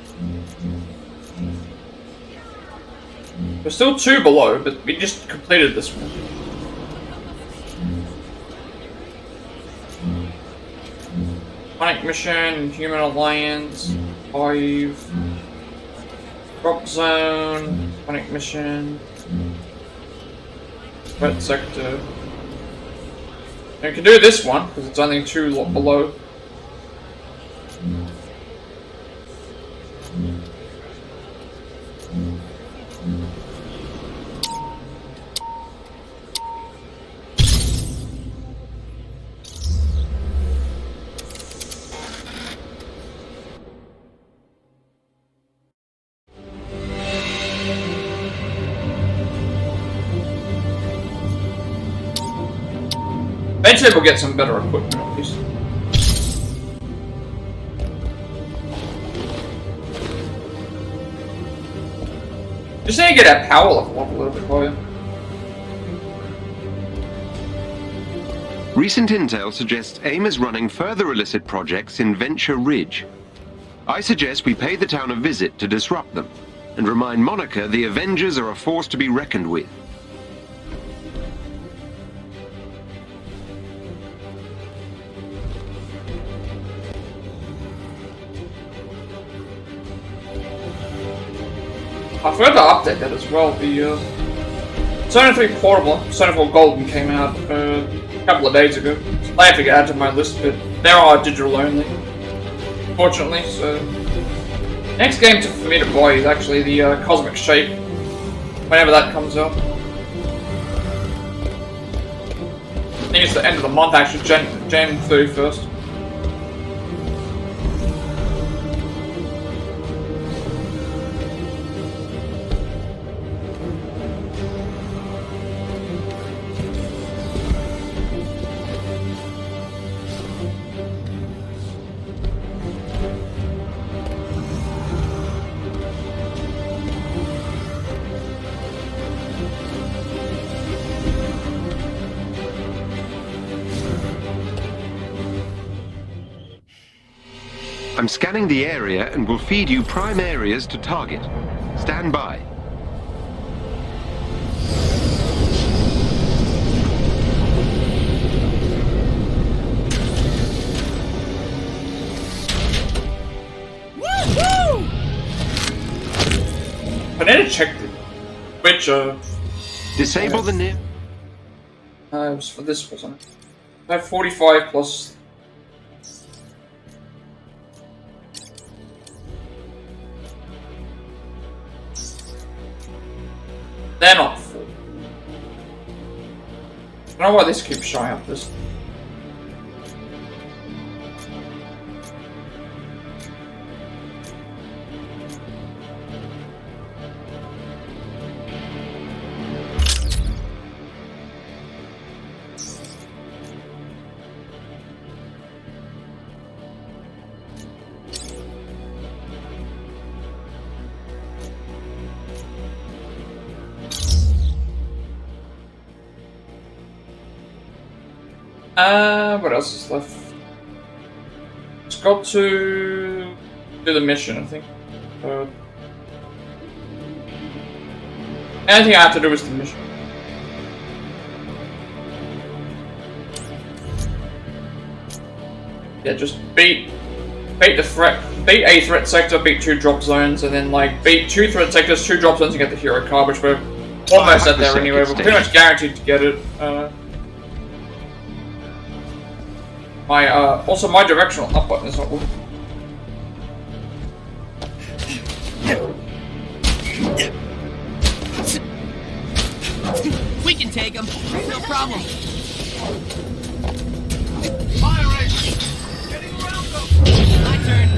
We're still 2 below, but we just completed this one. Panic mission, Human Alliance, 5. Drop zone, panic mission, threat sector. And we can do this one because it's only 2 below. Eventually we'll get some better equipment at least. Just need to get our power level up a little bit higher. Recent intel suggests AIM is running further illicit projects in Venture Ridge. I suggest we pay the town a visit to disrupt them, and remind Monica the Avengers are a force to be reckoned with. I forgot to update that as well. The Persona 3 Portable, Persona 4 Golden came out a couple of days ago. So I have to get added to my list, but there are digital only, fortunately. So next game for me to buy is actually the Cosmic Shake, whenever that comes out. I think it's the end of the month actually, Jan 31st. I'm scanning the area and will feed you prime areas to target. Stand by. I need to check which Disable the near. It was for this, wasn't it? I have 45 plus. They're not full. I don't know why this keeps showing up this. What else is left? It's got to do the mission, I think. The only thing I have to do is the mission. Yeah, just beat a threat sector, beat 2 drop zones, and then like beat 2 threat sectors, 2 drop zones, and get the hero card, which we're almost at there anyway. We're pretty much guaranteed to get it. Also my directional up button is not working. We can take him. No problem. Fire rate! Getting around them! My turn.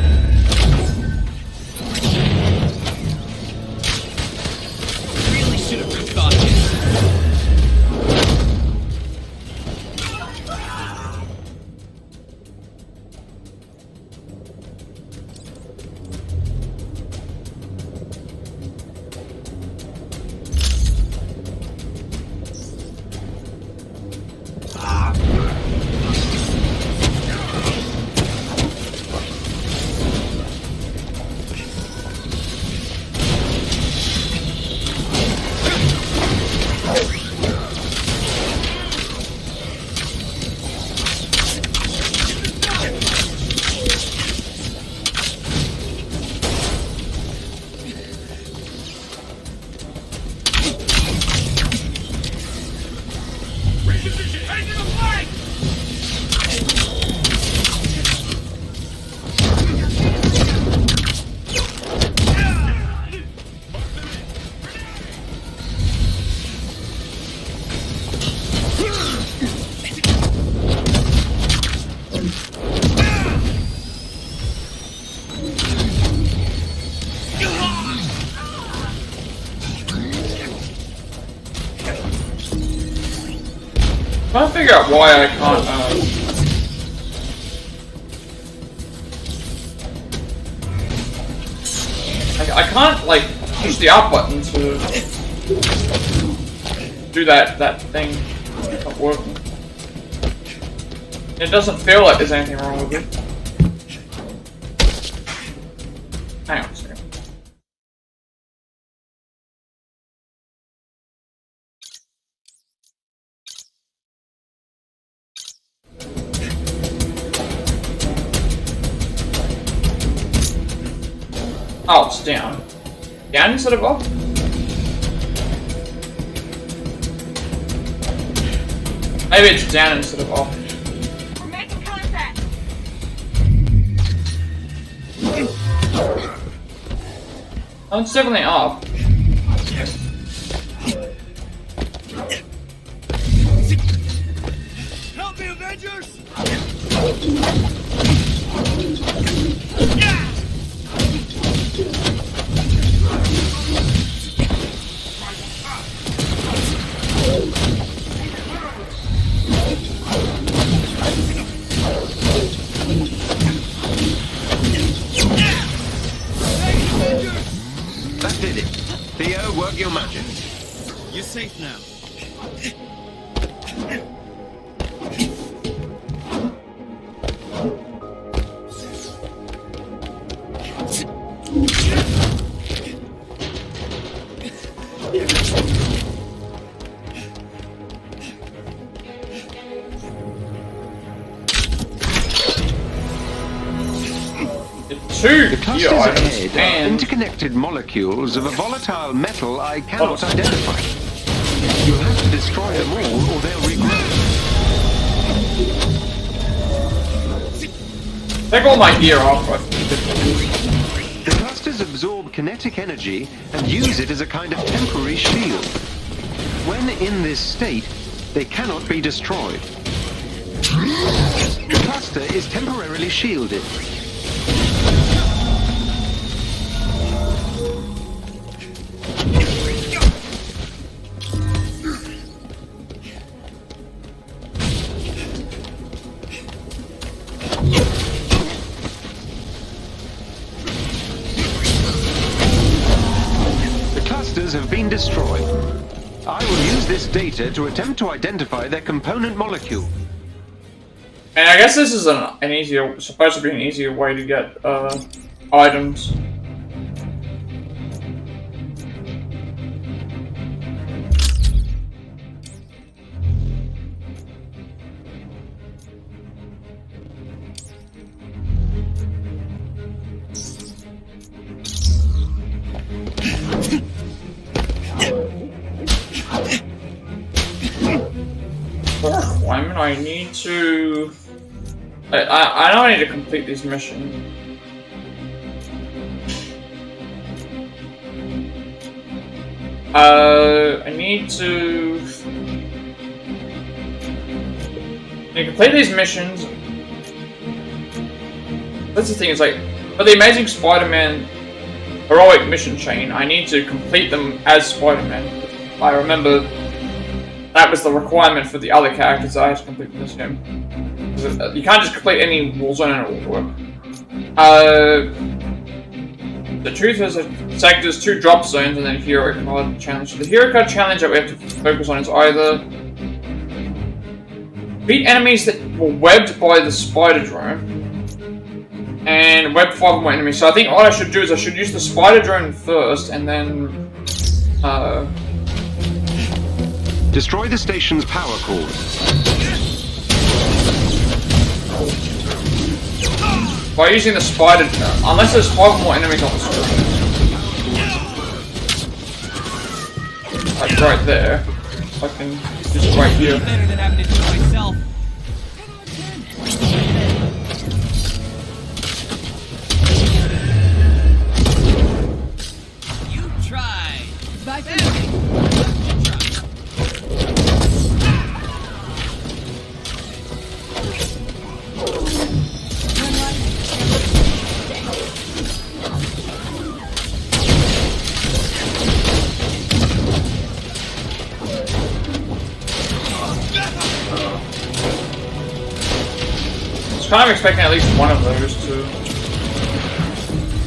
Really should have rethought this. figure out why I can't, I can't, like, push the up button to do that thing. It's not working. It doesn't feel like there's anything wrong with it. Hang on a second. Oh, it's down. Down instead of up? Maybe it's down instead of up. We're making contact. Oh, it's definitely up. Help me, Avengers! That did it. Theo, work your magic. You're safe now. The clusters ahead are interconnected molecules of a volatile metal I cannot identify. You'll have to destroy them all, or they'll regrow. Take all my gear off. The clusters absorb kinetic energy and use it as a kind of temporary shield. When in this state, they cannot be destroyed. The cluster is temporarily shielded. Have been destroyed. I will use this data to attempt to identify their component molecule. And I guess this is supposed to be an easier way to get items. Requirement, I need to... I know I need to complete this mission. I need to complete these missions. That's the thing, it's like, for the Amazing Spider-Man heroic mission chain, I need to complete them as Spider-Man. I remember that was the requirement for the other characters I had to complete in this game. You can't just complete any Warzone and it will work. The truth is that sectors 2 drop zones and then hero card challenge. So the hero card challenge that we have to focus on is either beat enemies that were webbed by the spider drone and web 5 or more enemies. So I think what I should do is I should use the spider drone first and then destroy the station's power cores. By using the spider drone, unless there's 5 more enemies on the screen. Like right there. I can just right here. Better than having to do it myself. You try. Bye for was kind of expecting at least one of those to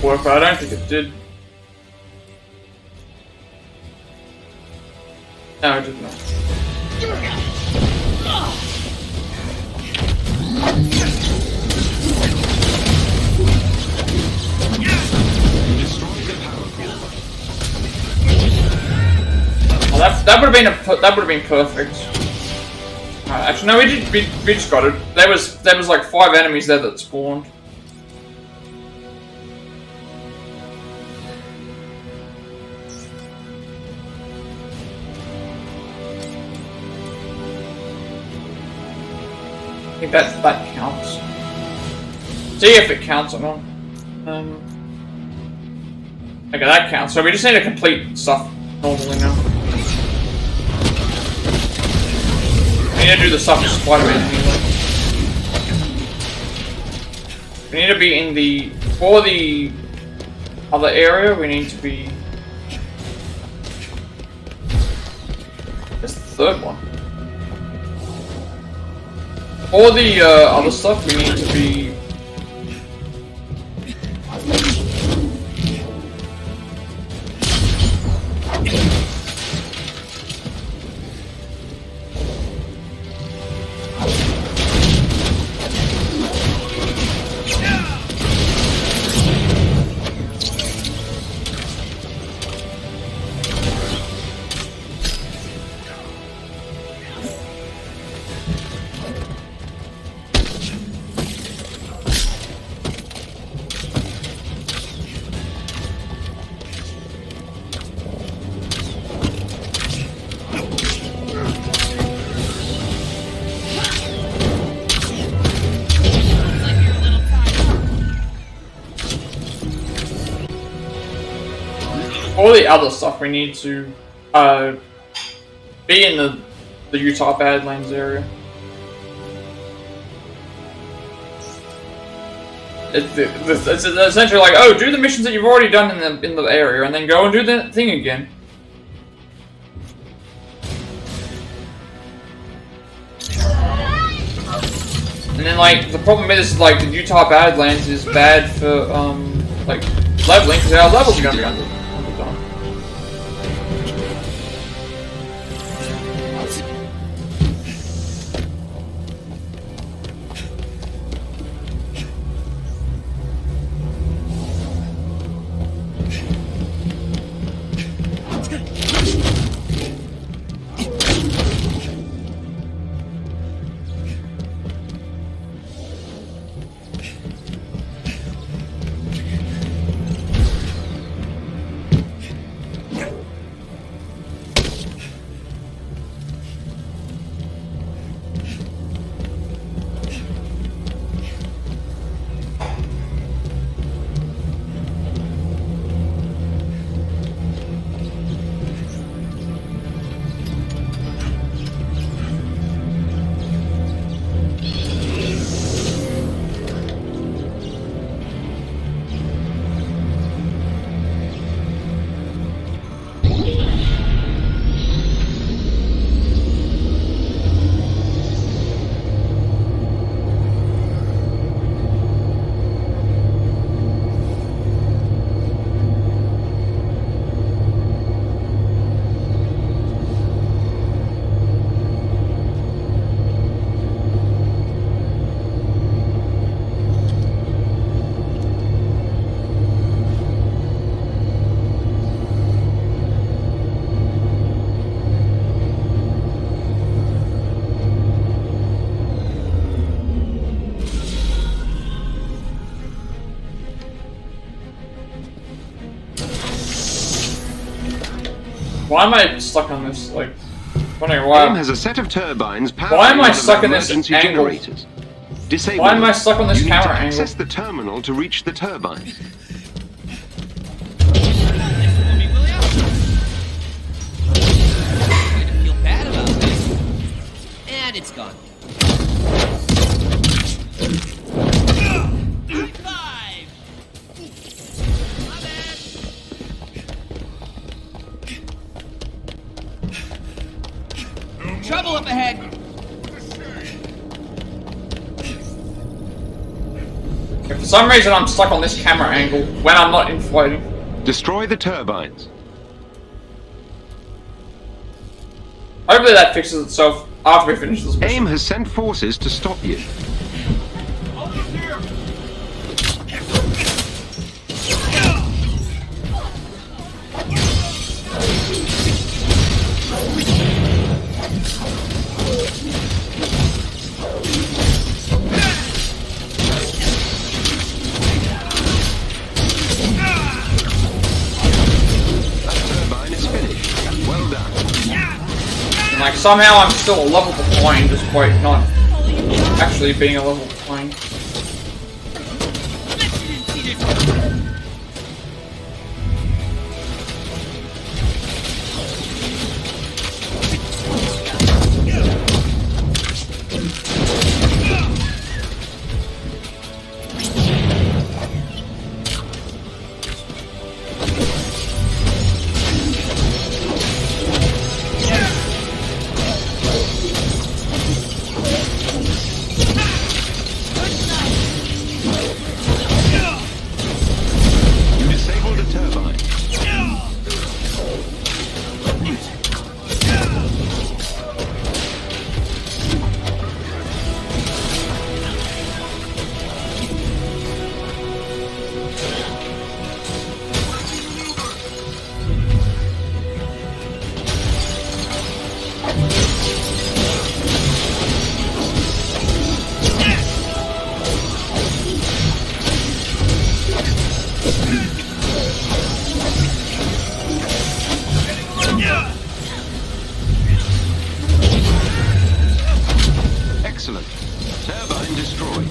work, but I don't think it did. No, it did not. Oh, that would have been perfect. Actually, no, we just got it. There was like 5 enemies there that spawned. I think that counts. See if it counts or not. Okay, that counts. So we just need to complete stuff normally now. We need to do the stuff with Spider-Man anyway. We need to be in the... For the other area, we need to be... It's the third one. For the other stuff, we need to be... For the other stuff, we need to be in the Utah Badlands area. It's essentially like, oh, do the missions that you've already done in the area, and then go and do the thing again. And then, like, the problem is, like, the Utah Badlands is bad for like leveling, because our levels are gonna be under. Why am I stuck on this, like, wondering why... AIM has a set of turbines why am I stuck in this angle? Generators. Disable why am I stuck on this camera angle? You need to access the terminal to reach the turbines. Feel bad about this. And it's gone. Trouble up ahead! For some reason, I'm stuck on this camera angle when I'm not inflating. Destroy the turbines. Hopefully that fixes itself after we finish this mission. AIM has sent forces to stop you. Like, somehow I'm still a level behind, despite not actually being a level behind. Excellent. Turbine destroyed.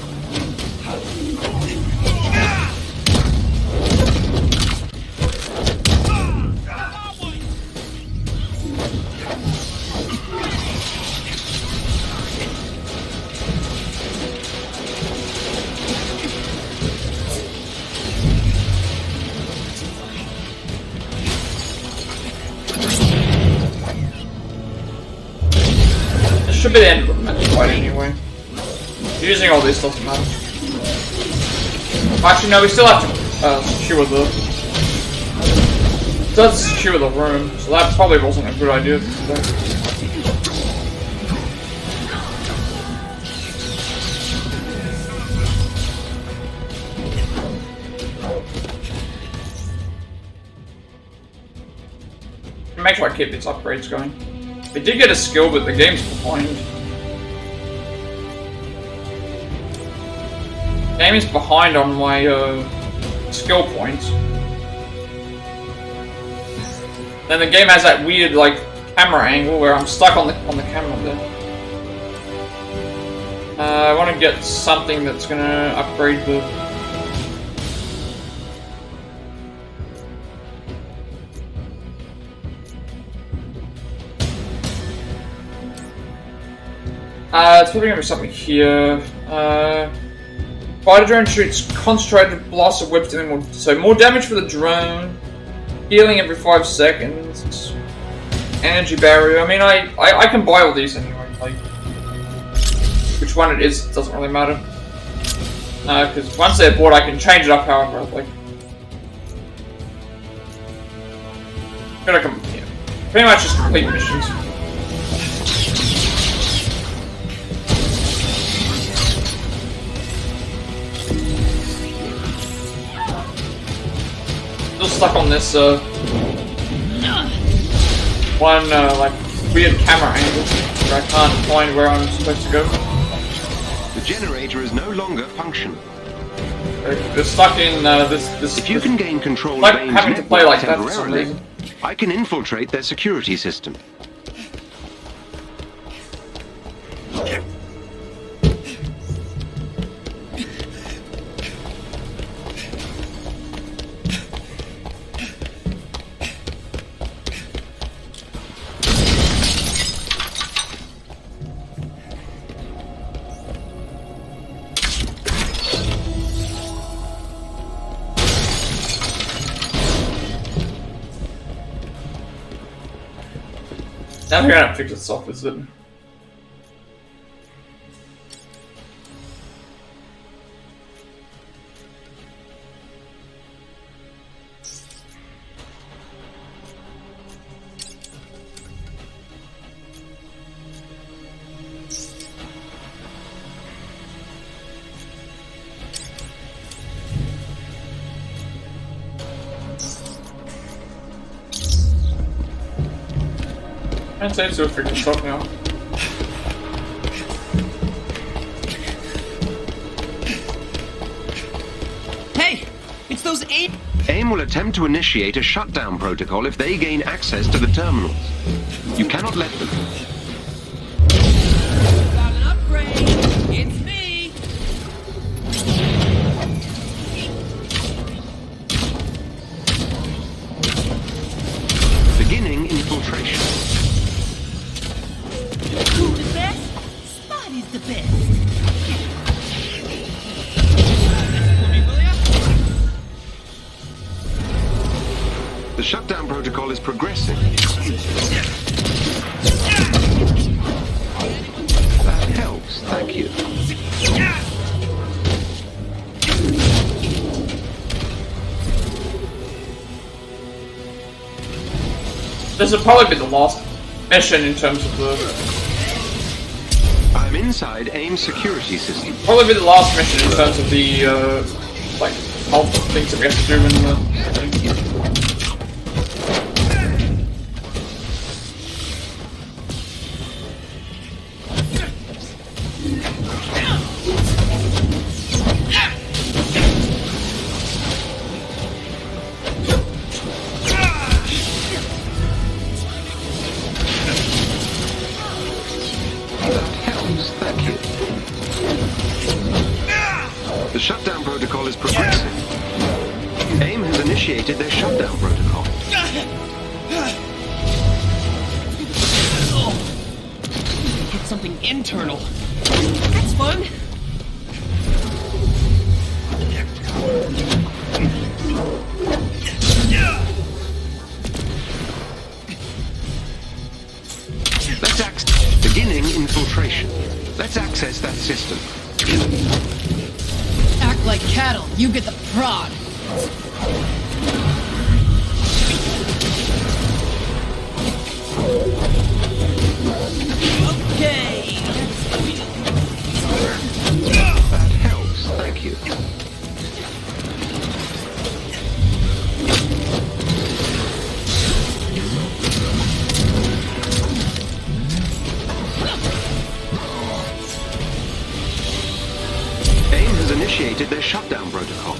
This should be the end of the match fight anyway. Using all this doesn't matter. Actually, no, we still have to secure the... Does secure the room, so that probably wasn't a good idea. Make sure I keep these upgrades going. We did get a skill, but the game's behind. The game is behind on my skill points. Then the game has that weird like camera angle where I'm stuck on the camera there. I want to get something that's gonna upgrade the. It's probably gonna be something here. Fighter drone shoots concentrated blasts of whips dealing more, so more damage for the drone. Healing every 5 seconds. Energy barrier. I mean, I can buy all these anyway. Like, which one it is doesn't really matter. Because once they're bought, I can change it up however I like. Yeah. Pretty much just complete missions. Still stuck on this one like weird camera angle where I can't find where I'm supposed to go. The generator is no longer functional. They're stuck in this. If you can gain control like of AIM's having to play like that for some temporarily, reason. I can infiltrate their security system. Now they're gonna fix itself, is it? I'd say it's a freaking stuff now. Hey! It's those AIM... AIM will attempt to initiate a shutdown protocol if they gain access to the terminals. You cannot let them. Got an upgrade! It's me! Beginning infiltration. Who the best? Spotty's the best! The shutdown protocol is progressing. That helps, thank you. This will probably be the last mission in terms of the... I'm inside AIM security system. Probably be the last mission in terms of the, like, health things that we have to do in the... The shutdown protocol is progressing. AIM has initiated their shutdown protocol. Hit something internal. That's fun! Let's access... Beginning infiltration. Let's access that system. Act like cattle, you get the prod. Okay! That helps, thank you. AIM has initiated their shutdown protocol.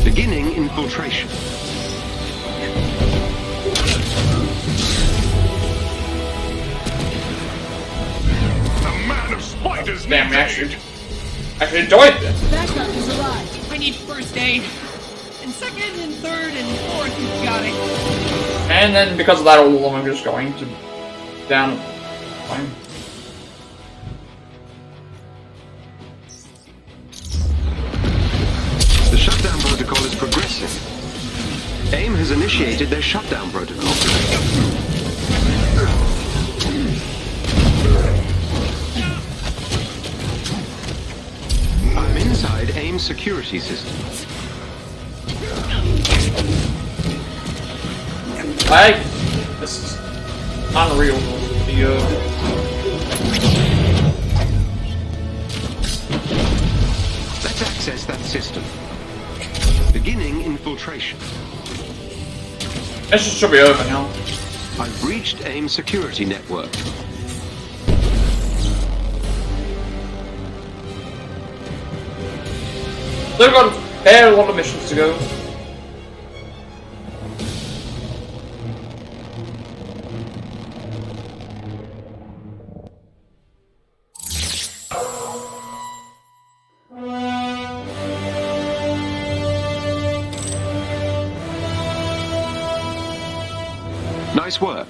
Beginning infiltration. The man of spiders. Damn, actually enjoyed this. Backup is arrived. I need first aid. And second and third and fourth, you got it. And then because of that, all of them are just going to down. Fine. The shutdown protocol is progressing. AIM has initiated their shutdown protocol. I'm inside AIM security systems. This is unreal. Let's access that system. Beginning infiltration. This should be over now. I've breached AIM security network. They've got a fair lot of missions to go. Nice work.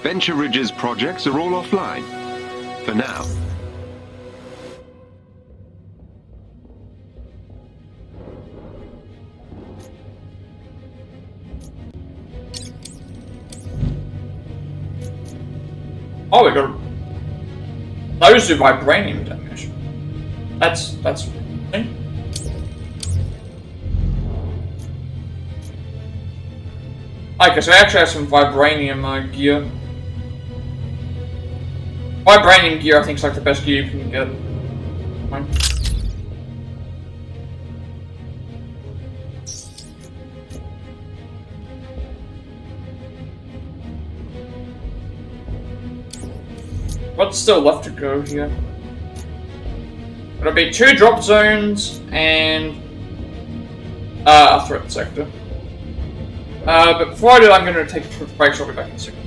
Venture Ridge's projects are all offline. For now. Oh, we got those do vibranium damage. That's okay, so I actually have some vibranium gear. Vibranium gear, I think, is like the best gear you can get. Fine. What's still left to go here? It'll be 2 drop zones and a threat sector. But before I do, I'm going to take a quick break, so I'll be back in a second.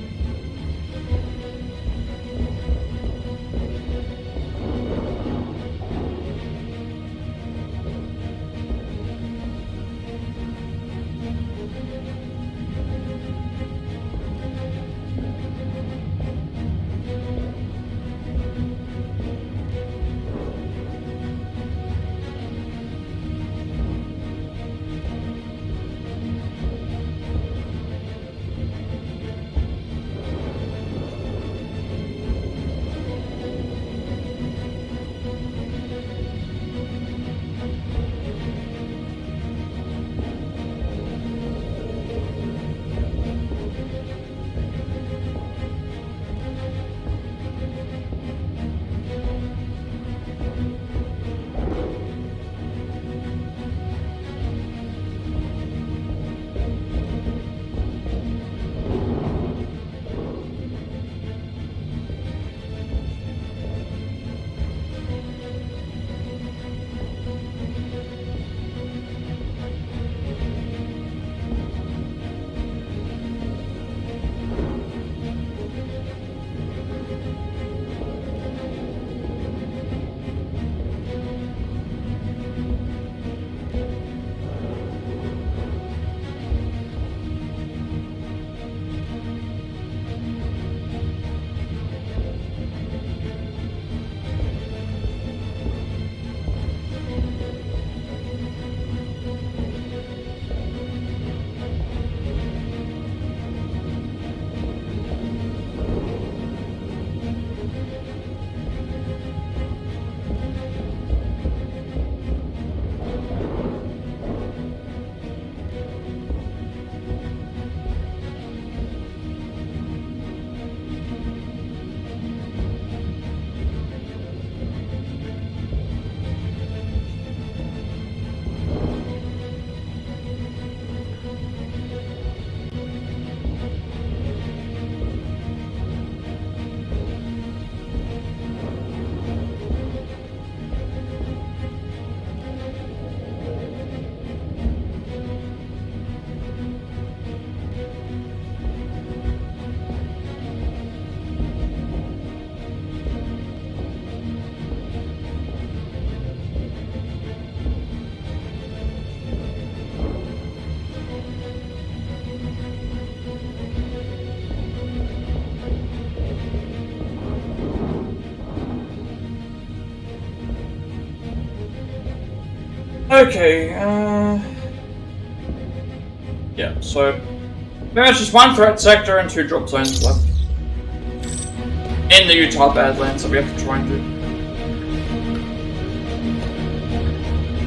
Okay, yeah, so pretty much just 1 threat sector and 2 drop zones left. In the Utah Badlands that we have to try and do.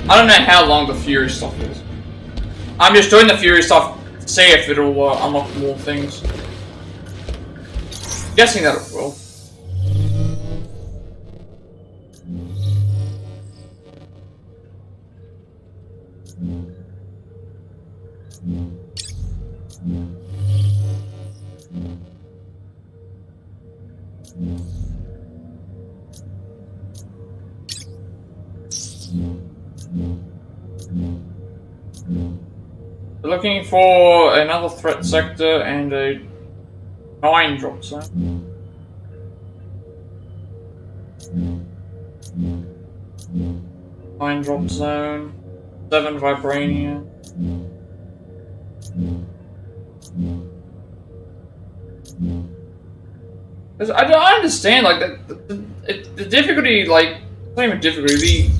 I don't know how long the Fury stuff is. I'm just doing the Fury stuff to see if it'll unlock more things. Guessing that it will. We're looking for another threat sector and a 9 drop zone. Nine drop zone, 7 vibranium. I don't understand, like, the difficulty, like, it's not even difficulty, the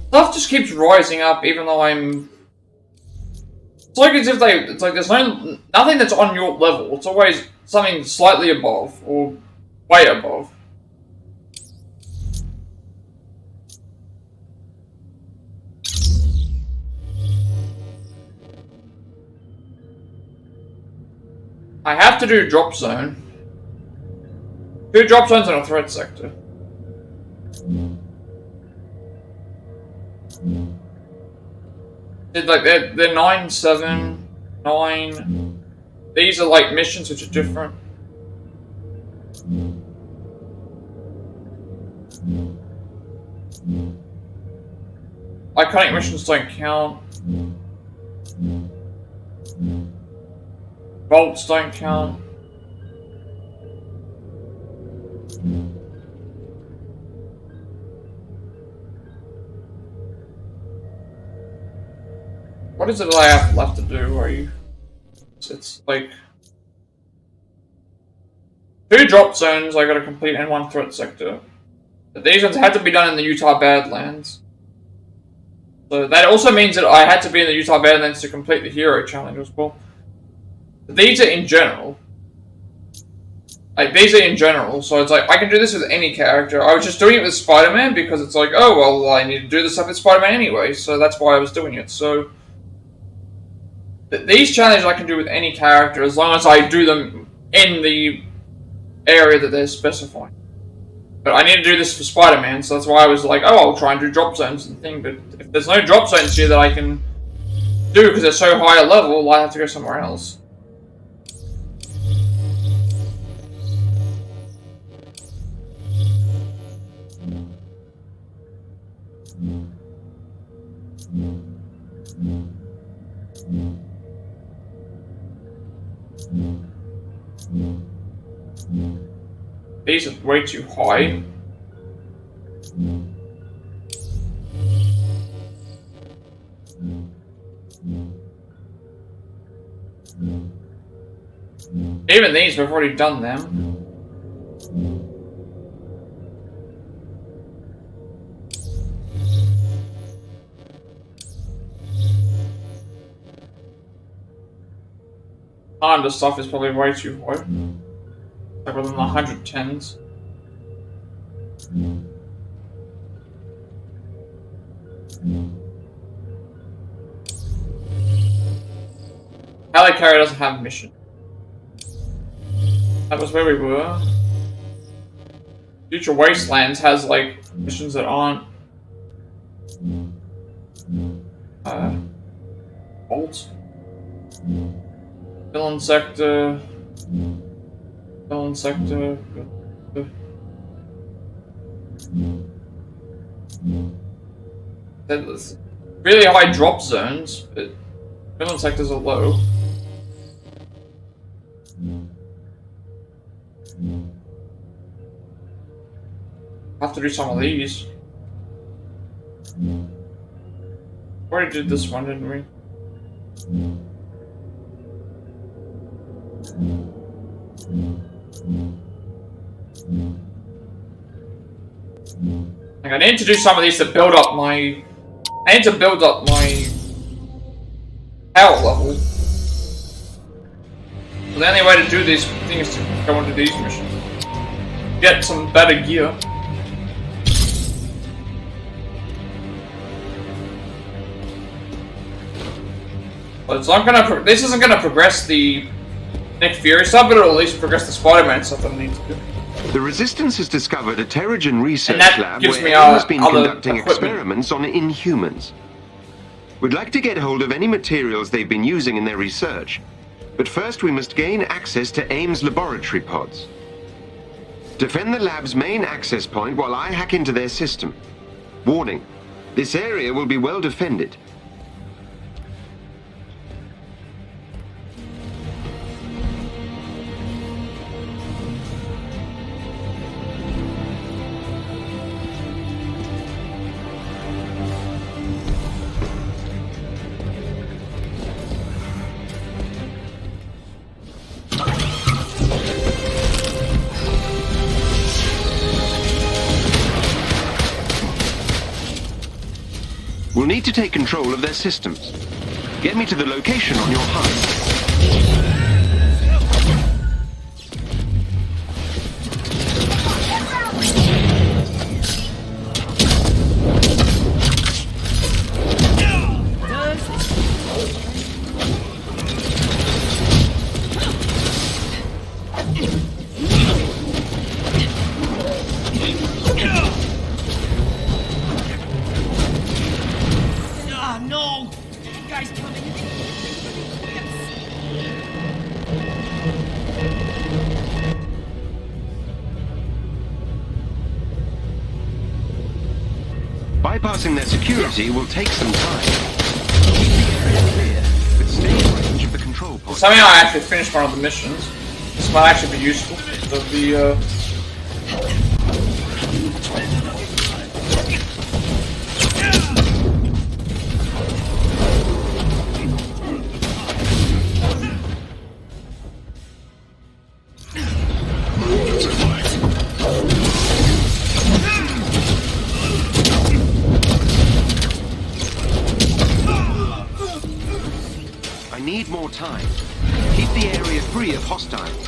stuff just keeps rising up even though I'm... It's like as if it's like there's nothing that's on your level, it's always something slightly above, or way above. I have to do drop zone. 2 drop zones and a threat sector. Like they're 9, 7, 9. These are like missions which are different. Iconic missions don't count. Vaults don't count. What is it that I have left to do? It's like 2 drop zones I gotta complete and 1 threat sector. But these ones had to be done in the Utah Badlands. So that also means that I had to be in the Utah Badlands to complete the hero challenge as well. But these are in general. Like, these are in general, so it's like, I can do this with any character. I was just doing it with Spider-Man because it's like, oh, well, I need to do this stuff with Spider-Man anyway, so that's why I was doing it. So, these challenges I can do with any character as long as I do them in the area that they're specifying. But I need to do this for Spider-Man, so that's why I was like, oh, I'll try and do drop zones and thing. But if there's no drop zones here that I can do because they're so high a level, I have to go somewhere else. These are way too high. Even these, we've already done them. The stuff is probably way too high. Like within the 110s. Helicarrier doesn't have a mission. That was where we were. Future Wastelands has like missions that aren't Bolt. Villain sector. Villain sector. There's really high drop zones, but villain sectors are low. Have to do some of these. Already did this one, didn't we? Like, I need to do some of these to build up my... I need to build up my power level. So the only way to do these things is to go into these missions. Get some better gear. But it's not gonna. This isn't gonna progress the Nick Fury stuff, but it'll at least progress the Spider-Man stuff that I need to do. The Resistance has discovered a Terrigen research lab gives where me, AIM has been other conducting experiments on Inhumans. We'd like to get hold of any materials they've been using in their research, but first we must gain access to AIM's laboratory pods. Defend the lab's main access point while I hack into their system. Warning, this area will be well defended. We'll need to take control of their systems. Get me to the location on your HUD. no! You guys coming in? Bypassing their security will take some time. But stay in range of the control point. Somehow I actually finished one of the missions. This might actually be useful. I need more time. Keep the area free of hostiles.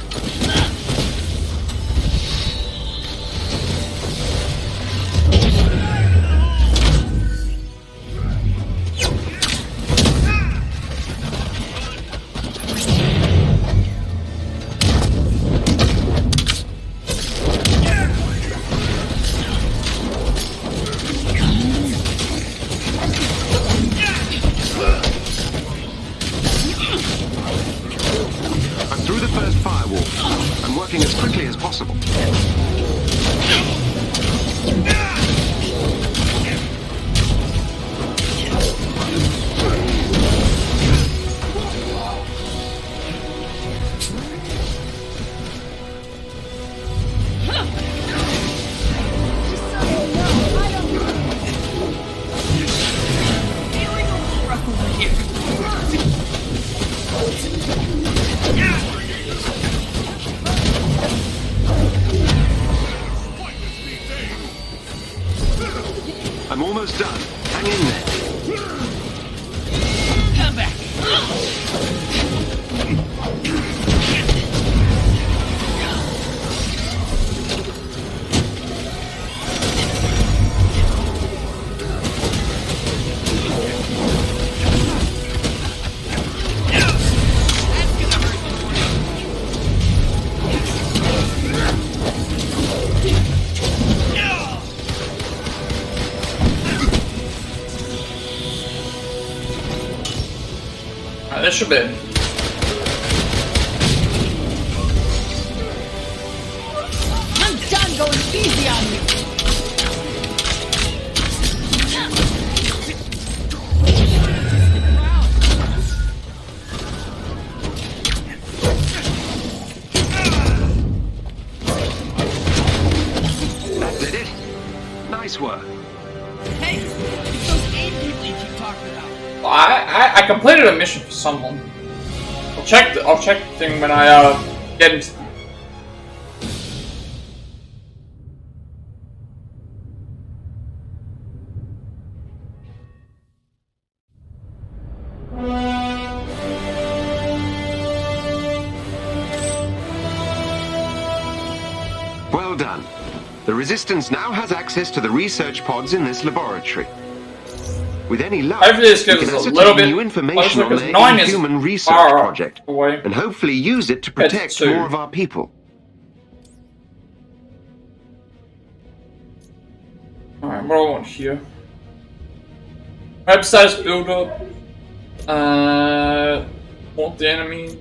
I'm almost done. Hang in there. Come back. This should be it. I'm done going easy on you. That did it. Nice work. Hey, it's those aid people you keep talking about. I completed a mission for someone. I'll check the thing when I get into. Well done. The Resistance now has access to the research pods in this laboratory. With any luck, Hopefully this we gives can us a ascertain little bit new information on because their 9 is Inhuman research far project, away. and hopefully use it to protect 2. more of our people. Alright, what do I want here? Web status build up. Want the enemy.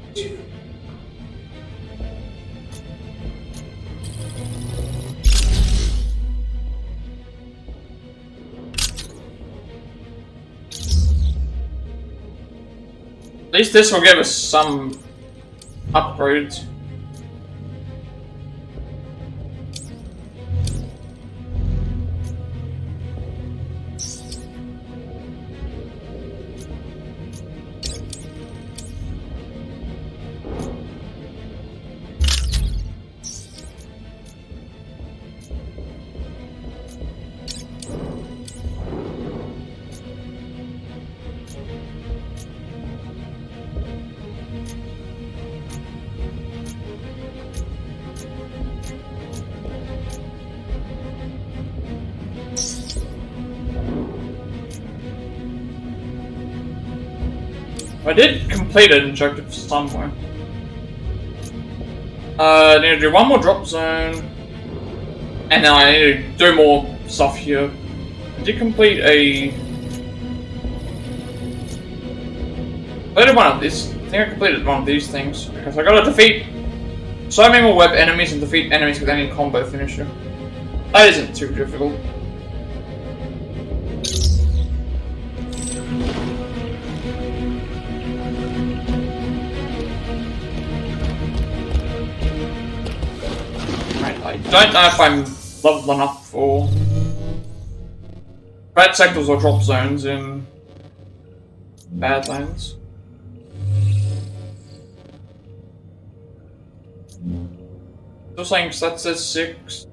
At least this will give us some upgrades. I did complete an objective somewhere. I need to do one more drop zone. And then I need to do more stuff here. I did complete a... completed one of these. I think I completed one of these things because I gotta defeat so many more web enemies and defeat enemies with any combo finisher. That isn't too difficult. I don't know if I'm level enough for bad sectors or drop zones in Badlands. Still saying that says 6.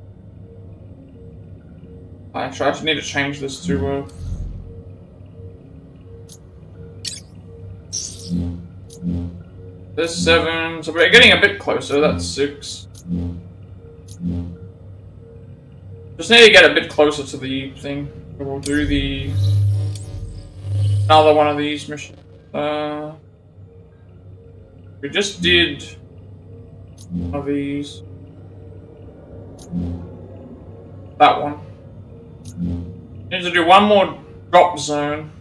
Actually, I just need to change this to this 7, so we're getting a bit closer, that's 6. Just need to get a bit closer to the thing. We'll do the another one of these missions. We just did one of these. That one. Need to do one more drop zone.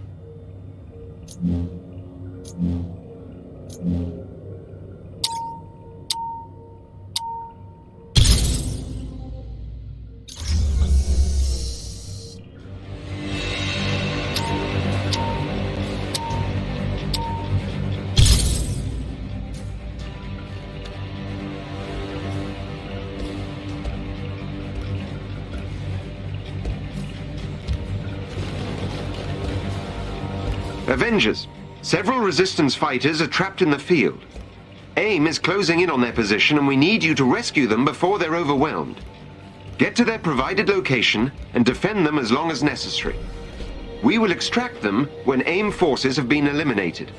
Avengers. Several Resistance fighters are trapped in the field. AIM is closing in on their position and we need you to rescue them before they're overwhelmed. Get to their provided location and defend them as long as necessary. We will extract them when AIM forces have been eliminated.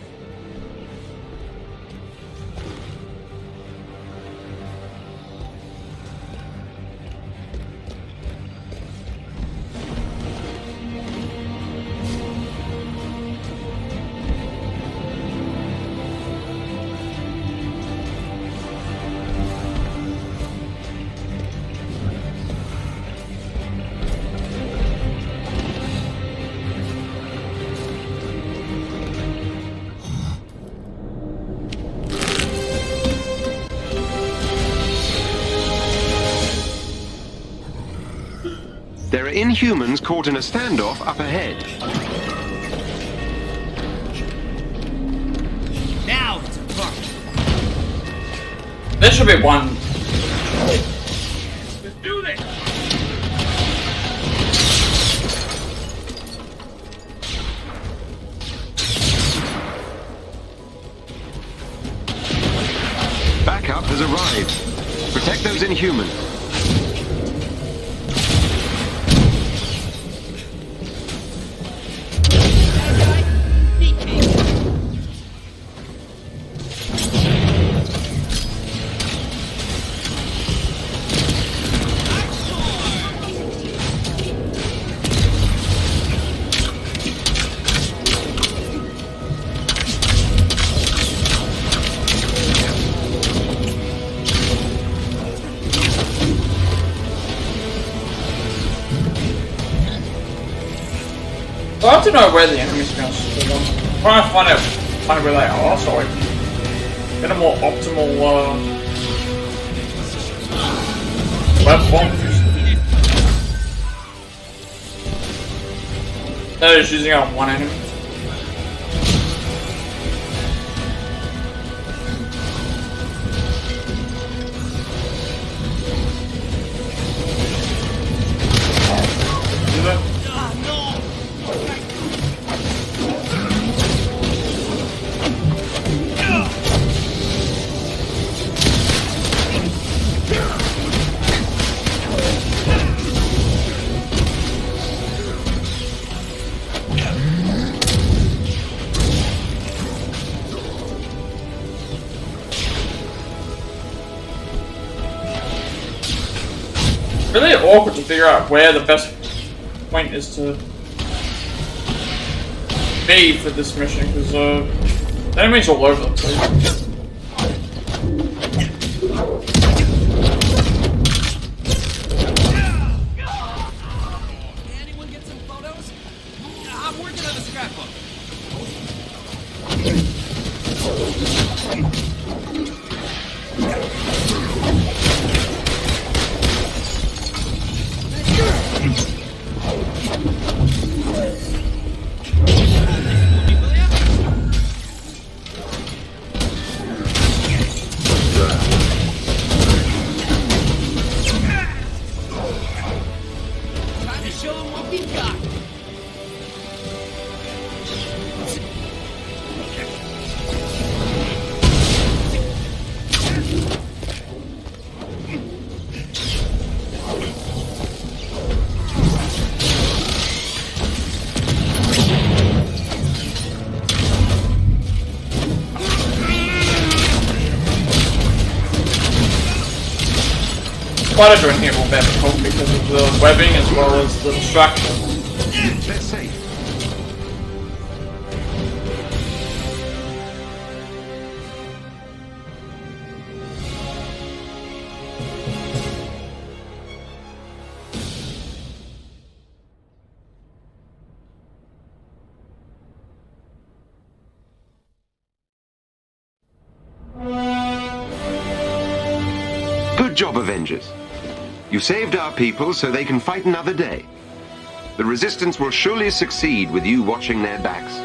There are Inhumans caught in a standoff up ahead. Now it's a park. There should be one. Let's do this. Backup has arrived. Protect those Inhumans. I have to know where the enemies are going to spawn. I'm trying to find out where they are so I can get a more optimal web bomb. They're just using out one enemy. Really awkward to figure out where the best point is to be for this mission because the enemies all over the place. Anyone get some photos? I'm working on a scrapbook. Time to show him what we've got. Spider in here will benefit help because of the webbing as well as the distraction. They're safe. Good job, Avengers. You saved our people so they can fight another day. The Resistance will surely succeed with you watching their backs.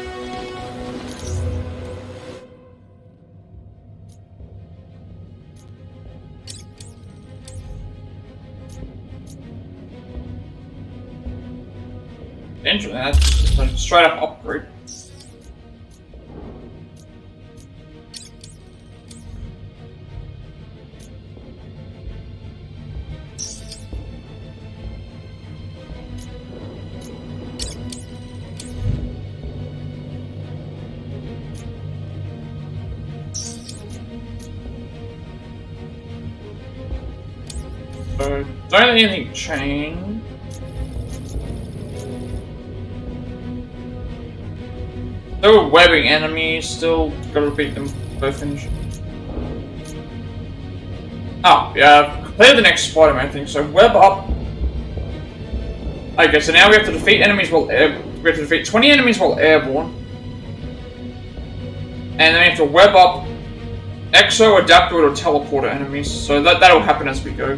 Interesting, that's just a straight up upgrade. So, don't think anything changed. There were webbing enemies, still gotta beat them both in. Oh, yeah, completed the next Spider-Man thing, so web up. Okay, so now we have to defeat enemies while we have to defeat 20 enemies while airborne. And then we have to web up Exo, Adaptoid, or Teleporter enemies, so that'll happen as we go.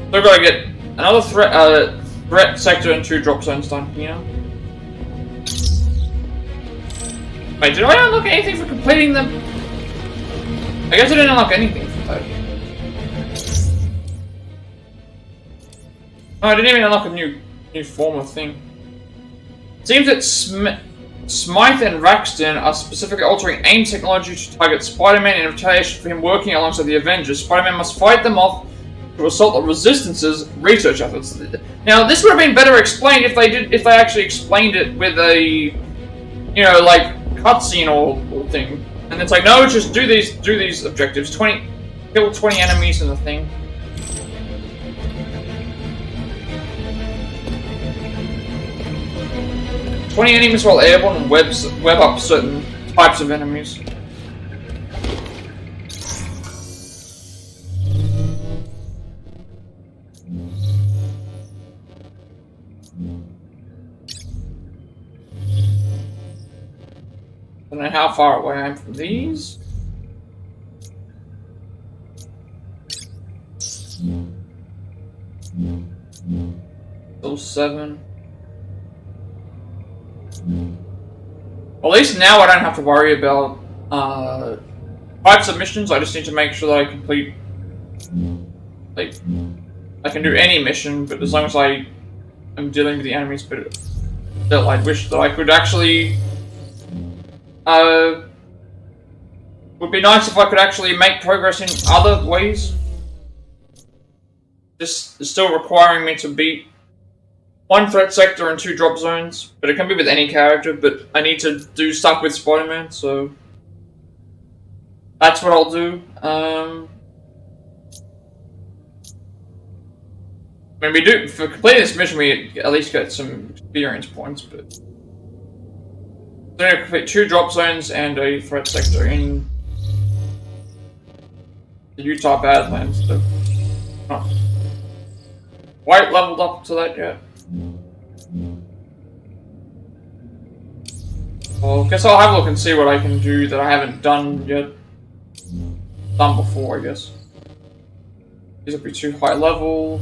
Still gotta get another threat sector and 2 drop zones done here. Wait, did I unlock anything for completing them? I guess I didn't unlock anything for that. Oh, I didn't even unlock a new form of thing. Seems that Smythe and Raxton are specifically altering AIM technology to target Spider-Man in retaliation for him working alongside the Avengers. Spider-Man must fight them off to assault the Resistance's research efforts. Now, this would have been better explained if they actually explained it with a, you know, like cutscene or thing. And it's like, no, just do these objectives. Kill 20 enemies in the thing. "20 enemies while airborne and web up certain types of enemies." I don't know how far away I am from these. Still 7. Well, at least now I don't have to worry about types of missions. I just need to make sure that I complete. Like, I can do any mission, but as long as I am dealing with the enemies, but still, I wish that I could actually. Would be nice if I could actually make progress in other ways. This is still requiring me to beat 1 threat sector and 2 drop zones, but it can be with any character, but I need to do stuff with Spider-Man, so that's what I'll do. I mean, for completing this mission, we at least get some experience points, but we're going to complete 2 drop zones and a threat sector in the Utah Badlands, so not quite leveled up to that yet. Well, I guess I'll have a look and see what I can do that I haven't done yet. Done before, I guess. These will be too high level.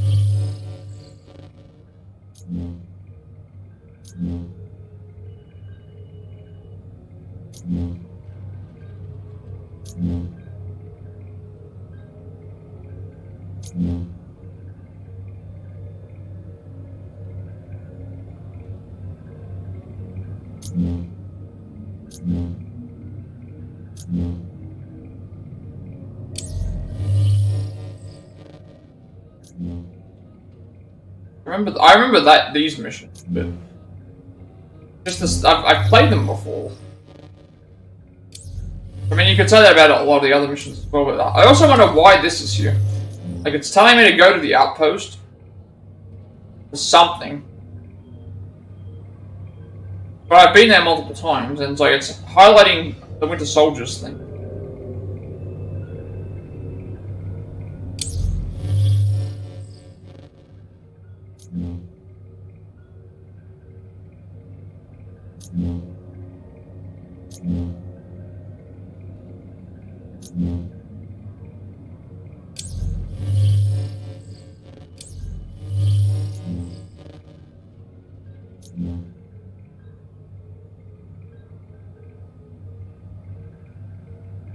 I remember that these missions, but just this, I've played them before. I mean, you could say that about a lot of the other missions as well, but I also wonder why this is here. Like, it's telling me to go to the outpost for something, but I've been there multiple times, and it's like it's highlighting the Winter Soldiers thing.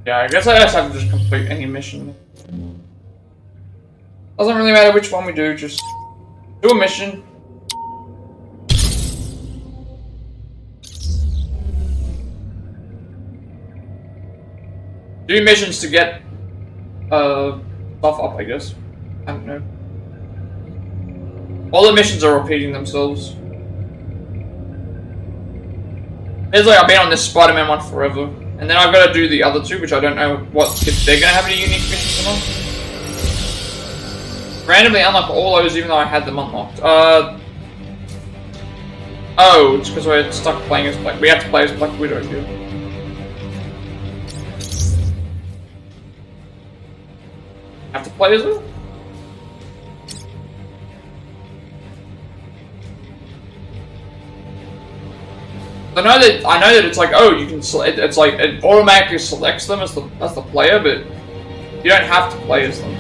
Yeah, I guess I just have to just complete any mission. Doesn't really matter which one we do, just do a mission. Do missions to get stuff up, I guess. I don't know. All the missions are repeating themselves. It's like I've been on this Spider-Man one forever. And then I've got to do the other two, which I don't know if they're going to have any unique missions or not. Randomly unlock all those even though I had them unlocked. Oh, it's because we're stuck playing as Black... We have to play as Black Widow here. Have to play as her? I know that it's like, oh, you can select. It's like it automatically selects them as the player, but you don't have to play as them.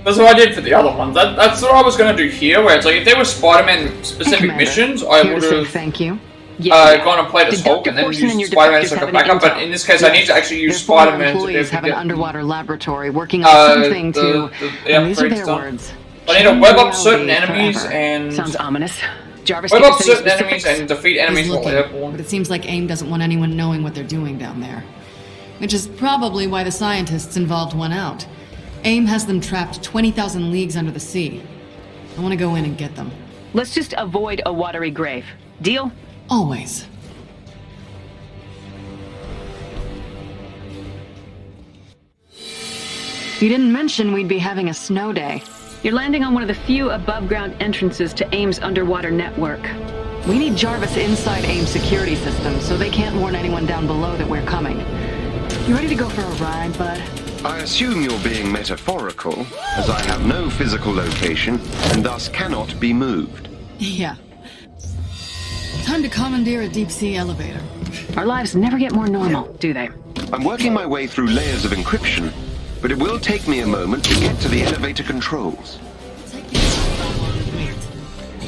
That's what I did for the other ones. That's what I was going to do here, where it's like, if there were Spider-Man specific missions, I would have thank you. Gone and played as Hulk and then used Spider-Man as like a backup, but in this case I need to actually use Spider-Man to be able to have get an underwater laboratory working on something to... and these are their words. I need to web up certain enemies and... Sounds ominous. Jarvis, web up certain enemies and defeat enemies while airborne. But it seems like AIM doesn't want anyone knowing what they're doing down there. Which is probably why the scientists involved went out. AIM has them trapped 20,000 leagues under the sea. I want to go in and get them. Let's just avoid a watery grave. Deal? Always. You didn't mention we'd be having a snow day. You're landing on one of the few above-ground entrances to AIM's underwater network. We need Jarvis inside AIM's security system, so they can't warn anyone down below that we're coming. You ready to go for a ride, bud? I assume you're being metaphorical, as I have no physical location, and thus cannot be moved. Yeah. Time to commandeer a deep-sea elevator. Our lives never get more normal, do they? I'm working my way through layers of encryption, but it will take me a moment to get to the elevator controls.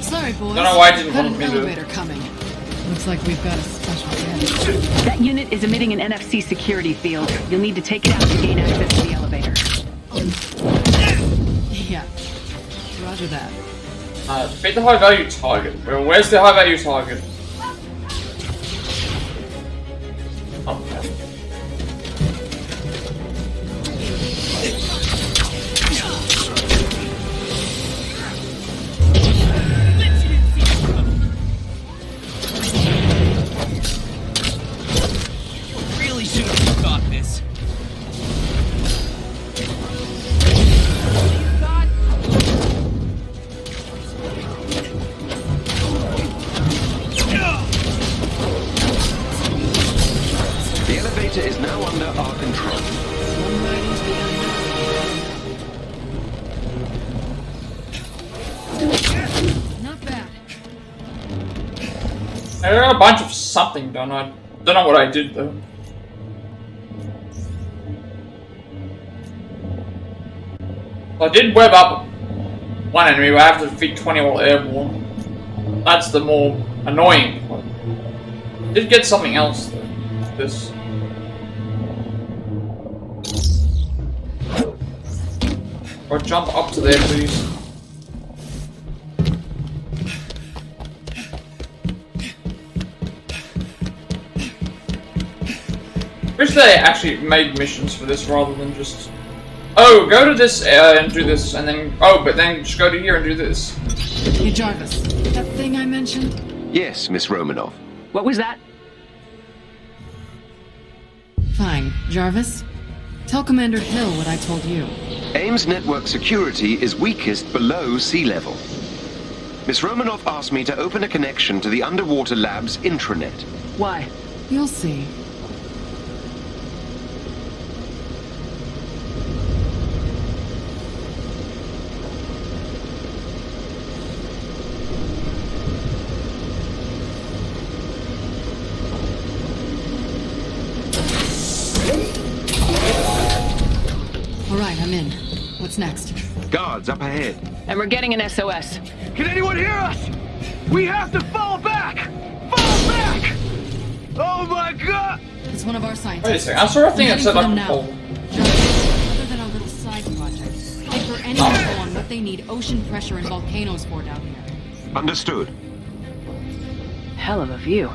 Sorry, boys. Don't know why I didn't Got want an me to... elevator coming. Looks like we've got a special guest. That unit is emitting an NFC security field. You'll need to take it out to gain access to the elevator. Yeah. Roger that. Defeat the high-value target. Well, where's the high-value target? Oh, no. data is now under our control. Not bad. I got a bunch of something done. I don't know what I did though. I did web up one enemy, but I have to defeat 20 while airborne. That's the more annoying part. I did get something else though. This. Or jump up to there, please. Wish they actually made missions for this rather than just, oh, go to this and do this, and then, oh, but then just go to here and do this. Hey Jarvis, that thing I mentioned? Yes, Miss Romanoff. What was that? Fine. Jarvis, tell Commander Hill what I told you. AIM's network security is weakest below sea level. Miss Romanoff asked me to open a connection to the underwater lab's intranet. Why? You'll see. Alright, I'm in. What's next? Guards up ahead. And we're getting an SOS. Can anyone hear us? We have to fall back! Fall back! Oh my god! It's one of our scientists. Wait a second, I saw a thing that said like now. oh. Other than our little side project, look for any info on what they need ocean pressure and volcanoes for down here. Understood. Hell of a view.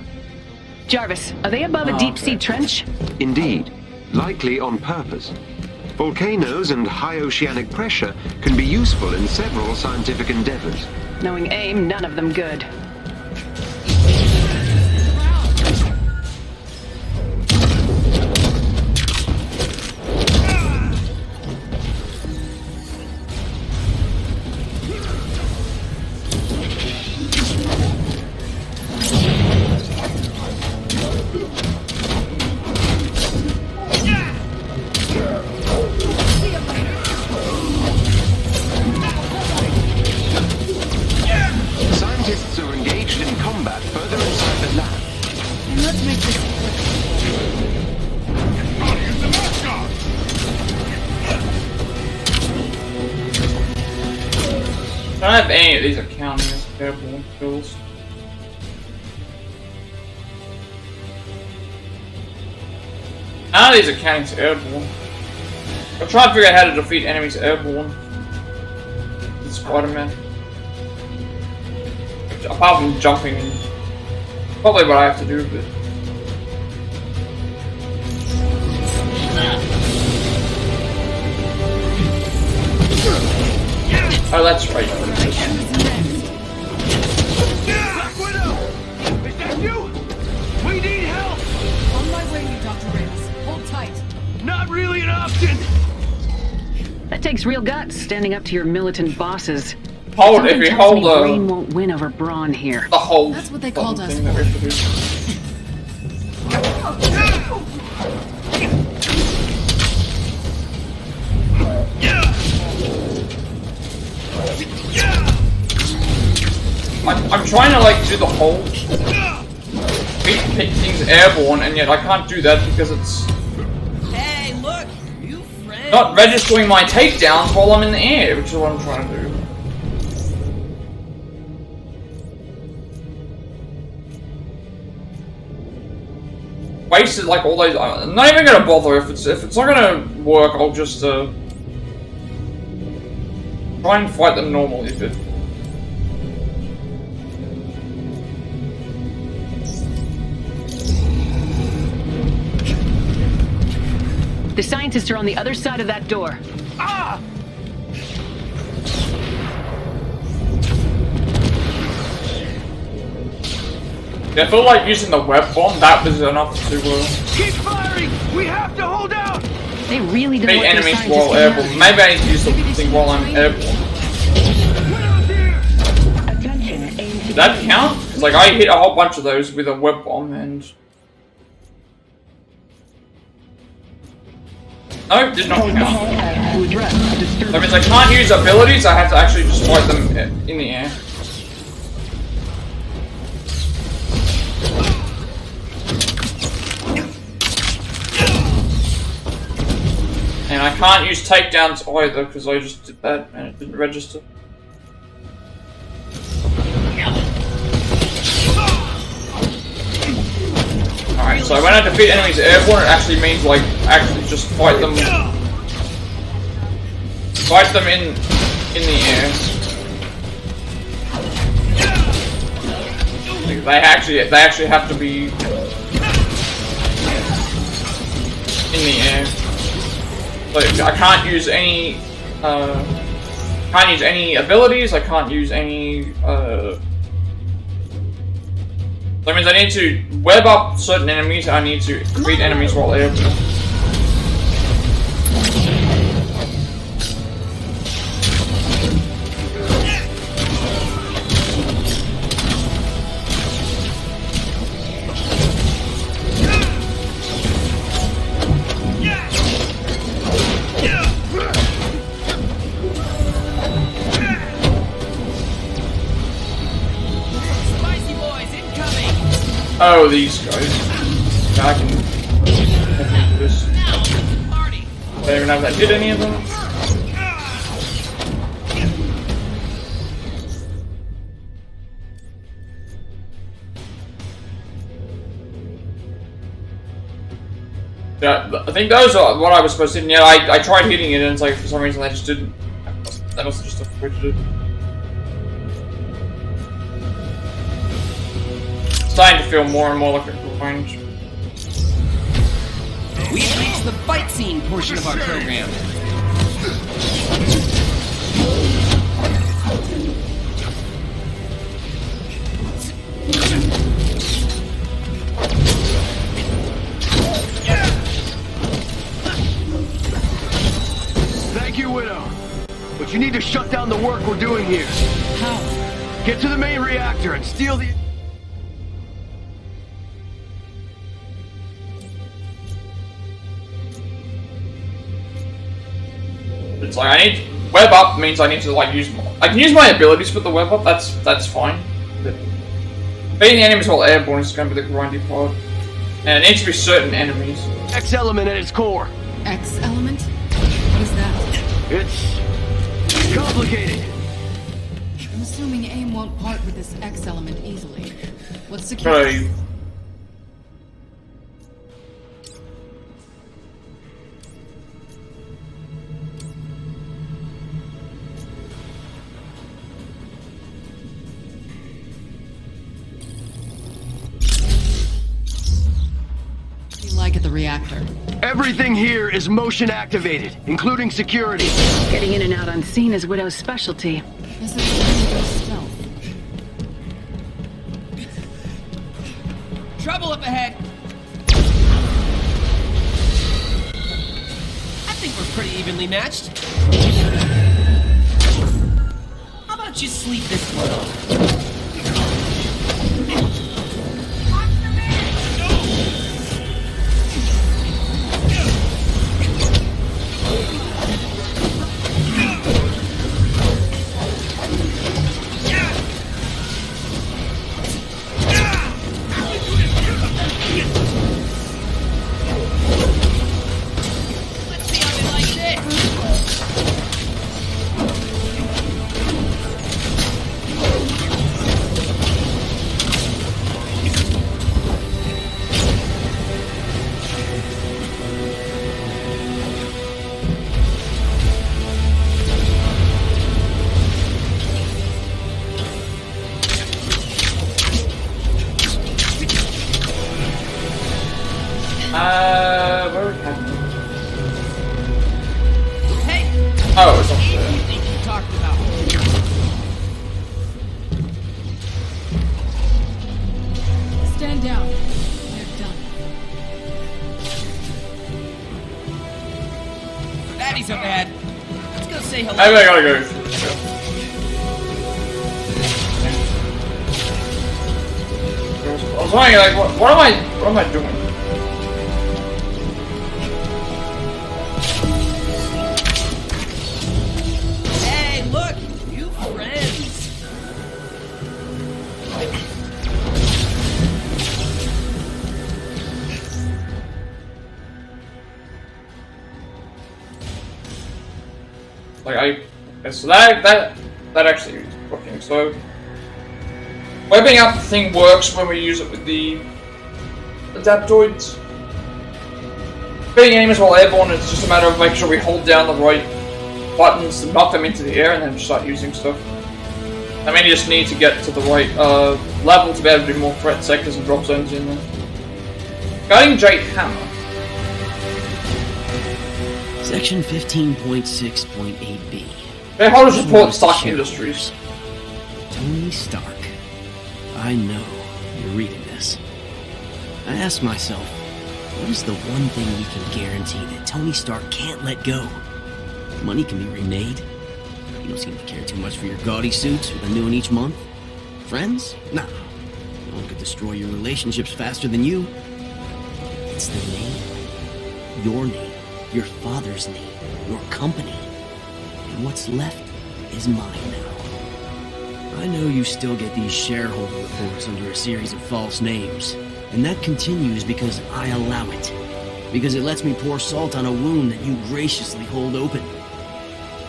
Jarvis, are they above a deep-sea trench? Indeed. Likely on purpose. Volcanoes and high oceanic pressure can be useful in several scientific endeavors. Knowing AIM, none of them good. Scientists are engaged in combat further inside the lab. And let's make this quick. I don't have any of these accounting as airborne kills. None of these accounting's airborne. I'm trying to figure out how to defeat enemies airborne. Spider-Man. Apart from jumping, probably what I have to do, but. Oh, that's right. Black Widow! Is that you? We need help! On my way, Dr. Reyes. Hold tight. Not really an option! That takes real guts, standing up to your militant bosses. Hold, if you hold Brain won't win over Brawn here. the whole. That's what they called us. thing that we have to do. I'm trying to like do the whole pick things airborne, and yet I can't do that because it's Hey, look, you friend. not registering my takedowns while I'm in the air, which is what I'm trying to do. Wasted like all those. I'm not even gonna bother if it's not gonna work. I'll just try and fight them normally if it. The scientists are on the other side of that door. Ah! Yeah, I feel like using the web bomb, that was enough to Keep firing! We have to hold out! They really don't beat want their enemies scientists while getting airborne. out. Maybe I need to use the thing while I'm airborne. Did that count? 'Cause, like I hit a whole bunch of those with a web bomb and No, did not count. That means I can't use abilities, I have to actually just fight them in the air. And I can't use takedowns either, because I just did that and it didn't register. Alright, so when I defeat enemies airborne, it actually means, like, actually just fight them in the air. Like, they actually have to be in the air. Like, I can't use any abilities, I can't use any that means I need to web up certain enemies, I need to defeat enemies while airborne. Oh, these guys. I can do this. I don't even know if I did any of them. Yeah, I think those are what I was supposed to do. Yeah, I tried hitting it and it's like for some reason I just didn't. That was just a widget. Starting to feel more and more like a grind. We've reached the fight scene portion of our program. Thank you, Widow. But you need to shut down the work we're doing here. How? Get to the main reactor and steal the... It's like I need web up means I need to like use more. I can use my abilities with the web up. That's fine. But beating the enemies while airborne is going to be the grindy part, and it needs to be certain enemies. X element at its core. X element? What is that? It's complicated. I'm assuming AIM won't part with this X element easily. What's security? Right. Like at the reactor. Everything here is motion activated, including security. Getting in and out unseen is Widow's specialty. This is really stealth. Trouble up ahead. I think we're pretty evenly matched. How about you sleep this one off? Where are we heading? Hey! Oh, it's up What do there. you think you talked about? Stand down. They're done. Baddies up ahead. Let's go say hello. I gotta go. I was wondering, like, what am I doing? Like so that actually is working. So webbing up the thing works when we use it with the adaptoids. Being aim is while airborne, it's just a matter of making sure we hold down the right buttons to knock them into the air and then start using stuff. I mean, you just need to get to the right level to be able to do more threat sectors and drop zones in there. Guiding Jade Hammer. Section 15.6.8b. Shareholders report Stark Industries. Tony Stark. I know you're reading this. I ask myself, what is the one thing we can guarantee that Tony Stark can't let go? Money can be remade. You don't seem to care too much for your gaudy suits with a new one each month. Friends? Nah. No one could destroy your relationships faster than you. It's the name. Your name. Your father's name. Your company. And what's left is mine now. I know you still get these shareholder reports under a series of false names. And that continues because I allow it. Because it lets me pour salt on a wound that you graciously hold open.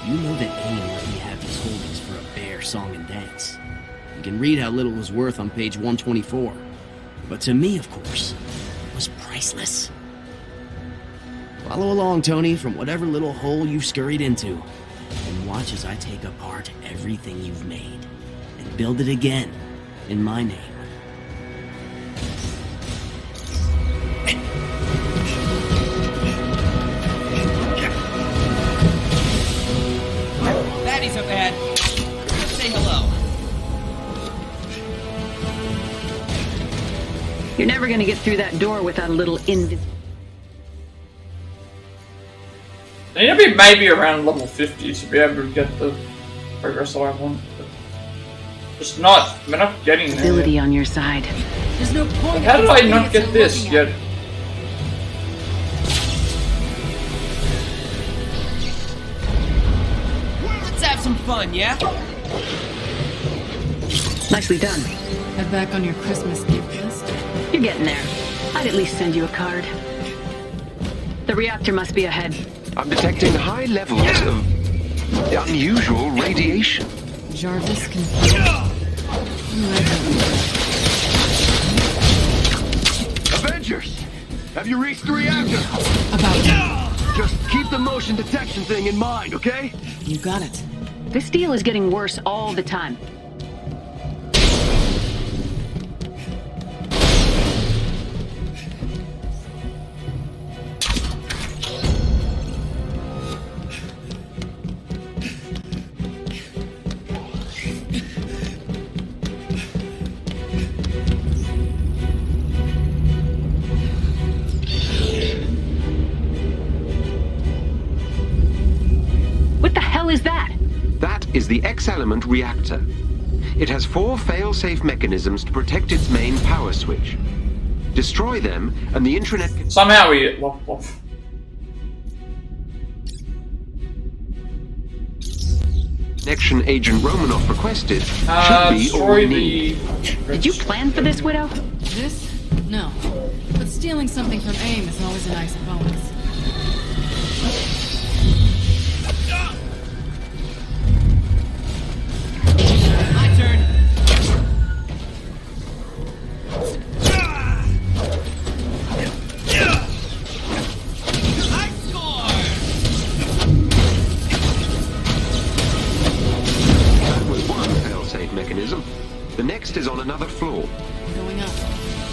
You know that AIM let me have these holdings for a bare song and dance. You can read how little it was worth on page 124. But to me, of course, it was priceless. Follow along, Tony, from whatever little hole you've scurried into. And watch as I take apart everything you've made. And build it again, in my name. That isn't bad. Let's say hello. You're never gonna get through that door without a little I need to be maybe around level 50 to be able to get the progress that I want. But just not. We're not getting there. ability on your side. There's no point. How did I not get this yet? Let's have some fun, yeah? Nicely done. Head back on your Christmas gift list. You're getting there. I'd at least send you a card. The reactor must be ahead. I'm detecting high levels of unusual radiation. Jarvis can. Avengers! Have you reached the reactor? About. Just keep the motion detection thing in mind, okay? You got it. This deal is getting worse all the time. What the hell is that? That is the X-element reactor. It has 4 fail-safe mechanisms to protect its main power switch. Destroy them, and the intranet can... Somehow we locked off. Connection Agent Romanoff requested should be all we need. Did you plan for this, Widow? This? No. But stealing something from AIM is always a nice bonus. My turn. I score! That was one fail-safe mechanism. The next is on another floor. Going up.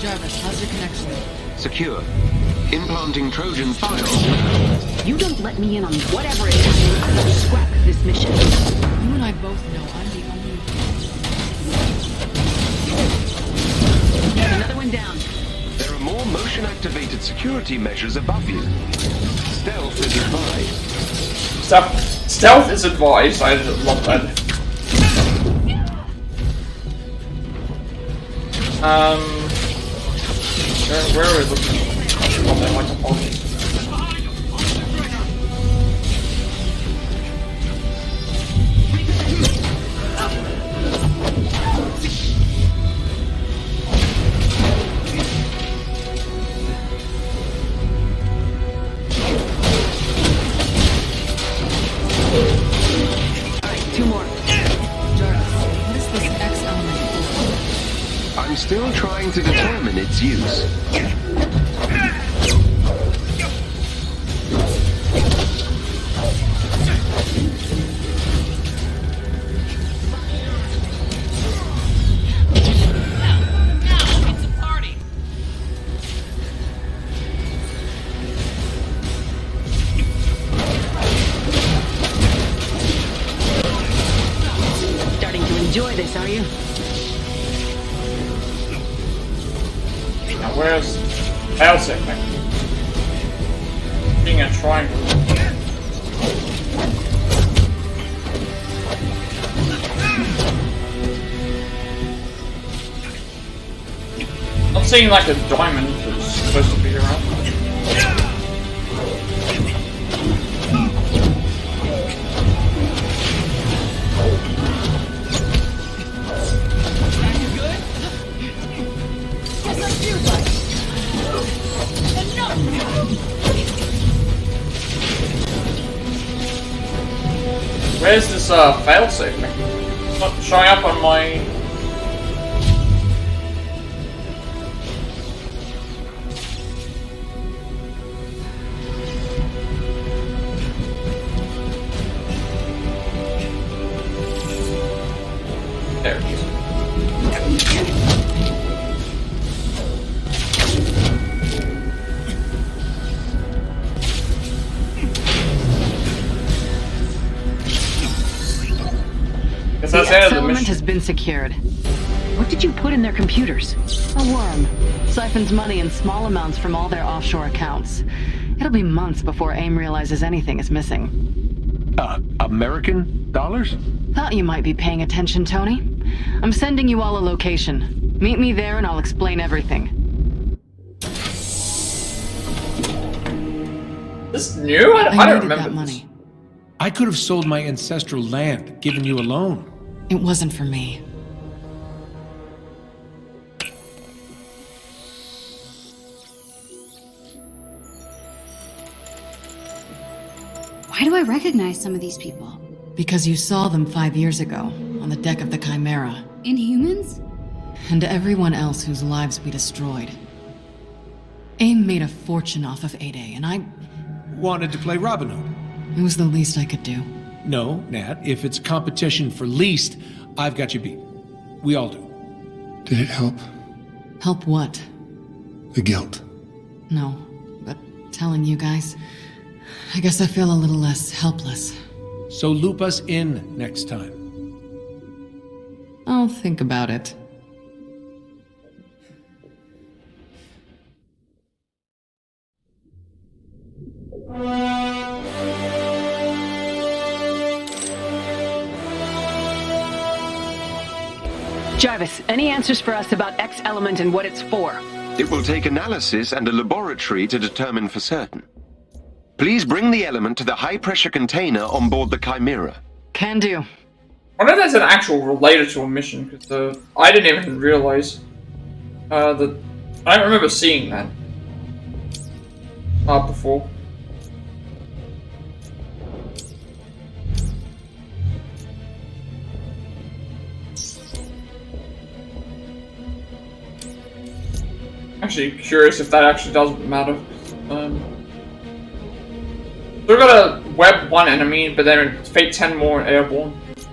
Jarvis, how's your connection? Secure. Implanting Trojan files. You don't let me in on whatever is happening, I will scrap this mission. You and I both know I'm the only Another one down. There are more motion-activated security measures above you. Stealth is advised. Stealth is advised. I love that. Where are we looking? Oh, they like a pocket. still trying to determine its use. Enjoy this, are you? Now where's Elsic? Being a triangle. I'm seeing like a diamond that's supposed to be around. Where's this failsafe? It's not showing up on my... There it is. The X element has been secured. What did you put in their computers? A worm. Siphons money in small amounts from all their offshore accounts. It'll be months before AIM realizes anything is missing. American dollars? Thought you might be paying attention, Tony. I'm sending you all a location. Meet me there and I'll explain everything. This new? I don't remember that money. I could have sold my ancestral land, given you a loan. It wasn't for me. Why do I recognize some of these people? Because you saw them 5 years ago, on the deck of the Chimera. Inhumans? And everyone else whose lives we destroyed. AIM made a fortune off of 8A, and I... wanted to play Robin Hood. It was the least I could do. No, Nat, if it's competition for least, I've got you beat. We all do. Did it help? Help what? The guilt. No, but telling you guys, I guess I feel a little less helpless. So loop us in next time. I'll think about it. Jarvis, any answers for us about X element and what it's for? It will take analysis and a laboratory to determine for certain. Please bring the element to the high-pressure container on board the Chimera. Can do. I wonder if that's an actual related to a mission, because I didn't even realize that... I don't remember seeing that before. Actually curious if that actually does matter. So we've got a web 1 enemy, but then Fate 10 more airborne. Does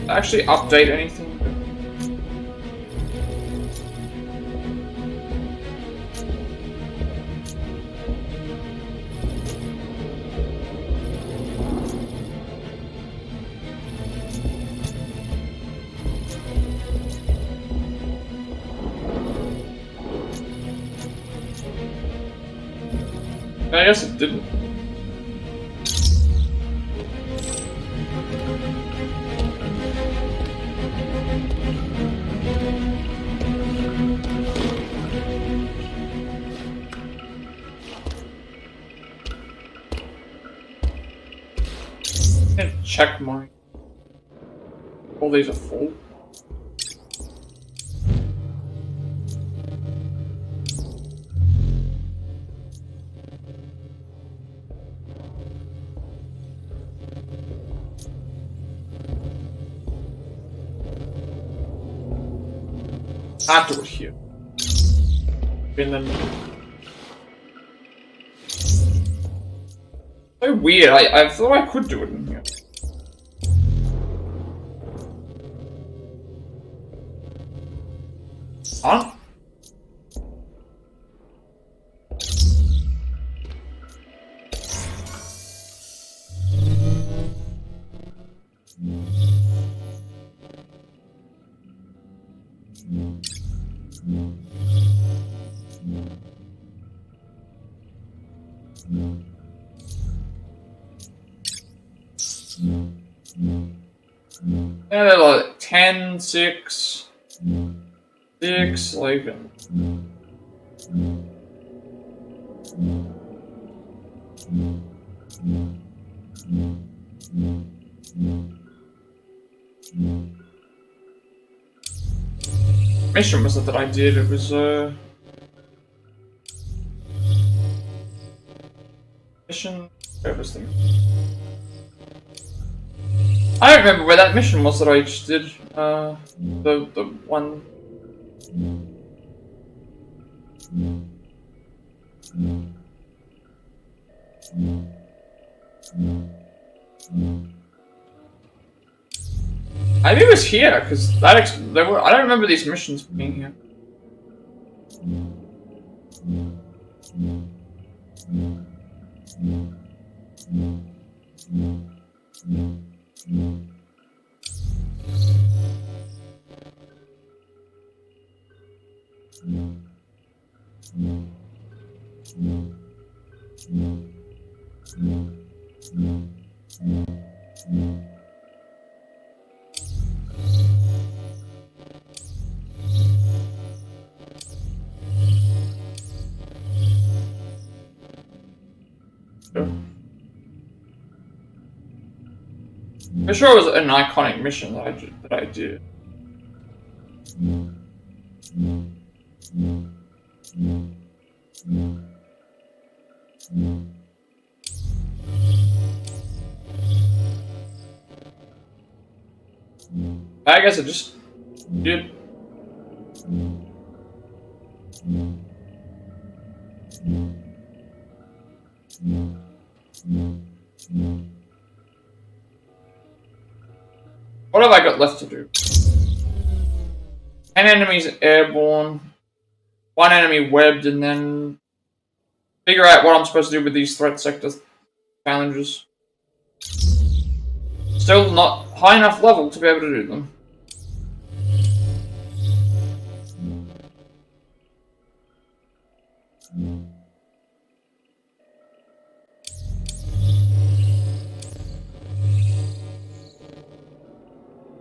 that actually update anything? I guess it didn't. Check my... All these are full. Can't do it here. And then... So weird, I thought I could do it in here. Huh? Yeah, they're like 10, 6, 6, like... Mission was that I did, it was, mission... everything. I don't remember where that mission was that I just did, the one... Maybe it was here, because I don't remember these missions being here. I'm sure it was an iconic mission that I did. I guess I just did. What have I got left to do? 10 enemies airborne, 1 enemy webbed, and then figure out what I'm supposed to do with these threat sector challenges. Still not high enough level to be able to do them.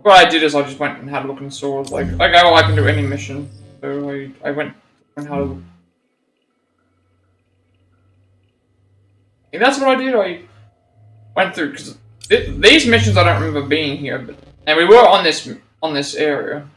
What I did is I just went and had a look and saw, like, okay, well, I can do any mission. So I went and had a look. And that's what I did. I went through, because these missions I don't remember being here, but and we were on this area.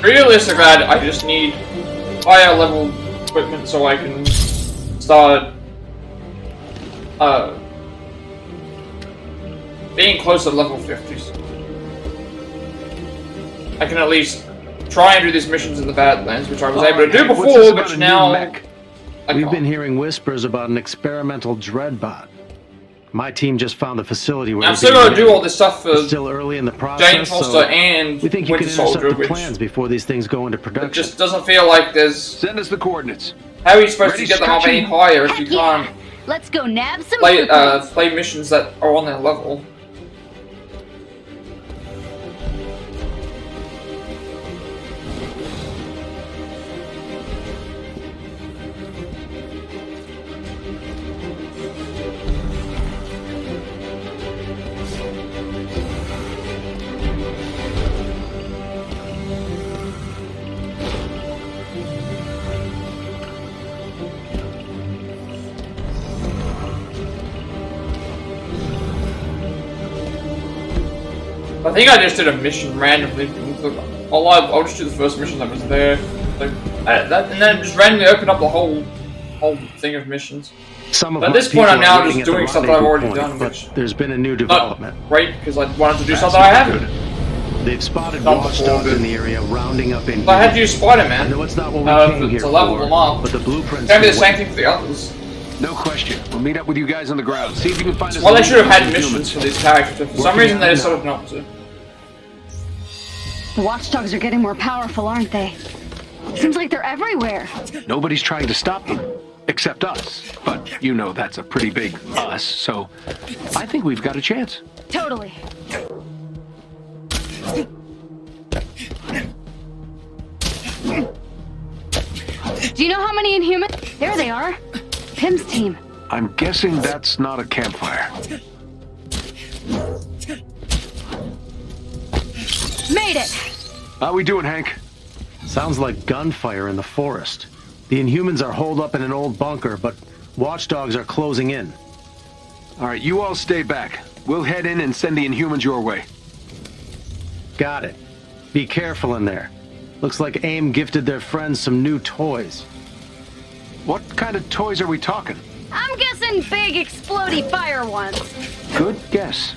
Realistically, I just need higher level equipment so I can start being close to level 50s. I can at least try and do these missions in the Badlands, which I was able to do before, but now We've been hearing whispers about an experimental dreadbot. My team just found the facility where I'm still going to do all this stuff for still early in the process, Jane Foster and we think you Winter can intercept Soldier, the plans before these things go into production. It just doesn't feel like there's... Send us the coordinates. How are you supposed to get them up any higher if you can't Let's go nab some play missions that are on their level? I think I just did a mission randomly. I'll just do the first mission that was there. Like, and then just randomly open up the whole thing of missions. But at this point, I'm now just doing stuff that I've already done. But there's been a new development. Right, because I wanted to do something I haven't. They've spotted watchdogs in the area, rounding up in. So I had to use Spider-Man. I know it's not what we came here to level them up. But the blueprints. It's gonna be the same thing for the others. No question. We'll meet up with you guys on the ground. See if you can find us. Well, they should have had missions for these characters, but for some reason they decided not to. The watchdogs are getting more powerful, aren't they? Seems like they're everywhere. Nobody's trying to stop them, except us. But you know that's a pretty big us, so I think we've got a chance. Totally. Do you know how many Inhumans? There they are. Pim's team. I'm guessing that's not a campfire. Made it! How we doing, Hank? Sounds like gunfire in the forest. The Inhumans are holed up in an old bunker, but watchdogs are closing in. All right, you all stay back. We'll head in and send the Inhumans your way. Got it. Be careful in there. Looks like AIM gifted their friends some new toys. What kind of toys are we talking? I'm guessing big, explodey fire ones. Good guess.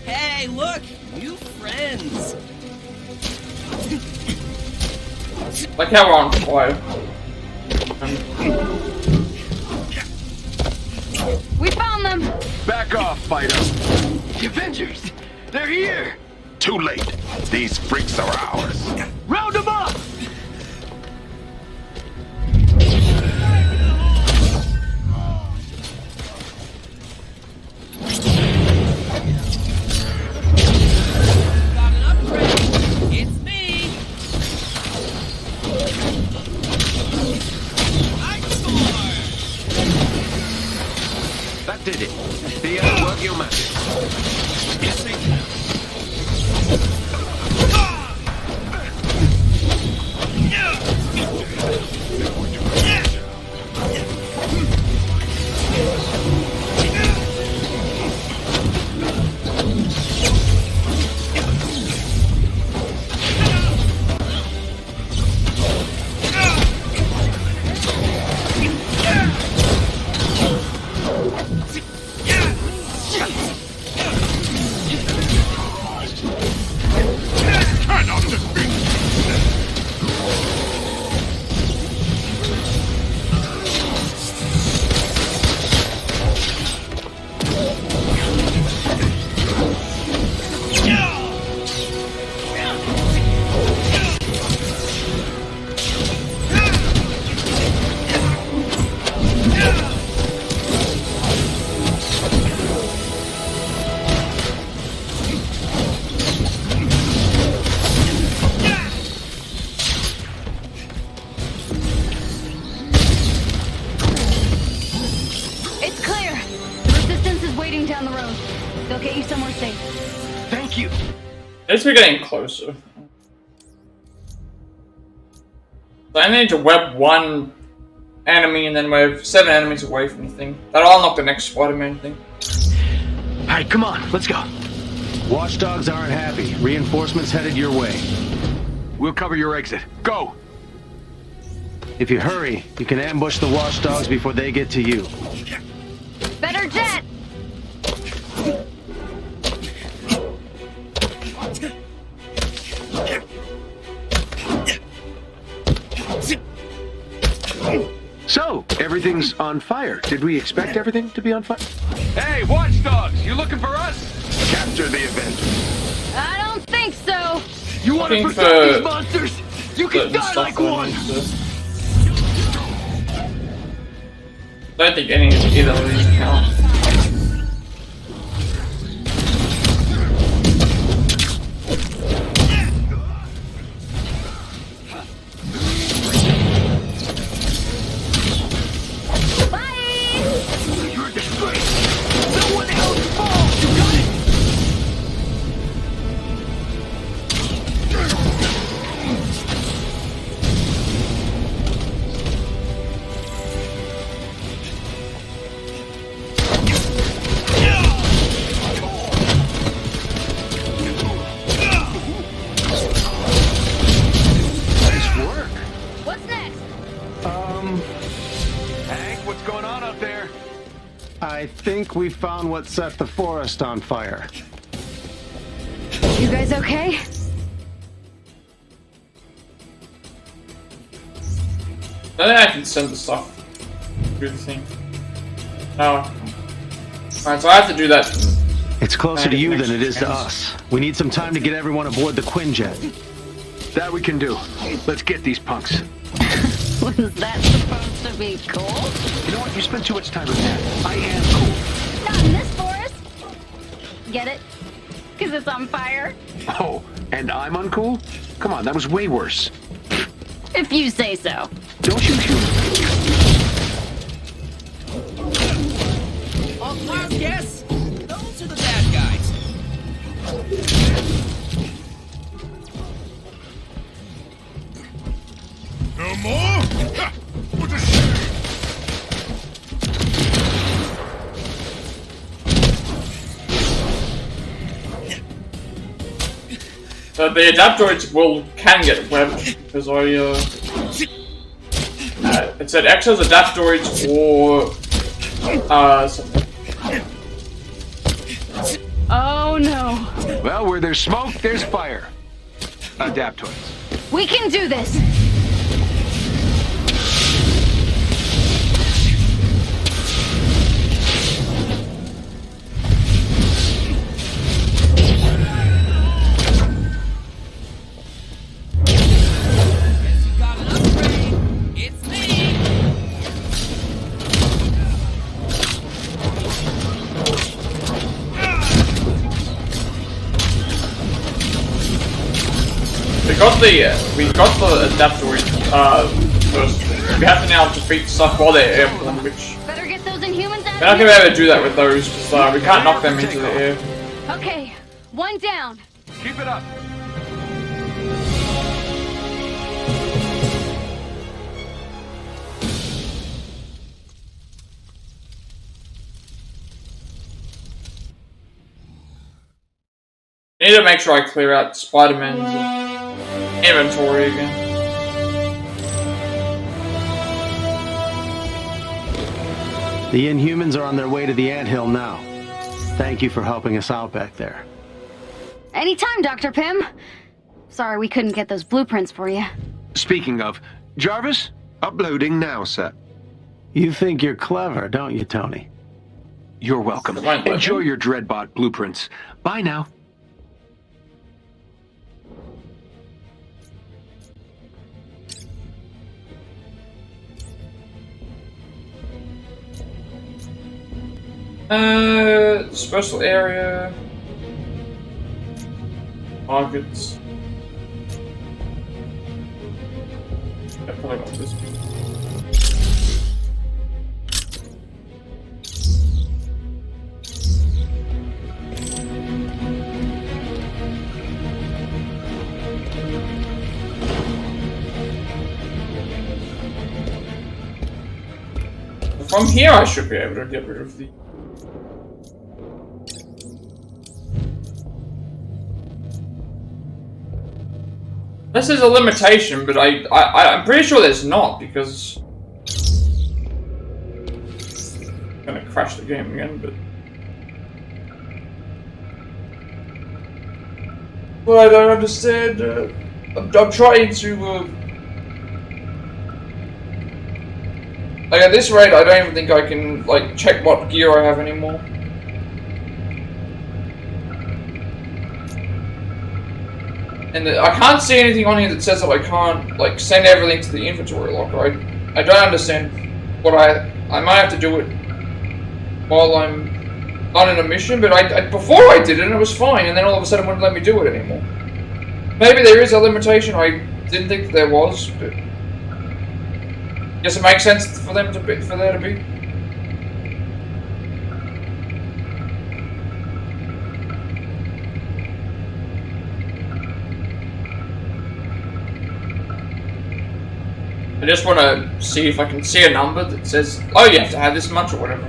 Hey, look! New friends! Like how we're on fire. We found them! Back off, fighter! The Avengers! They're here! Too late. These freaks are ours. Round them up! It's me! That did it. Thea, work your magic. Yes, I It's clear. Resistance is waiting down the road. They'll get you somewhere safe. Thank you. At least we're getting closer. So I need to web one enemy and then web 7 enemies away from the thing. That'll unlock the next Spider-Man thing. Alright, come on, let's go. Watchdogs aren't happy. Reinforcements headed your way. We'll cover your exit. Go! If you hurry, you can ambush the watchdogs before they get to you. Better jet! So, everything's on fire. Did we expect everything to be on fire? Hey, watchdogs! You looking for us? Capture the Avengers. I don't think so. You want to Looking protect for these monsters? You can die like one! I don't think any of either of these count. You're a disgrace! No one else falls! You got it? think we found what set the forest on fire. You guys okay? I think I can send the stuff through the thing. No. Alright, so I have to do that. It's closer to you than it is to us. We need some time to get everyone aboard the Quinjet. That we can do. Let's get these punks. Was that supposed to be cool? You know what? You spend too much time with that. I am cool. Not in this forest. Get it? Because it's on fire? Oh, and I'm uncool? Come on, that was way worse. If you say so. Don't you shoot. Last guess? Those are the bad guys. No more? Ha! What a shame! The adaptoids can get webbed because it said Exos, adaptoids, or something. Oh no. Well, where there's smoke, there's fire. Adaptoids. We can do this. We got the adaptoid first. We have to now defeat stuff while they're airborne, which Better get those Inhumans out. we're not gonna be able to do that with those because we can't knock them into the air. Okay, one down. Keep it up. I need to make sure I clear out Spider-Man's inventory again. The Inhumans are on their way to the anthill now. Thank you for helping us out back there. Anytime, Dr. Pym. Sorry we couldn't get those blueprints for you. Speaking of, Jarvis, Uploading now, sir. You think you're clever, don't you, Tony? You're welcome. Enjoy your Dreadbot blueprints. Bye now. Special area. Targets. I probably got this. From here I should be able to get rid of the... This is a limitation, but I'm pretty sure there's not, because... I'm gonna crash the game again, but... Well, I don't understand, I'm trying to, like, at this rate, I don't even think I can, like, check what gear I have anymore. And I can't see anything on here that says that I can't, like, send everything to the inventory locker. I don't understand what I might have to do it while I'm on a mission, but before I did it, and it was fine, and then all of a sudden it wouldn't let me do it anymore. Maybe there is a limitation I didn't think there was, but... Guess it makes sense for them to be, for there to be. I just want to see if I can see a number that says, oh, you have to have this much or whatever.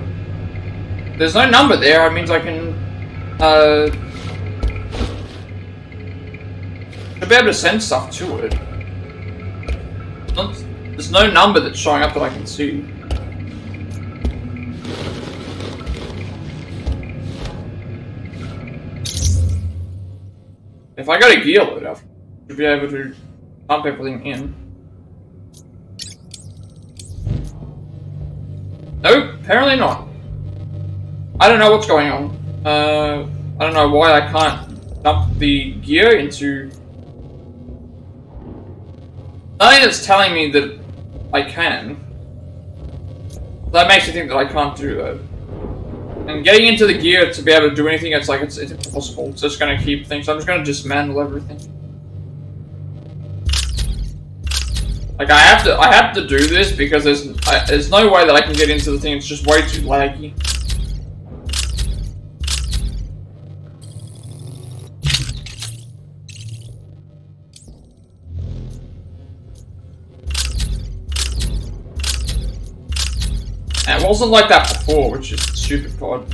If there's no number there, it means I can, should be able to send stuff to it. There's no number that's showing up that I can see. If I got a gear load up, I should be able to pump everything in. Nope, apparently not. I don't know what's going on. I don't know why I can't dump the gear into... Nothing that's telling me that I can. That makes me think that I can't do that. And getting into the gear to be able to do anything, it's like, it's impossible. It's just gonna keep things, so I'm just gonna dismantle everything. Like, I have to do this because there's no way that I can get into the thing, it's just way too laggy. And it wasn't like that before, which is stupid pod.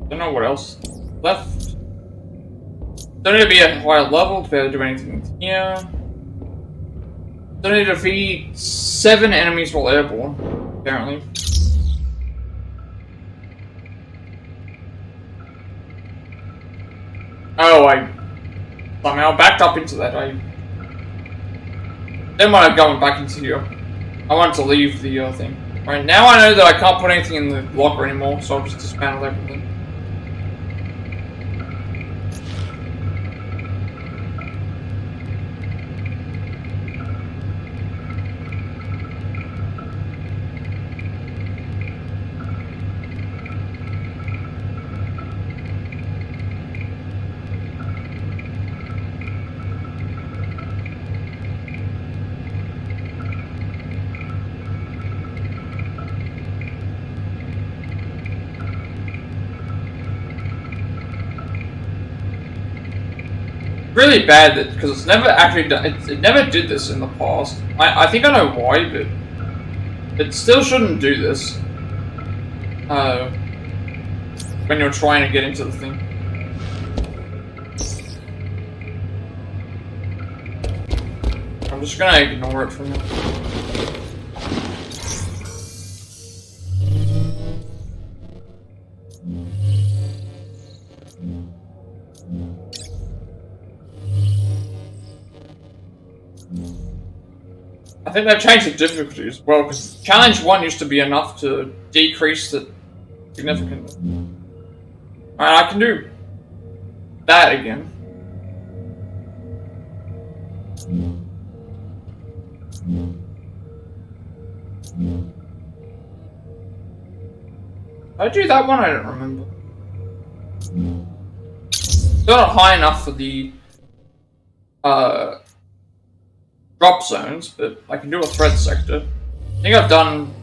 Don't know what else left. Don't need to be at a higher level to be able to do anything here. Don't need to defeat 7 enemies while airborne, apparently. Oh, I somehow backed up into that. I didn't want to go back into here. I wanted to leave the thing. Right, now I know that I can't put anything in the locker anymore, so I'll just dismantle everything. Really bad that because it's never actually done. It never did this in the past. I think I know why, but it still shouldn't do this. When you're trying to get into the thing. I'm just gonna ignore it for now. I think they've changed the difficulty as well, because Challenge 1 used to be enough to decrease it significantly. Alright, I can do that again. Did I do that one? I don't remember. Still not high enough for the drop zones, but I can do a threat sector. I think I've done...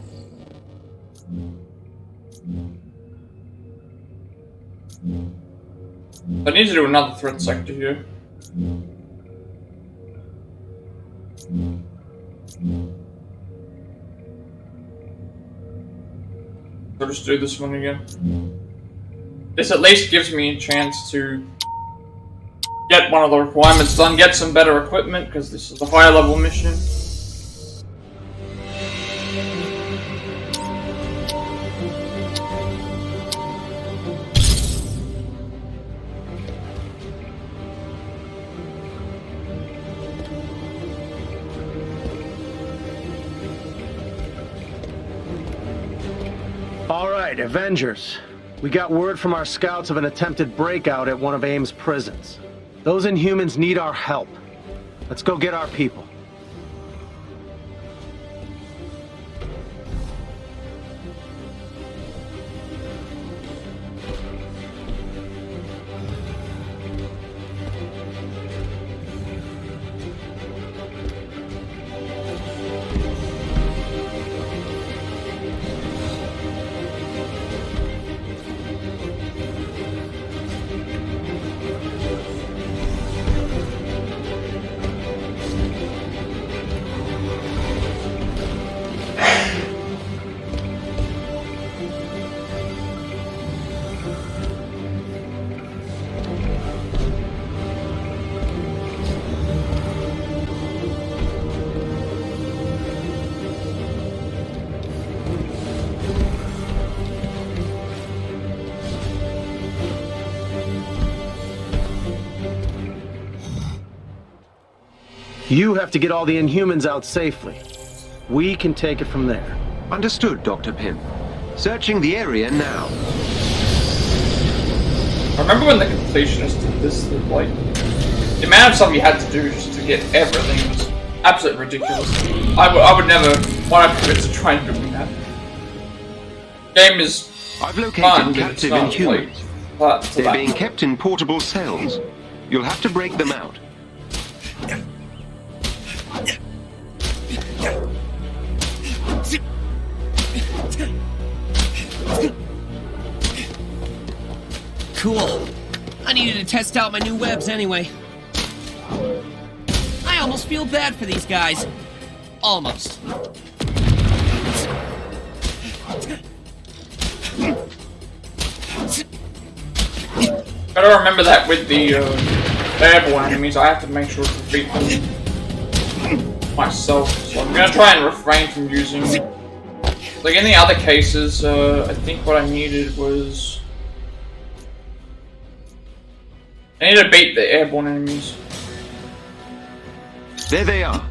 I need to do another threat sector here. So just do this one again. This at least gives me a chance to get one of the requirements done, get some better equipment, because this is a higher level mission. All right, Avengers. We got word from our scouts of an attempted breakout at one of AIM's prisons. Those Inhumans need our help. Let's go get our people. You have to get all the Inhumans out safely. We can take it from there. Understood, Dr. Pym. Searching the area now. I remember when the completionist did this, like, the amount of stuff you had to do just to get everything was absolutely ridiculous. I would never want to commit to trying to do that. Game is I've located fun, captive but it's not, Inhumans. like, They're being kept in portable cells. You'll have to break them out. Cool. I needed to test out my new webs anyway. I almost feel bad for these guys. Almost. Gotta remember that with the airborne enemies, I have to make sure to beat them myself. So I'm gonna try and refrain from using. Like in the other cases, I think what I needed was. I need to beat the airborne enemies. There they are.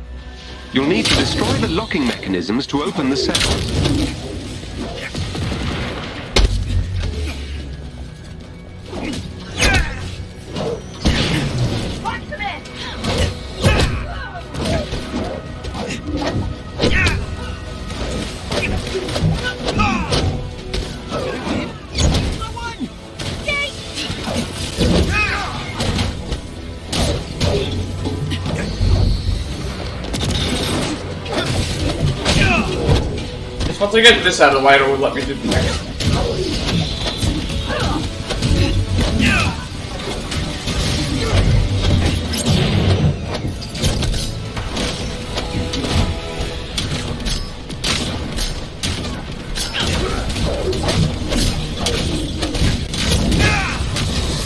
You'll need to destroy the locking mechanisms to open the cells. Once I get this out of the way, it will let me do the next thing.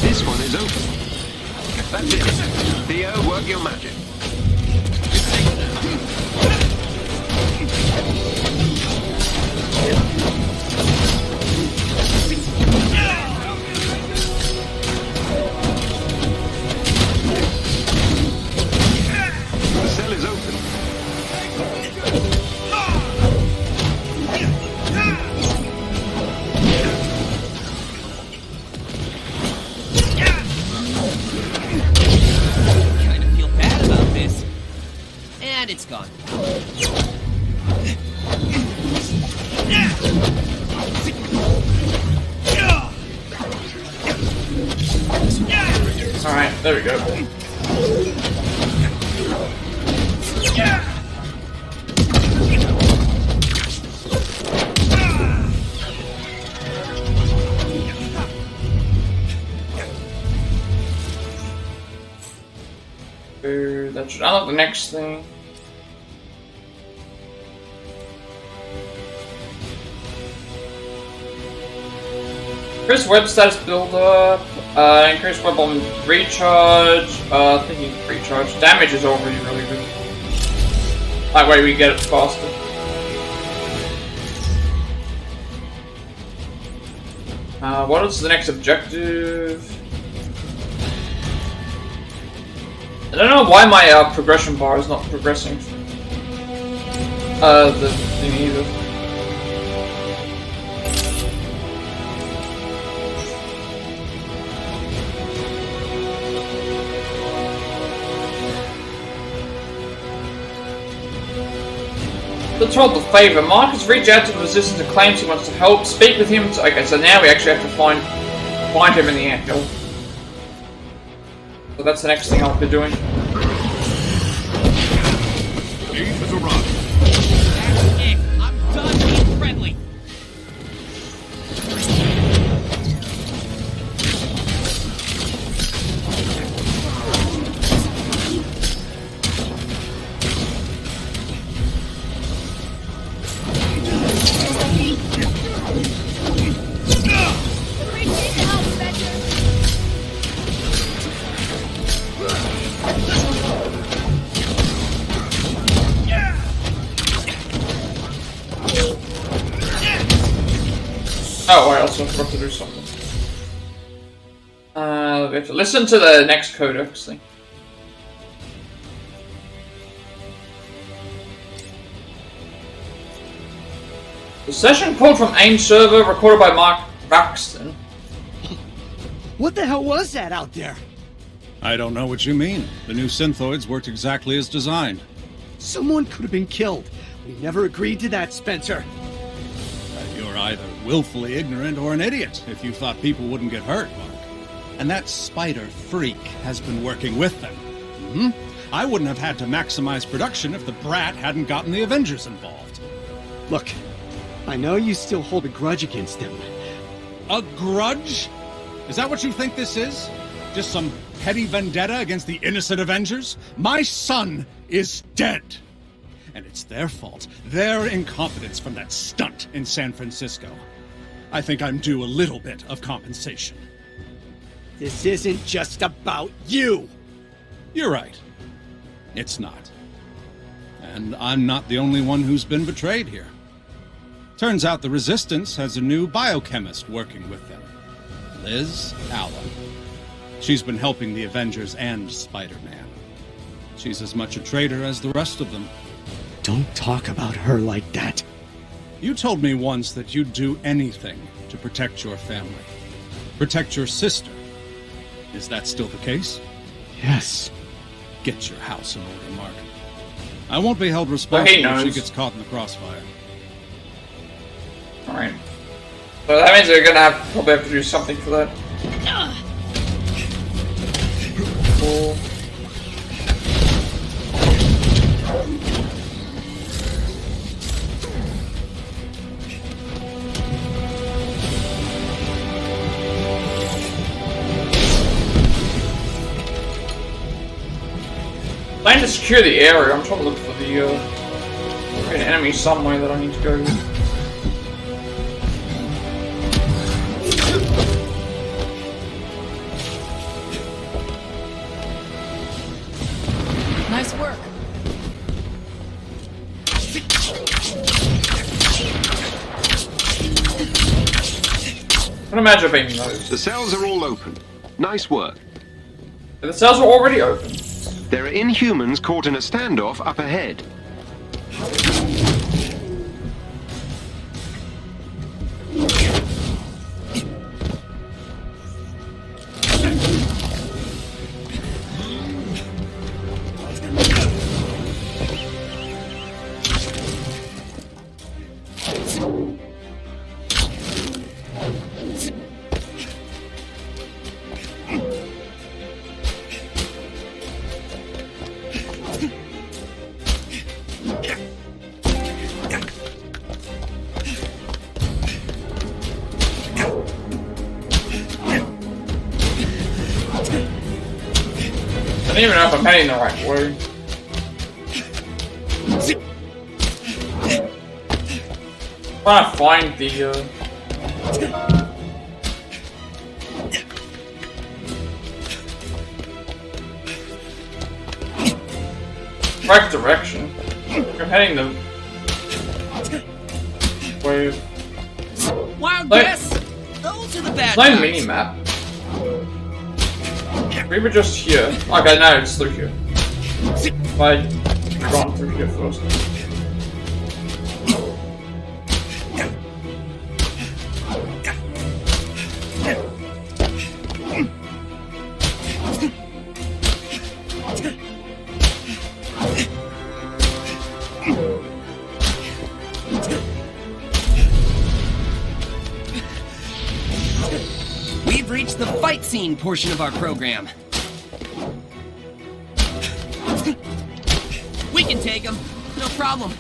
This one is open. That's it. Theo, work your magic. It's gone. Alright, there we go. That should unlock the next thing. Increase web status build up, increase web on recharge, thinking recharge. Damage is already really good. That way we get it faster. What is the next objective? I don't know why my progression bar is not progressing. The thing either. The told the favor. Marcus reached out to the Resistance and claims he wants to help. Speak with him. Okay, so now we actually have to find him in the anthill. So that's the next thing I'll be doing. That's it. I'm done being friendly. Oh, I also forgot to do something. We have to listen to the next codex thing. The session called from AIM server, recorded by Mark Braxton. What the hell was that out there? I don't know what you mean. The new synthoids worked exactly as designed. Someone could have been killed. We never agreed to that, Spencer. You're either willfully ignorant or an idiot if you thought people wouldn't get hurt, Mark. And that spider freak has been working with them. I wouldn't have had to maximize production if the brat hadn't gotten the Avengers involved. Look, I know you still hold a grudge against him. A grudge? Is that what you think this is? Just some petty vendetta against the innocent Avengers? My son is dead. And it's their fault, their incompetence from that stunt in San Francisco. I think I'm due a little bit of compensation. This isn't just about you! You're right. It's not. And I'm not the only one who's been betrayed here. Turns out the Resistance has a new biochemist working with them. Liz Allen. She's been helping the Avengers and Spider-Man. She's as much a traitor as the rest of them. Don't talk about her like that. You told me once that you'd do anything to protect your family. Protect your sister. Is that still the case? Yes. Get your house in order, Mark. I won't be held responsible if she gets caught in the crossfire. Alright. So that means we're gonna probably have to do something for that. Cool. Trying to secure the area. I'm trying to look for the an enemy somewhere that I need to go. Nice work. I can imagine being those. The cells are all open. Nice work. The cells are already open. There are Inhumans caught in a standoff up ahead. I don't even know if I'm heading the right way. I'm trying to find the right direction. I'm heading the way. Wild guess! Those are the bad It's no guys. mini map. We were just here. Okay, no, it's through here. If I'd gone through here first. fight scene portion of our program. We can take him. No problem.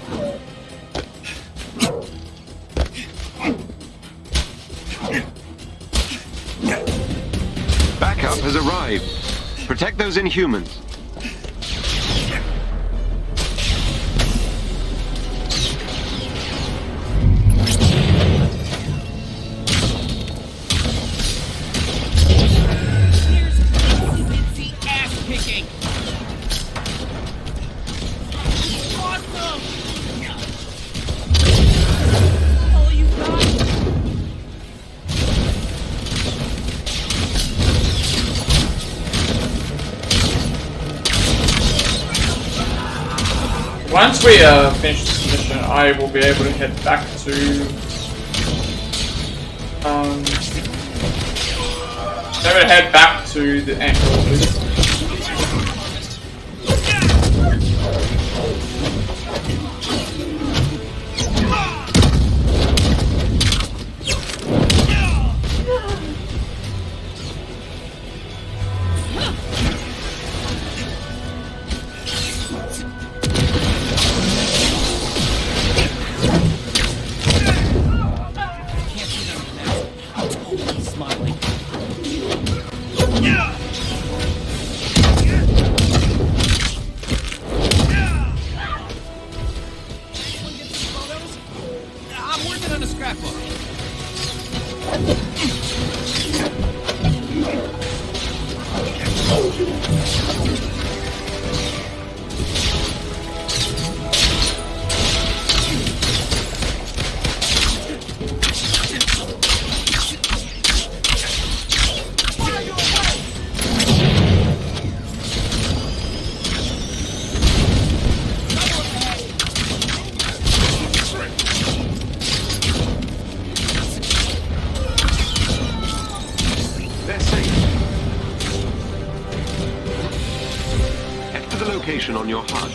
Backup has arrived. Protect those Inhumans. Once we finish this mission, I will be able to head back to the Anchor. On your HUD.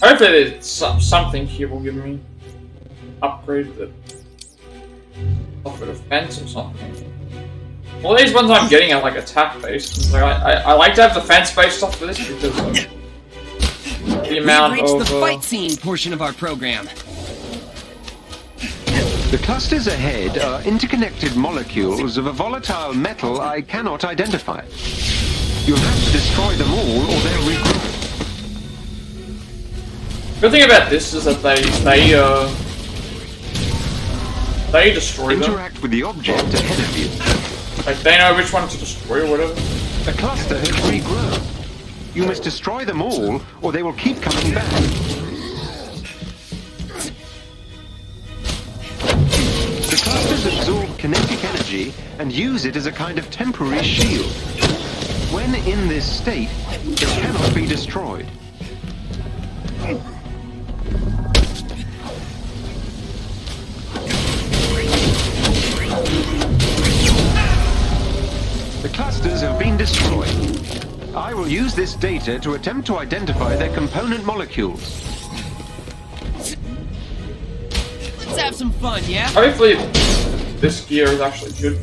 Hopefully there's something here will give me upgrade the offer defense or something. Well, these ones I'm getting are like attack based. Like I like to have defense based stuff for this because of the amount We've reached of the fight scene portion of our program. The clusters ahead are interconnected molecules of a volatile metal I cannot identify. You'll have to destroy them all or they'll regroup. Good thing about this is that they destroy them. Interact with the object ahead of you. Like they know which one to destroy or whatever. The cluster has regrown. You must destroy them all, or they will keep coming back. The clusters absorb kinetic energy and use it as a kind of temporary shield. When in this state, it cannot be destroyed. The clusters have been destroyed. I will use this data to attempt to identify their component molecules. Let's have some fun, yeah? Hopefully this gear is actually good.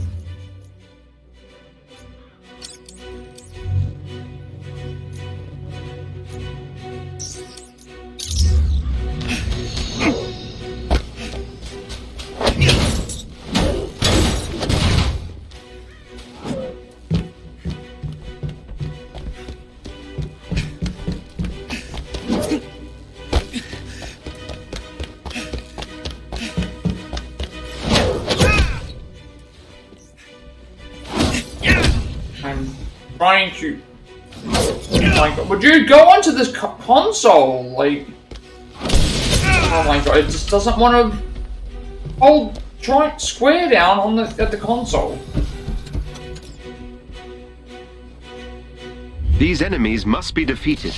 Trying to. Oh my god! Would you go onto this console? Like, oh my god! It just doesn't want to hold square down on at the console. These enemies must be defeated.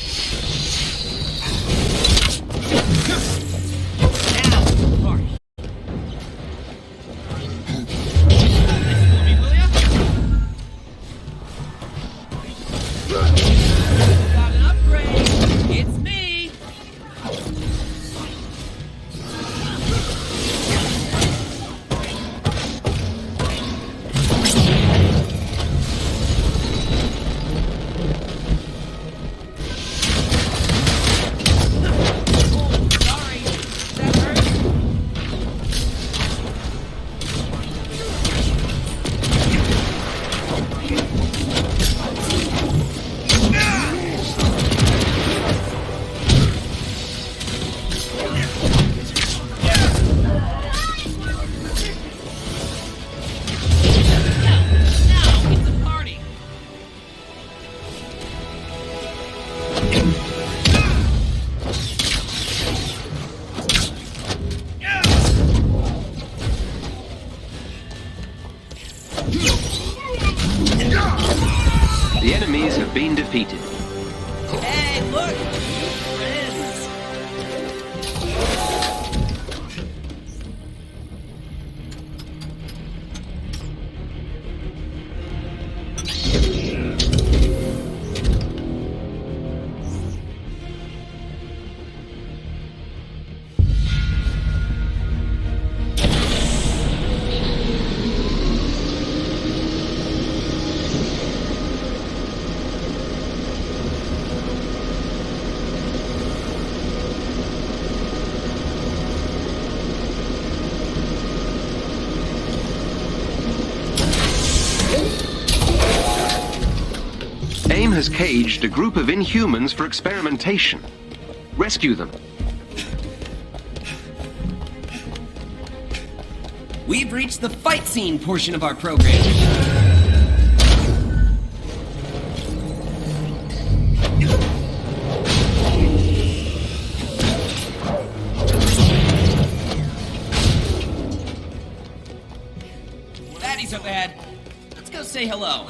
The enemies have been defeated. Hey, look! Friends! AIM has caged a group of Inhumans for experimentation. Rescue them. We've reached the fight scene portion of our program. That ain't so bad. Let's go say hello.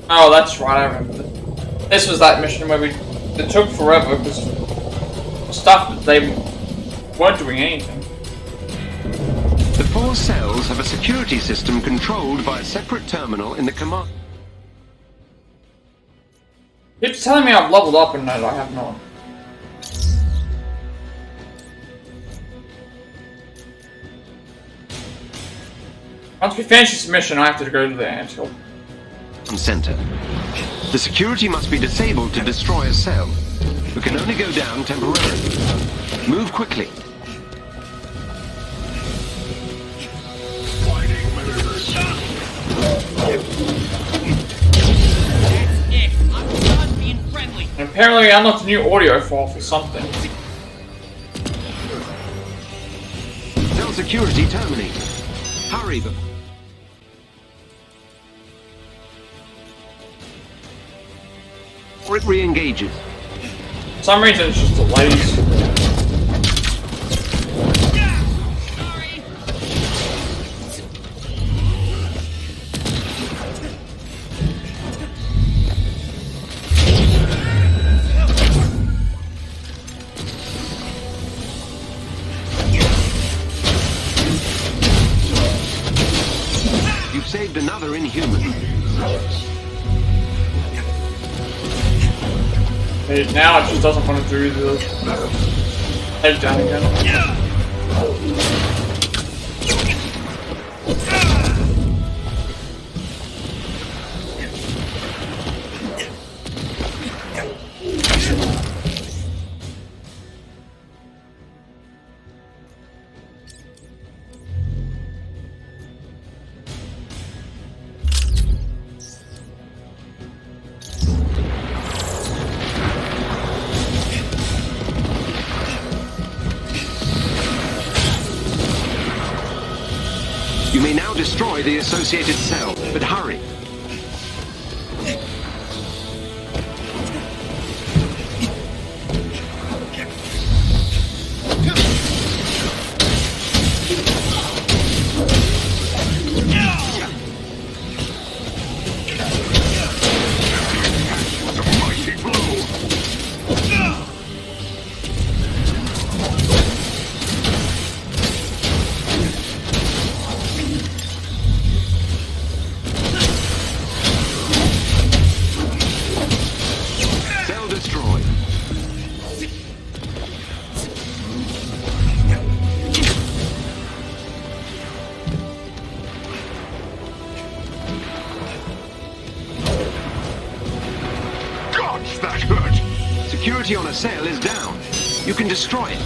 Oh, that's right, I remember. This was that mission where it took forever because stuff that they weren't doing anything. The 4 cells have a security system controlled by a separate terminal in the command. It's telling me I've leveled up and I have not. Once we finish this mission, I have to go to the anthill. Center. The security must be disabled to destroy a cell. We can only go down temporarily. Move quickly. And apparently I unlocked a new audio file for something. Cell security terminated. Hurry them. Or it re-engages. For some reason it's just delays. You've saved another Inhuman. Now it just doesn't want to do the head down again. You may now destroy the associated cell, but hurry. Security on a cell is down. You can destroy it.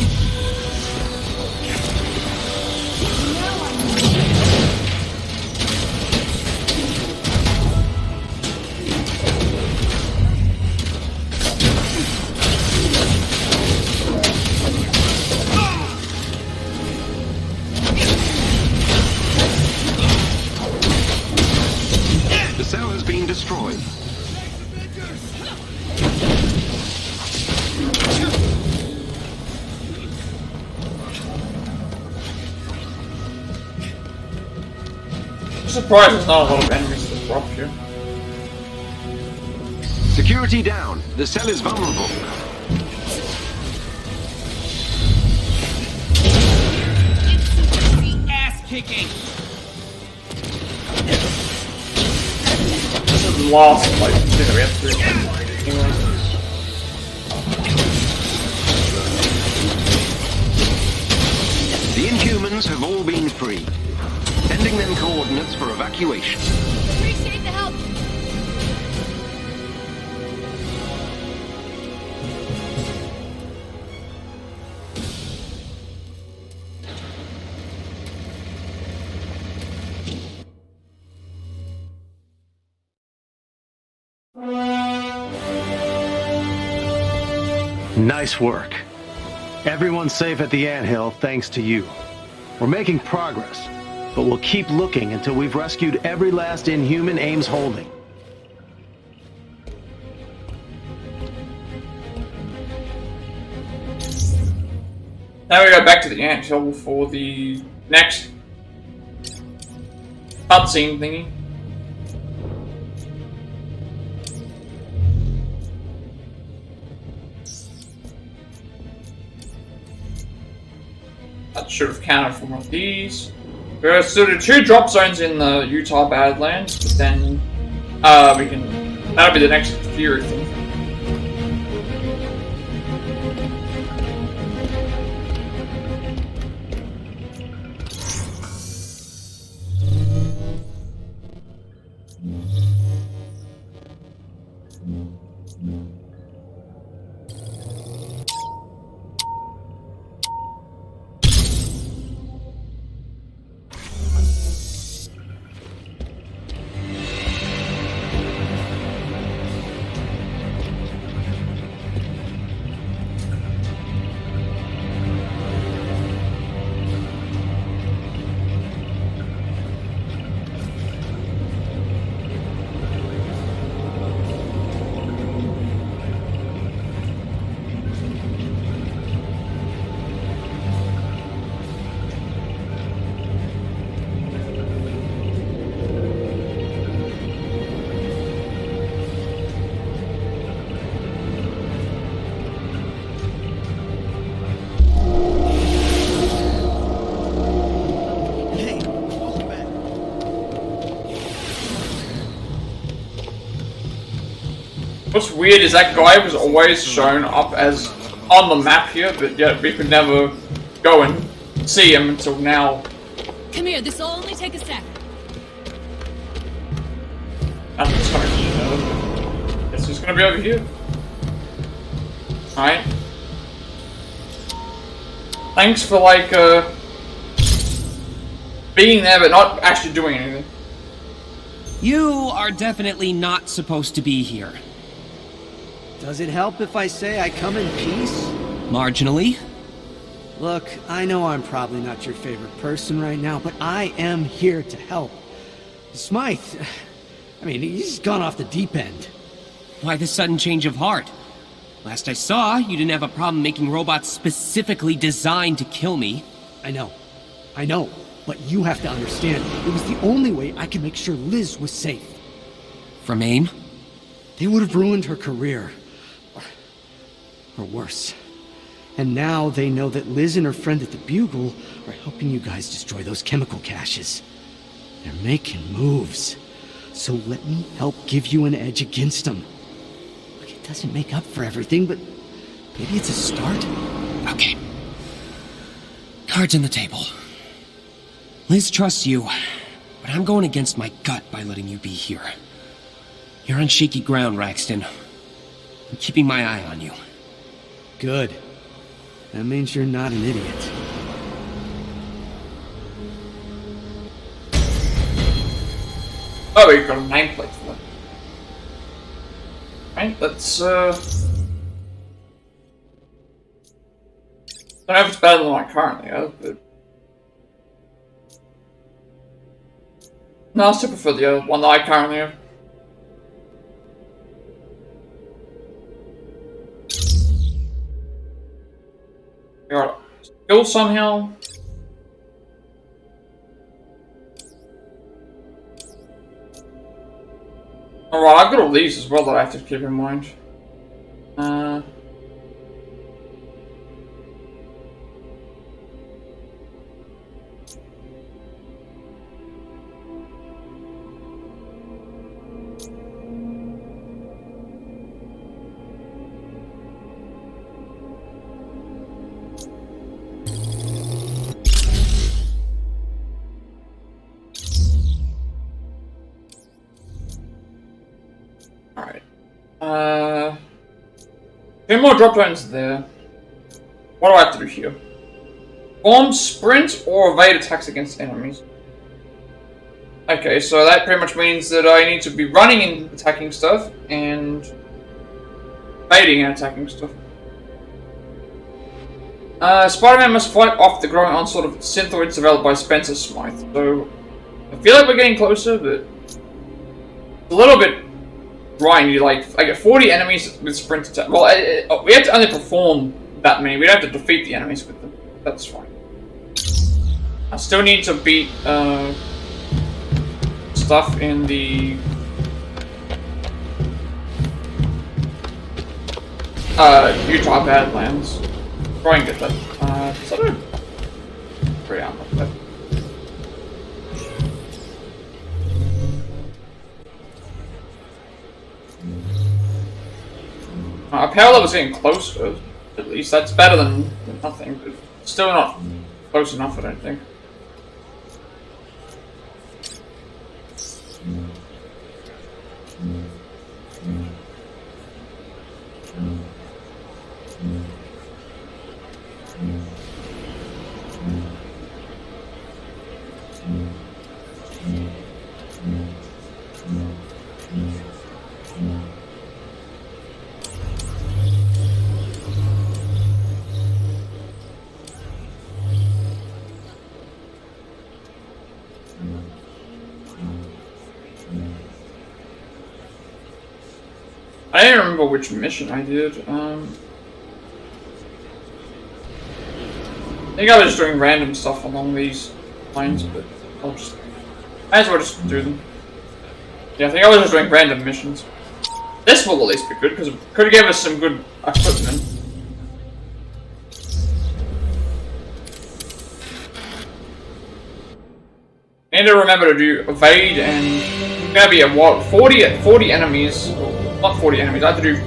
The cell has been destroyed. I'm surprised there's not a lot of enemies that drop here. Security down. The cell is vulnerable. Ass kicking. This is lost, like, we have to. The Inhumans have all been freed. Sending them coordinates for evacuation. Appreciate the help. Nice work. Everyone's safe at the anthill thanks to you. We're making progress, but we'll keep looking until we've rescued every last Inhuman Ames holding. Now we go back to the anthill for the next cutscene thingy. That should have counted for one of these. There are sort of 2 drop zones in the Utah Badlands, but then that'll be the next Fury thing. What's weird is that guy was always shown up as on the map here, but yet we could never go and see him until now. Come here, this'll only take a sec. That's coming. It's just gonna be over here. Alright. Thanks for like being there but not actually doing anything. You are definitely not supposed to be here. Does it help if I say I come in peace? Marginally. Look, I know I'm probably not your favorite person right now, but I am here to help. Smythe, I mean, he's gone off the deep end. Why the sudden change of heart? Last I saw, you didn't have a problem making robots specifically designed to kill me. I know, but you have to understand, it was the only way I could make sure Liz was safe. From AIM? They would have ruined her career. Or worse. And now they know that Liz and her friend at the Bugle are helping you guys destroy those chemical caches. They're making moves. So let me help give you an edge against them. Look, it doesn't make up for everything, but maybe it's a start. Okay. Cards on the table. Liz trusts you, but I'm going against my gut by letting you be here. You're on shaky ground, Raxton. I'm keeping my eye on you. Good. That means you're not an idiot. Oh, you've got a nameplate for that. Right, let's I don't know if it's better than what I currently have, but no, I still prefer the other one that I currently have. Got skill somehow. Alright, I've got all these as well that I have to keep in mind. Two more drop zones there. What do I have to do here? Form sprint or evade attacks against enemies. Okay, so that pretty much means that I need to be running and attacking stuff, and evading and attacking stuff. Spider-Man must fight off the growing onslaught of synthoids developed by Spencer Smythe. So, I feel like we're getting closer, but it's a little bit grindy. Like, I get 40 enemies with sprint attack. Well, we have to only perform that many. We don't have to defeat the enemies with them. That's fine. I still need to beat stuff in the Utah Badlands. Try and get that. Is that a free armor? Our power level's getting closer, at least. That's better than nothing, but still not close enough, I don't think. I don't remember which mission I did. I think I was just doing random stuff along these lines, but I'll just... might as well just do them. Yeah, I think I was just doing random missions. This will at least be good, because it could have given us some good equipment. I need to remember to do evade, and it's gonna be a what? 40 enemies. Not 40 enemies. I have to do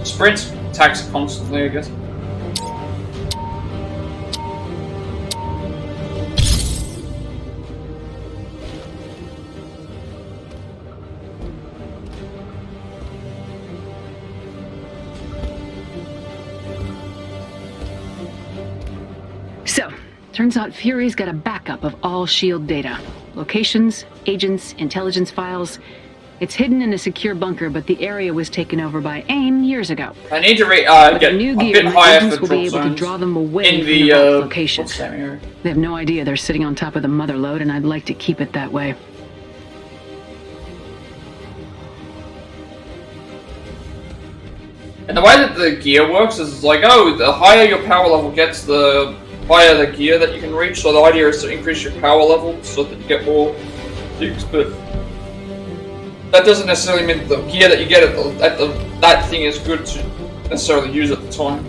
sprint attacks constantly, I guess. So, turns out Fury's got a backup of all S.H.I.E.L.D. data. Locations, agents, intelligence files. It's hidden in a secure bunker, but the area was taken over by AIM years ago. I need to get new a gear, bit my higher agents for will drop be able to zones draw them away in from the vault location. what's that area? They have no idea they're sitting on top of the mother lode, and I'd like to keep it that way. And the way that the gear works is like, oh, the higher your power level gets, the higher the gear that you can reach. So the idea is to increase your power level so that you get more dukes, but that doesn't necessarily mean the gear that you get that thing is good to necessarily use at the time.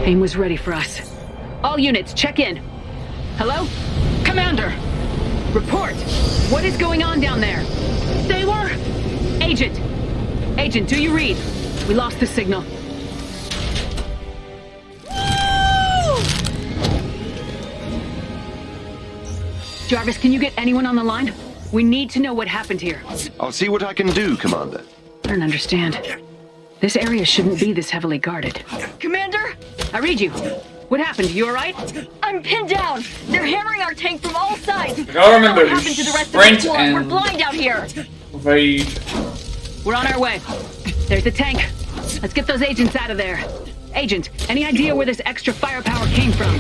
AIM was ready for us. All units, check in. Hello? Commander! Report! What is going on down there? They were... Agent! Agent, do you read? We lost the signal. Jarvis, can you get anyone on the line? We need to know what happened here. I'll see what I can do, Commander. I don't understand. This area shouldn't be this heavily guarded. Commander? I read you. What happened? You alright? I'm pinned down. They're hammering our tank from all sides. I gotta remember what happened to the rest of sprint the squad? We're and blind out here. evade. We're on our way. There's the tank. Let's get those agents out of there. Agent, any idea where this extra firepower came from?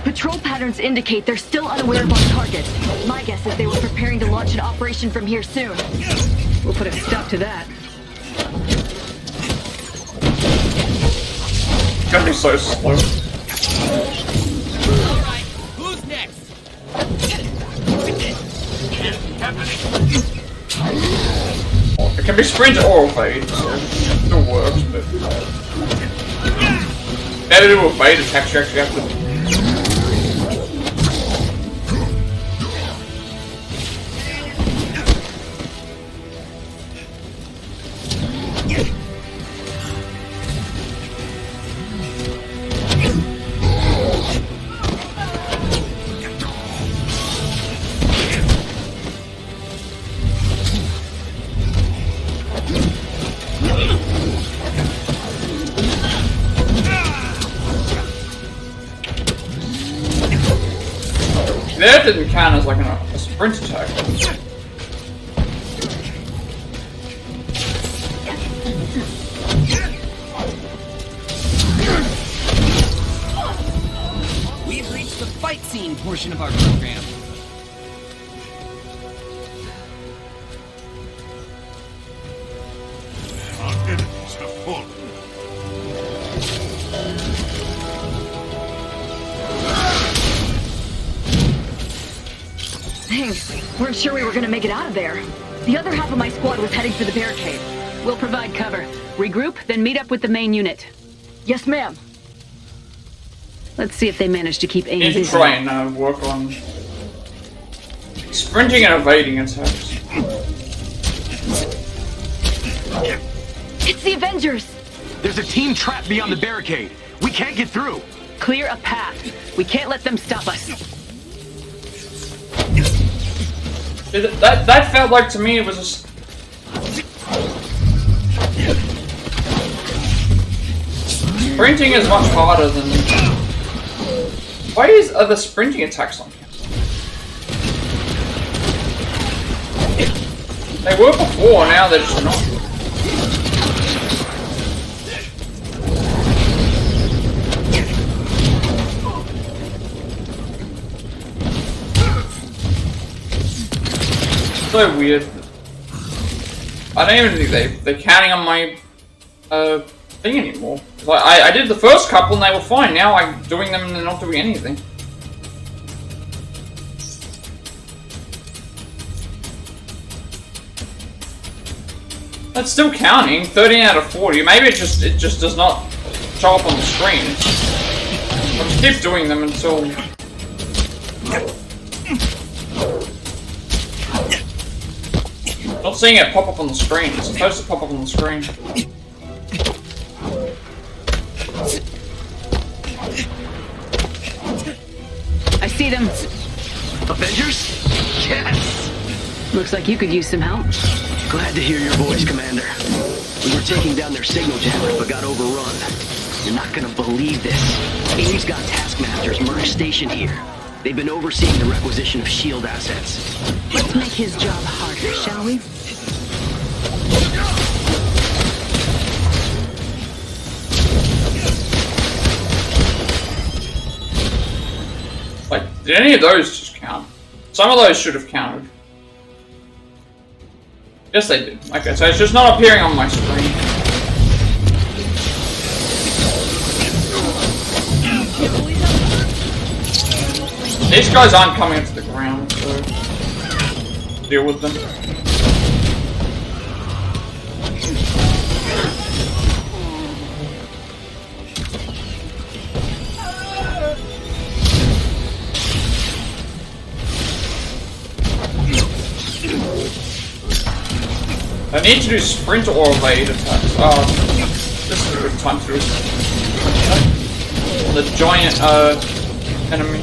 Patrol patterns indicate they're still unaware of our target. My guess is they were preparing to launch an operation from here soon. We'll put a stop to that. It's gonna be so slow. Alright, who's next? It can be sprint or evade, so it still works, but better to evade attacks you actually have to. That didn't count as like a sprint attack. We've reached the fight scene portion of our program. Our enemies have fallen. Thanks. Weren't sure we were gonna make it out of there. The other half of my squad was heading for the barricade. We'll provide cover. Regroup, then meet up with the main unit. Yes, ma'am. Let's see if they manage to keep AIM Need to busy. try and work on sprinting and evading attacks. It's the Avengers! There's a team trapped beyond the barricade. We can't get through. Clear a path. We can't let them stop us. That felt like to me it was just... Sprinting is much harder than... Why are the sprinting attacks on him? They were before, now they're just not. So weird. I don't even think they're counting on my thing anymore. Like, I did the first couple and they were fine. Now I'm doing them and they're not doing anything. That's still counting. 13 out of 40. Maybe it just does not show up on the screen. I'll just keep doing them until. Not seeing it pop up on the screen. It's supposed to pop up on the screen. see them? Avengers? Yes! Looks like you could use some help. Glad to hear your voice, Commander. We were taking down their signal jammers, but got overrun. You're not gonna believe this. AIM's got taskmasters merged stationed here. They've been overseeing the requisition of S.H.I.E.L.D. assets. Let's make his job harder, shall we? Like, did any of those just count? Some of those should have counted. Yes, they did. Okay, so it's just not appearing on my screen. These guys aren't coming into the ground, so deal with them. I need to do sprint or evade attacks. Oh, this is a good time to do it. The giant enemy.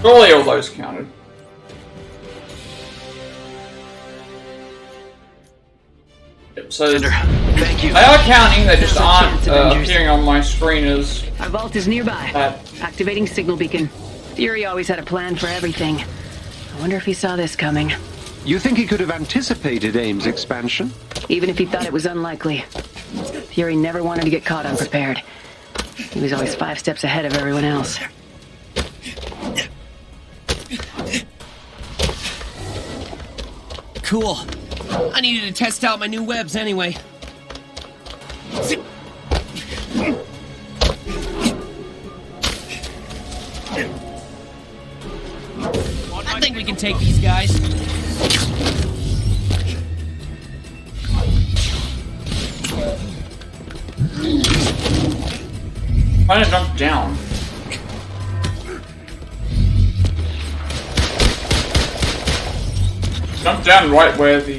Surely all those counted. Yep, so thank you. They are counting, they just aren't appearing on my screen as... Our vault is nearby. Activating signal beacon. Fury always had a plan for everything. I wonder if he saw this coming. You think he could have anticipated AIM's expansion? Even if he thought it was unlikely. Fury never wanted to get caught unprepared. He was always 5 steps ahead of everyone else. Cool. I needed to test out my new webs anyway. I think we can take these guys. Why did I jump down? Jump down right where the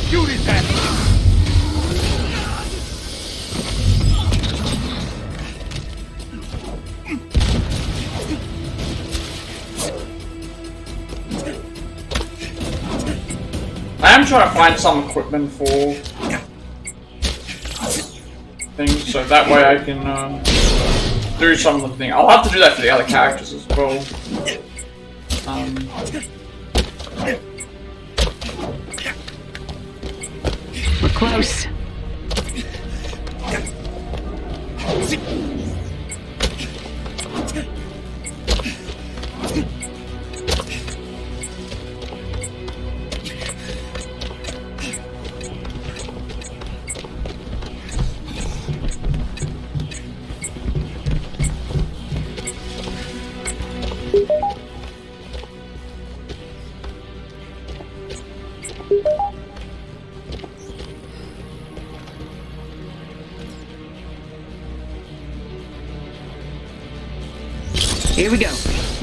Shoot his head! I am trying to find some equipment for things, so that way I can do some of the thing. I'll have to do that for the other characters as well. We're close. Here we go.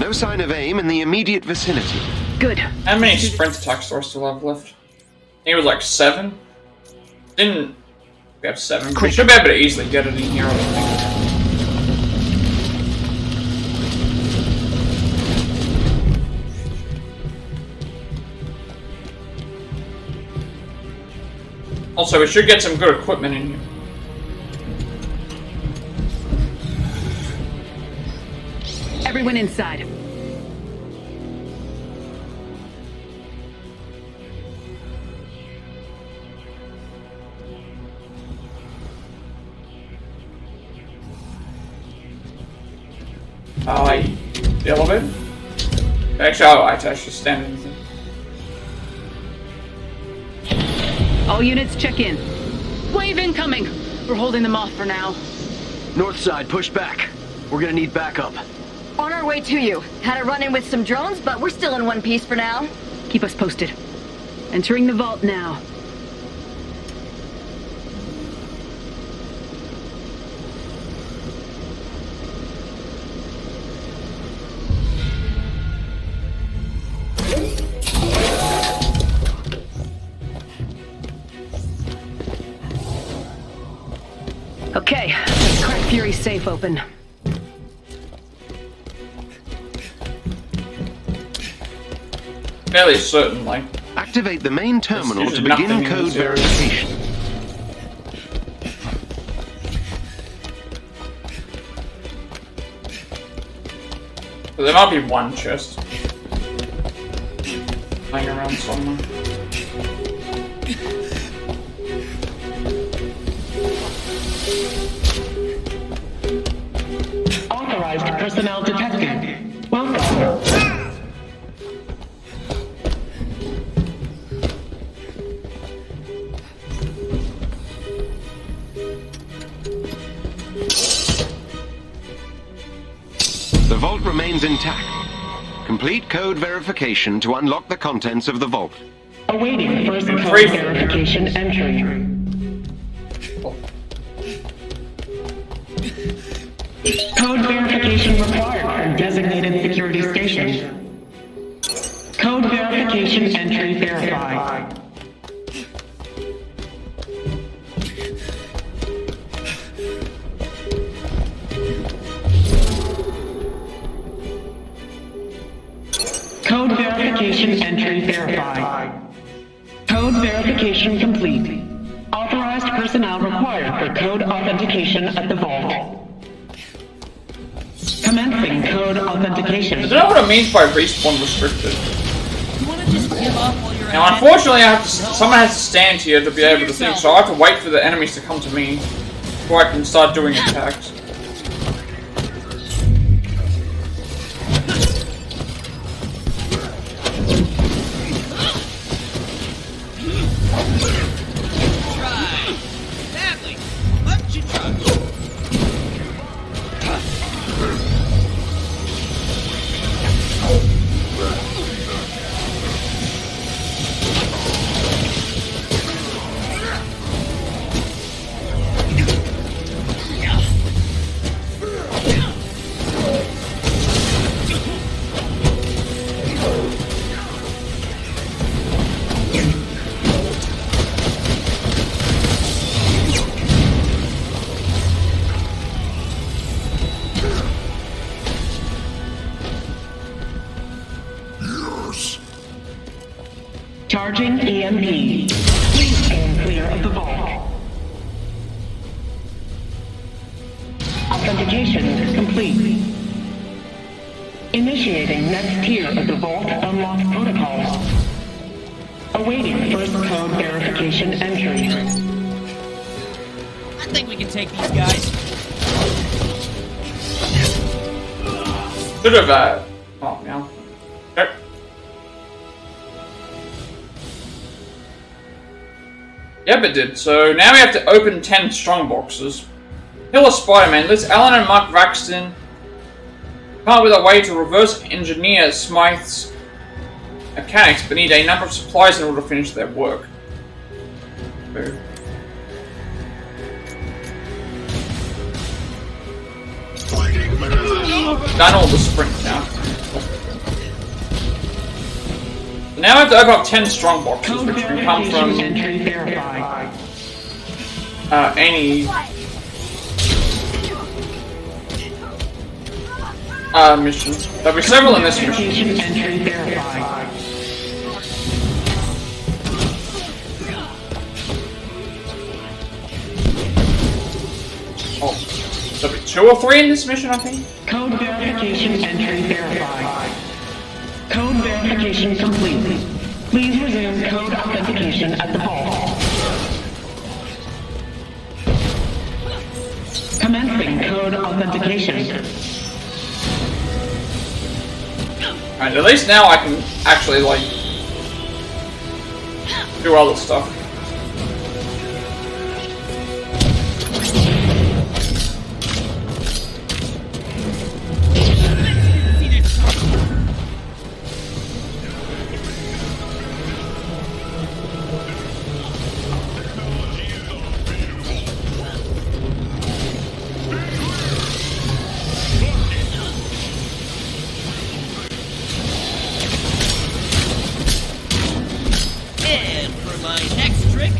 No sign of AIM in the immediate vicinity. Good. How many sprint attacks do I still have left? I think it was like 7. Didn't we have 7? We should be able to easily get it in here, I think. Also, we should get some good equipment in here. Everyone inside. The elevator? Actually, I actually stand in. All units check in. Wave incoming. We're holding them off for now. North side, push back. We're gonna need backup. On our way to you. Had a run-in with some drones, but we're still in one piece for now. Keep us posted. Entering the vault now. Okay, let's crack Fury's safe open. Fairly certain, like. Activate the main terminal to begin code verification. But there might be one chest lying around somewhere. Authorized personnel detected. Welcome. The vault remains intact. Complete code verification to unlock the contents of the vault. Awaiting first code verification entry. Code verification required from designated security station. Code verification entry verified. Code verification entry verified. Code verification complete. Authorized personnel required for code authentication at the vault. Commencing code authentication. I don't know what it means by respawn restricted. You wanna just give up while you're Now, at unfortunately, someone has to stand here to be able to think, so I have to wait for the enemies to come to me before I can start doing attacks. Try. Badly. Let you try. Charging EMP. Please stand clear of the vault. Authentication complete. Initiating next tier of the vault unlock protocols. Awaiting first code verification entry. I think we can take these guys. Should have, oh, yeah. Okay. Yep, it did. So now we have to open 10 strong boxes. Kill a Spider-Man. Let's Alan and Mark Braxton come up with a way to reverse engineer Smythe's mechanics, but need a number of supplies in order to finish their work. So. Done all the sprint now. Now I have to open up 10 strong boxes, which can come from any missions. There'll be several in this mission. Oh, there'll be 2 or 3 in this mission, I think. Code verification entry verified. Code verification complete. Please resume code authentication at the vault. Commencing code authentication. And at least now I can actually, like, do other stuff. And for my next trick,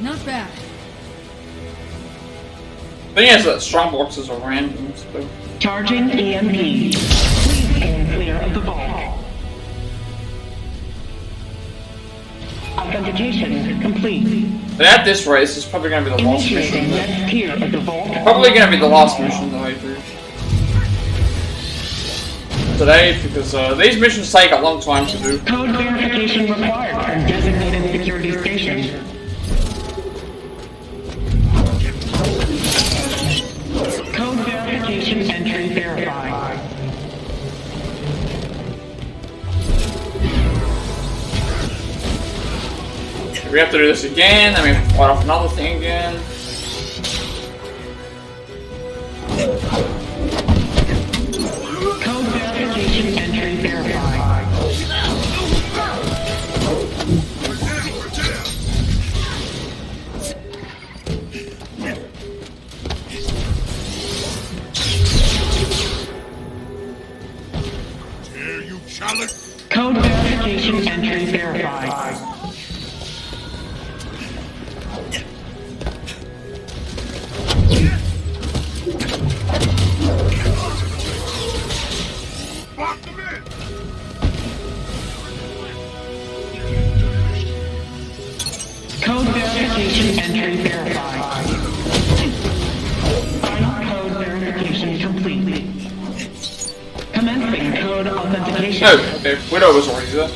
Not bad. Thing is that strong boxes are random, so... Charging EMP. Please aim clear of the vault. Authentication complete. But at this rate, this is probably going to be the last mission. Initiating next tier of the vault. Probably going to be the last mission that I do today, because these missions take a long time to do. Code verification required from designated security station. Code verification entry verified. We have to do this again, then we have to fight off another thing again. Code verification entry verified. Dare you challenge? Code verification entry verified. Lock them in! Code verification entry verified. Final code verification complete. Commencing code authentication. Oh, okay, Widow was already there.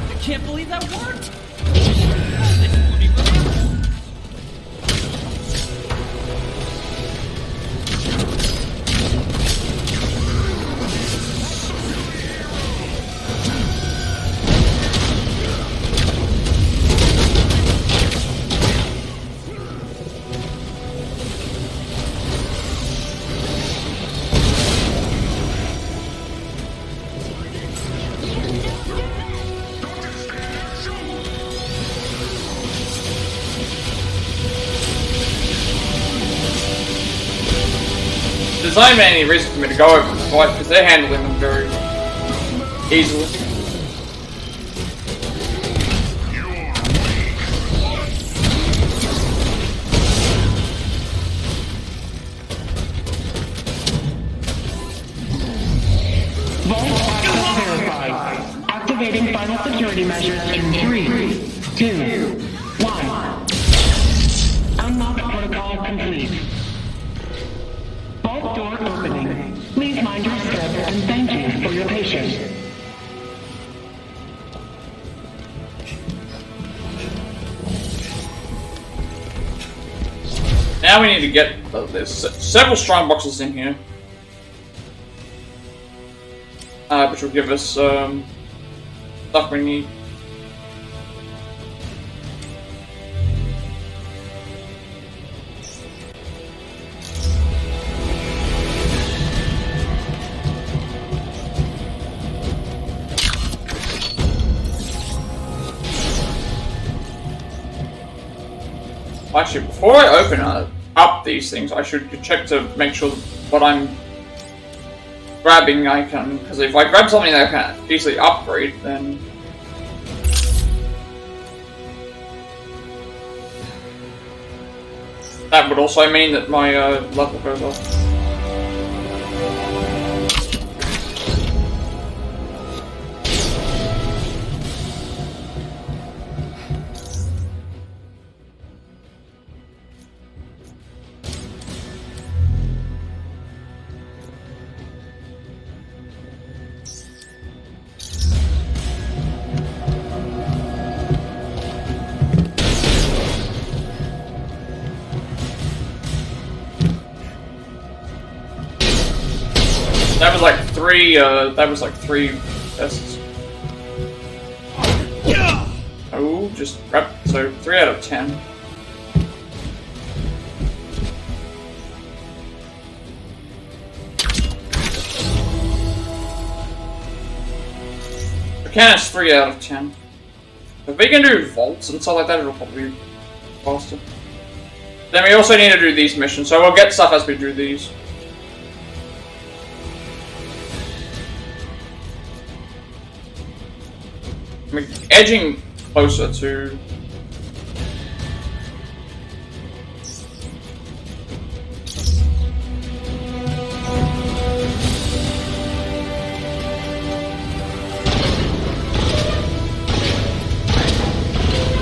I can't believe that worked! There's not even any reason for me to go over the fight, because they're handling them very easily. Vault access verified. Activating final security measures in 3, 2, 1. Unlock protocol complete. Vault door opening. Please mind your step and thank you for your patience. Now we need to get, there's several strong boxes in here. Which will give us stuff we need. Actually, before I open up these things, I should check to make sure what I'm grabbing I can, because if I grab something that I can easily upgrade, then that would also mean that my level goes up. 3, that was like 3 tests. Oh, just prep. So 3 out of 10. Mechanics 3 out of 10. If we can do vaults and stuff like that, it'll probably be faster. Then we also need to do these missions, so we'll get stuff as we do these. We're edging closer to...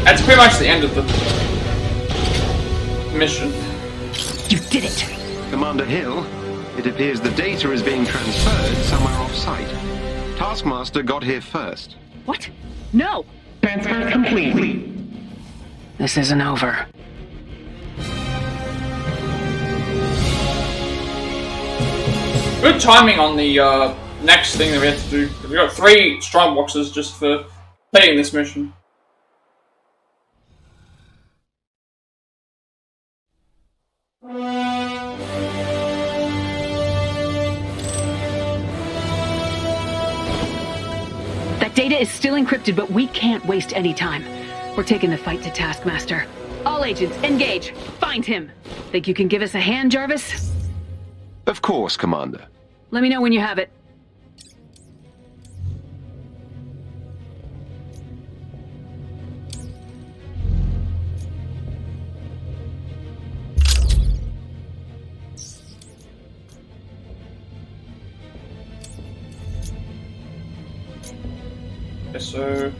That's pretty much the end of the mission. You did it! Commander Hill, it appears the data is being transferred somewhere off-site. Taskmaster got here first. What? No! Transfer complete. This isn't over. Good timing on the next thing that we have to do. We've got 3 strong boxes just for playing this mission. That data is still encrypted, but we can't waste any time. We're taking the fight to Taskmaster. All agents, engage. Find him. Think you can give us a hand, Jarvis? Of course, Commander. Let me know when you have it. So,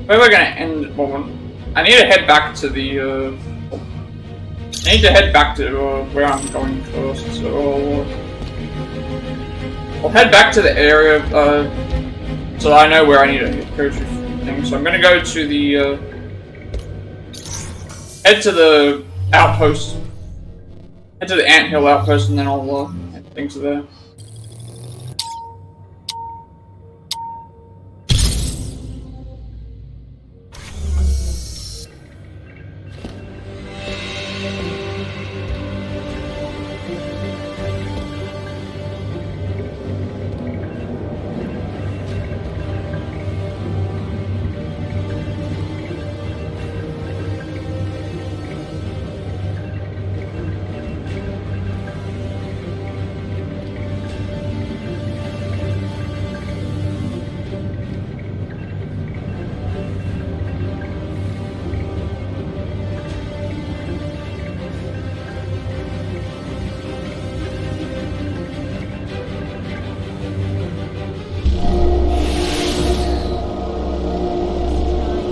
where we're gonna end? Well, I need to head back to the. I need to head back to where I'm going first. So I'll head back to the area so that I know where I need to go to things. So I'm gonna go to the head to the outpost, head to the anthill outpost, and then I'll head things there.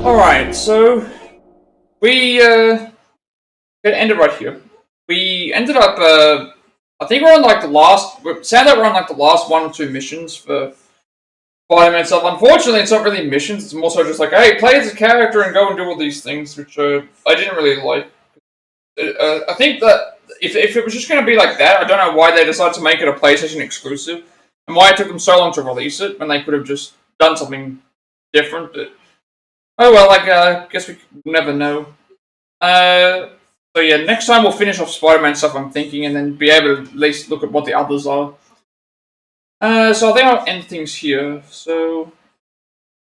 Alright, so we gonna end it right here. We ended up I think we're on like the last sound like we're on like the last 1 or 2 missions for Spider-Man stuff. Unfortunately it's not really missions, it's more so just like, hey, play as a character and go and do all these things, which I didn't really like. I think that if it was just gonna be like that, I don't know why they decided to make it a PlayStation exclusive and why it took them so long to release it when they could have just done something different. But oh well, I guess we never know. So yeah, next time we'll finish off Spider-Man stuff, I'm thinking, and then be able to at least look at what the others are. So I think I'll end things here. So,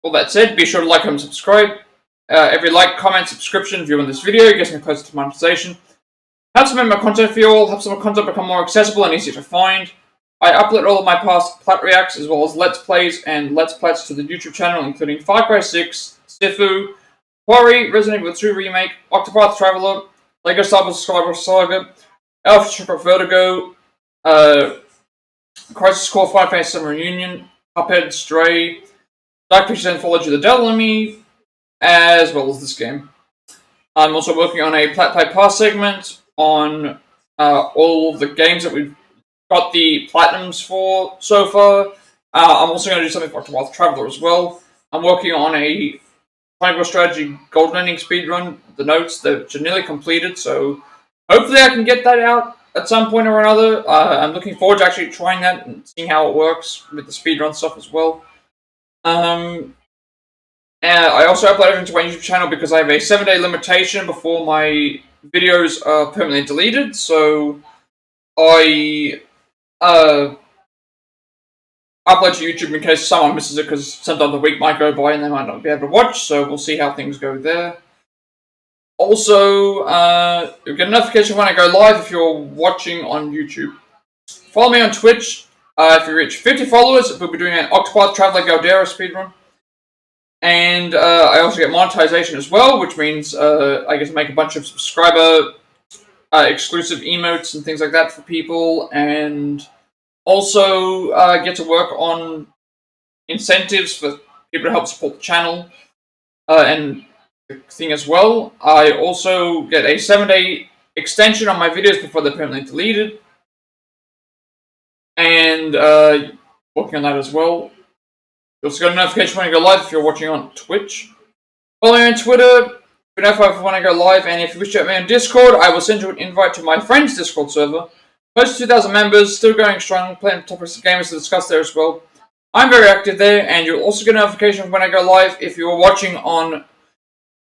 all that said, be sure to like and subscribe. Every like, comment, subscription, view on this video gets me closer to monetization. Helps make my content for you all, helps my content become more accessible and easier to find. I upload all of my past Plat reacts, as well as Let's Plays and Let's Plats to the YouTube channel, including Far Cry 6, Sifu, Quarry, Resident Evil 2 Remake, Octopath Traveler, Lego Star Wars Skywalker Saga, Alpha Shipwreck Vertigo, Crisis Core 5 Fantasy Summer Reunion, Cuphead, Stray, Dark Pictures Anthology The Devil in Me, as well as this game. I'm also working on a Plat Play Pass segment on all of the games that we've got the Platinums for so far. I'm also going to do something for Octopath Traveler as well. I'm working on a Triangle Strategy Golden Ending speedrun, the notes that are nearly completed, so hopefully I can get that out at some point or another. I'm looking forward to actually trying that and seeing how it works with the speedrun stuff as well. And I also upload everything to my YouTube channel because I have a 7-day limitation before my videos are permanently deleted. So I upload to YouTube in case someone misses it, because sometimes a week might go by and they might not be able to watch. So we'll see how things go there. Also, you'll get a notification when I go live if you're watching on YouTube. Follow me on Twitch. If you reach 50 followers, we'll be doing an Octopath Traveler Galdera speedrun. And I also get monetization as well, which means I get to make a bunch of subscriber exclusive emotes and things like that for people, and also get to work on incentives for people to help support the channel and the thing as well. I also get a 7-day extension on my videos before they're permanently deleted, and working on that as well. You also got a notification when I go live if you're watching on Twitch. Follow me on Twitter to notify when I go live, and if you wish to add me on Discord, I will send you an invite to my friend's Discord server. Close to 2,000 members, still going strong, plenty of topics of gamers to discuss there as well. I'm very active there, and you'll also get a notification when I go live if you're watching on,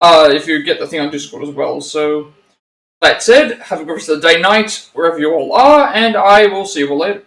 if you get the thing on Discord as well. So, that said, have a good rest of the day, night, wherever you all are, and I will see you all later.